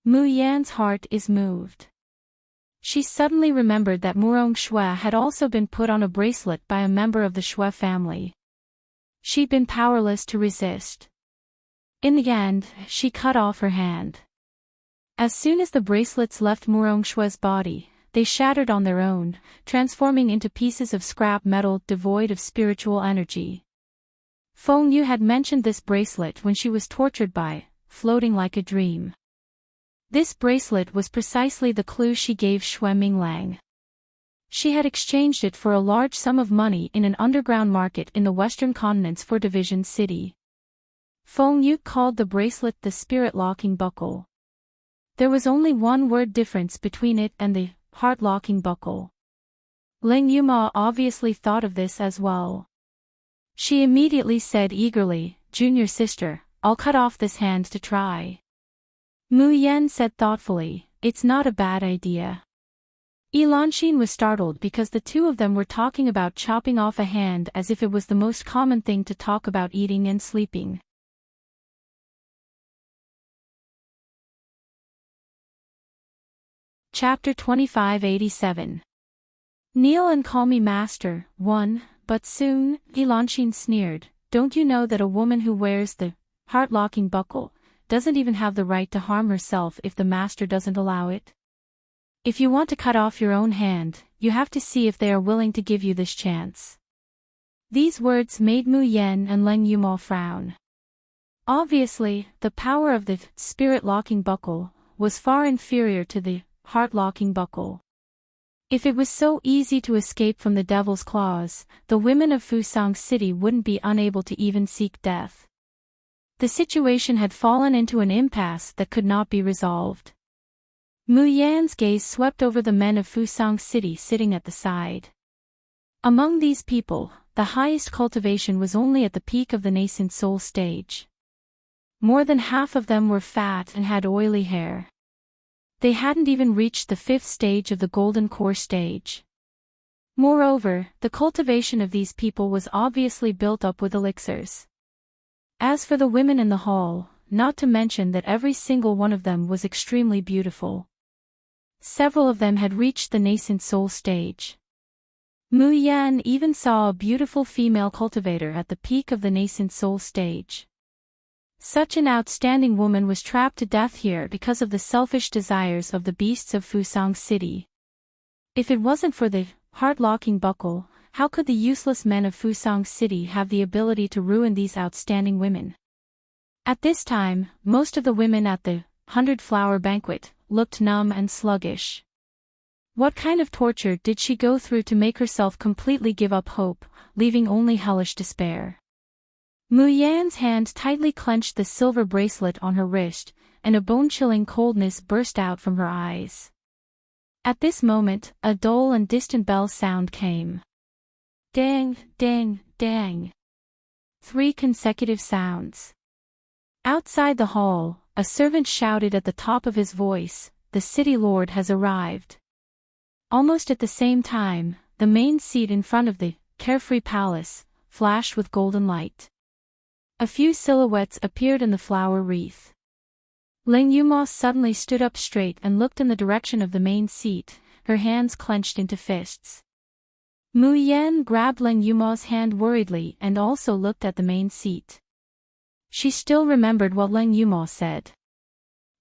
Mu Yan's heart is moved. She suddenly remembered that Murong Shui had also been put on a bracelet by a member of the Shui family. She'd been powerless to resist. In the end, she cut off her hand. As soon as the bracelets left Murong Shui's body, they shattered on their own, transforming into pieces of scrap metal devoid of spiritual energy. Feng Yu had mentioned this bracelet when she was tortured by, floating like a dream. This bracelet was precisely the clue she gave Shui Minglang. She had exchanged it for a large sum of money in an underground market in the western continents for Division City. Feng Yu called the bracelet the spirit-locking buckle. There was only one word difference between it and the heart-locking buckle. Leng Yuma obviously thought of this as well. She immediately said eagerly, "Junior sister, I'll cut off this hand to try." Mu Yan said thoughtfully, "It's not a bad idea." Elanxin was startled because the two of them were talking about chopping off a hand as if it was the most common thing to talk about eating and sleeping. Chapter 2587. "Kneel and call me master." 1. But soon, Elanxin sneered, "Don't you know that a woman who wears the heart-locking buckle doesn't even have the right to harm herself if the master doesn't allow it? If you want to cut off your own hand, you have to see if they are willing to give you this chance." These words made Mu Yan and Leng Yuma frown. Obviously, the power of the spirit-locking buckle was far inferior to the heart-locking buckle. If it was so easy to escape from the devil's claws, the women of Fusang City wouldn't be unable to even seek death. The situation had fallen into an impasse that could not be resolved. Mu Yan's gaze swept over the men of Fusang City sitting at the side. Among these people, the highest cultivation was only at the peak of the nascent soul stage. More than half of them were fat and had oily hair. They hadn't even reached the 5th stage of the golden core stage. Moreover, the cultivation of these people was obviously built up with elixirs. As for the women in the hall, not to mention that every single one of them was extremely beautiful. Several of them had reached the nascent soul stage. Mu Yan even saw a beautiful female cultivator at the peak of the nascent soul stage. Such an outstanding woman was trapped to death here because of the selfish desires of the beasts of Fusang City. If it wasn't for the heart-locking buckle, how could the useless men of Fusang City have the ability to ruin these outstanding women? At this time, most of the women at the 100-flower banquet looked numb and sluggish. What kind of torture did she go through to make herself completely give up hope, leaving only hellish despair? Mu Yan's hand tightly clenched the silver bracelet on her wrist, and a bone-chilling coldness burst out from her eyes. At this moment, a dull and distant bell sound came. Dang, dang, dang. 3 consecutive sounds. Outside the hall, a servant shouted at the top of his voice, "The city lord has arrived." Almost at the same time, the main seat in front of the carefree palace flashed with golden light. A few silhouettes appeared in the flower wreath. Ling Yumo suddenly stood up straight and looked in the direction of the main seat, her hands clenched into fists. Mu Yan grabbed Ling Yumo's hand worriedly and also looked at the main seat. She still remembered what Ling Yumo said.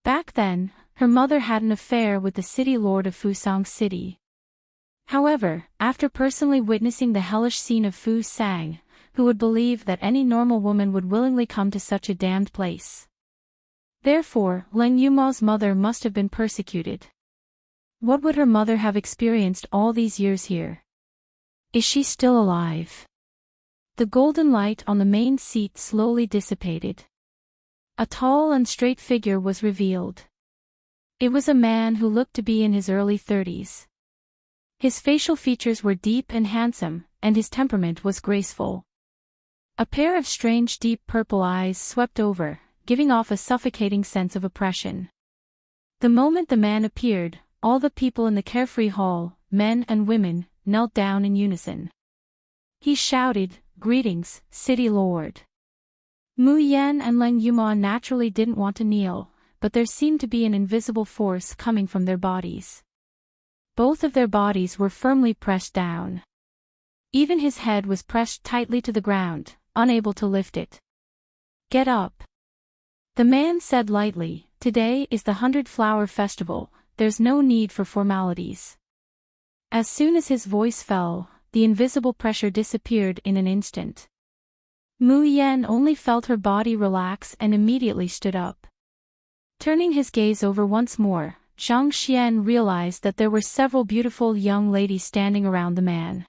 Back then, her mother had an affair with the city lord of Fusang City. However, after personally witnessing the hellish scene of Fu Sang, who would believe that any normal woman would willingly come to such a damned place? Therefore, Ling Yumo's mother must have been persecuted. What would her mother have experienced all these years here? Is she still alive? The golden light on the main seat slowly dissipated. A tall and straight figure was revealed. It was a man who looked to be in his early 30s. His facial features were deep and handsome, and his temperament was graceful. A pair of strange deep purple eyes swept over, giving off a suffocating sense of oppression. The moment the man appeared, all the people in the carefree hall, men and women, knelt down in unison. He shouted, "Greetings, City Lord." Mu Yan and Ling Yumo naturally didn't want to kneel, but there seemed to be an invisible force coming from their bodies. Both of their bodies were firmly pressed down. Even his head was pressed tightly to the ground, unable to lift it. "Get up." The man said lightly, "Today is the 100-Flower Festival, there's no need for formalities." As soon as his voice fell, the invisible pressure disappeared in an instant. Mu Yan only felt her body relax and immediately stood up. Turning his gaze over once more, Zhang Xian realized that there were several beautiful young ladies standing around the man.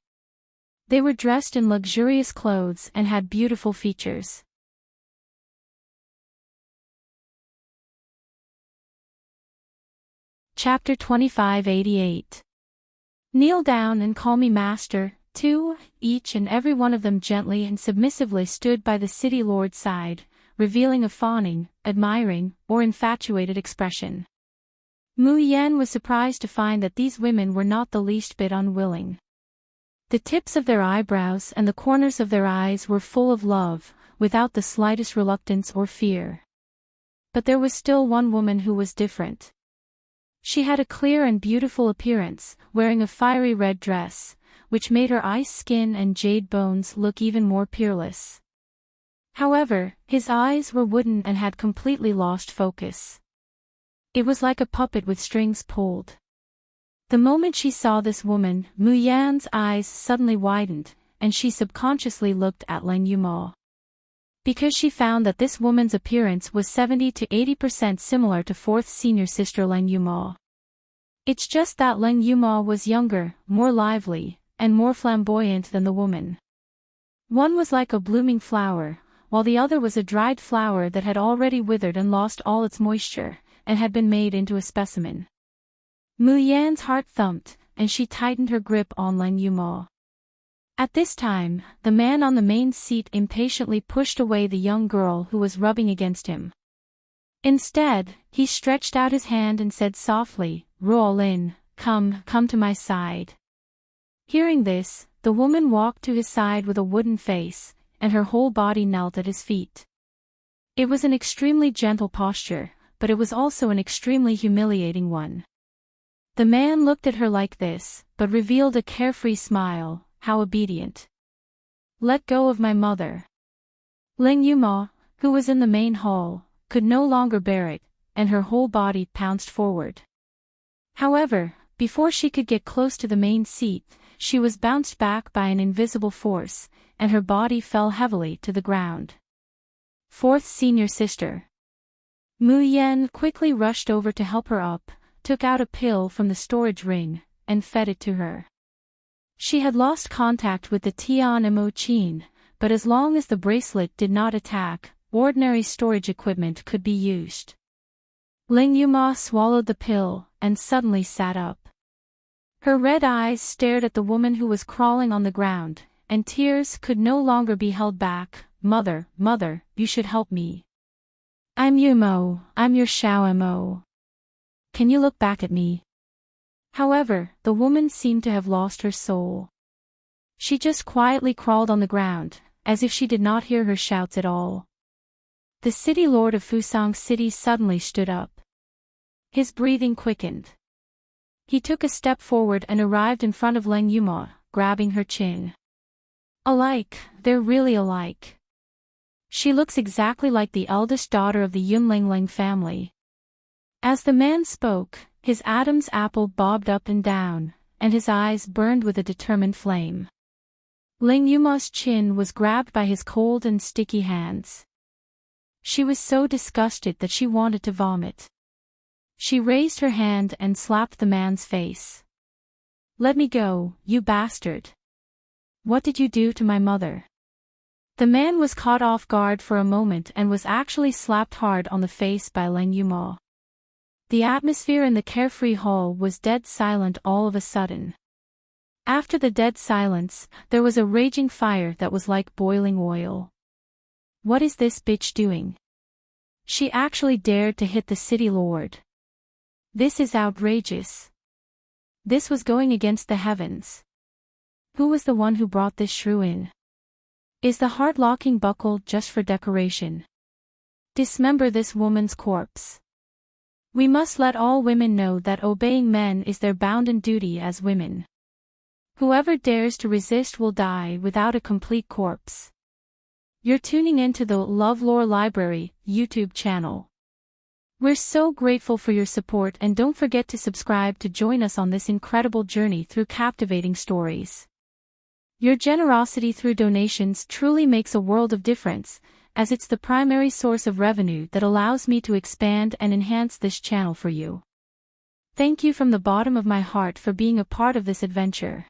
They were dressed in luxurious clothes and had beautiful features. Chapter 2588. Kneel down and call me master, too. Each and every one of them gently and submissively stood by the city lord's side, revealing a fawning, admiring, or infatuated expression. Mu Yan was surprised to find that these women were not the least bit unwilling. The tips of their eyebrows and the corners of their eyes were full of love, without the slightest reluctance or fear. But there was still one woman who was different. She had a clear and beautiful appearance, wearing a fiery red dress, which made her ice skin and jade bones look even more peerless. However, his eyes were wooden and had completely lost focus. It was like a puppet with strings pulled. The moment she saw this woman, Mu Yan's eyes suddenly widened, and she subconsciously looked at Ling Yumo. Because she found that this woman's appearance was 70 to 80% similar to fourth senior sister Ling Yumo. It's just that Ling Yumo was younger, more lively, and more flamboyant than the woman. One was like a blooming flower, while the other was a dried flower that had already withered and lost all its moisture, and had been made into a specimen. Mu Yan's heart thumped, and she tightened her grip on Ling Yumo. At this time, the man on the main seat impatiently pushed away the young girl who was rubbing against him. Instead, he stretched out his hand and said softly, "Roll in, come to my side." Hearing this, the woman walked to his side with a wooden face, and her whole body knelt at his feet. It was an extremely gentle posture, but it was also an extremely humiliating one. The man looked at her like this, but revealed a carefree smile. How obedient. "Let go of my mother." Ling Yumo, who was in the main hall, could no longer bear it, and her whole body pounced forward. However, before she could get close to the main seat, she was bounced back by an invisible force, and her body fell heavily to the ground. Fourth senior sister. Mu Yan quickly rushed over to help her up, took out a pill from the storage ring, and fed it to her. She had lost contact with the Tian Mo Qin, but as long as the bracelet did not attack, ordinary storage equipment could be used. Ling Yumo swallowed the pill, and suddenly sat up. Her red eyes stared at the woman who was crawling on the ground, and tears could no longer be held back. Mother, you should help me. I'm Yumo, I'm your Xiao Mo. Can you look back at me?" However, the woman seemed to have lost her soul. She just quietly crawled on the ground, as if she did not hear her shouts at all. The city lord of Fusang City suddenly stood up. His breathing quickened. He took a step forward and arrived in front of Leng Yuma, grabbing her chin. Alike, they're really alike. She looks exactly like the eldest daughter of the Yunlingling family. As the man spoke, his Adam's apple bobbed up and down, and his eyes burned with a determined flame. Ling Yuma's chin was grabbed by his cold and sticky hands. She was so disgusted that she wanted to vomit. She raised her hand and slapped the man's face. Let me go, you bastard. What did you do to my mother? The man was caught off guard for a moment and was actually slapped hard on the face by Leng Yuma. The atmosphere in the carefree hall was dead silent all of a sudden. After the dead silence, there was a raging fire that was like boiling oil. What is this bitch doing? She actually dared to hit the city lord. This is outrageous. This was going against the heavens. Who was the one who brought this shrew in? Is the heart-locking buckle just for decoration? Dismember this woman's corpse. We must let all women know that obeying men is their bounden duty as women. Whoever dares to resist will die without a complete corpse. You're tuning into the LoveLore Library YouTube channel. We're so grateful for your support, and don't forget to subscribe to join us on this incredible journey through captivating stories. Your generosity through donations truly makes a world of difference, as it's the primary source of revenue that allows me to expand and enhance this channel for you. Thank you from the bottom of my heart for being a part of this adventure.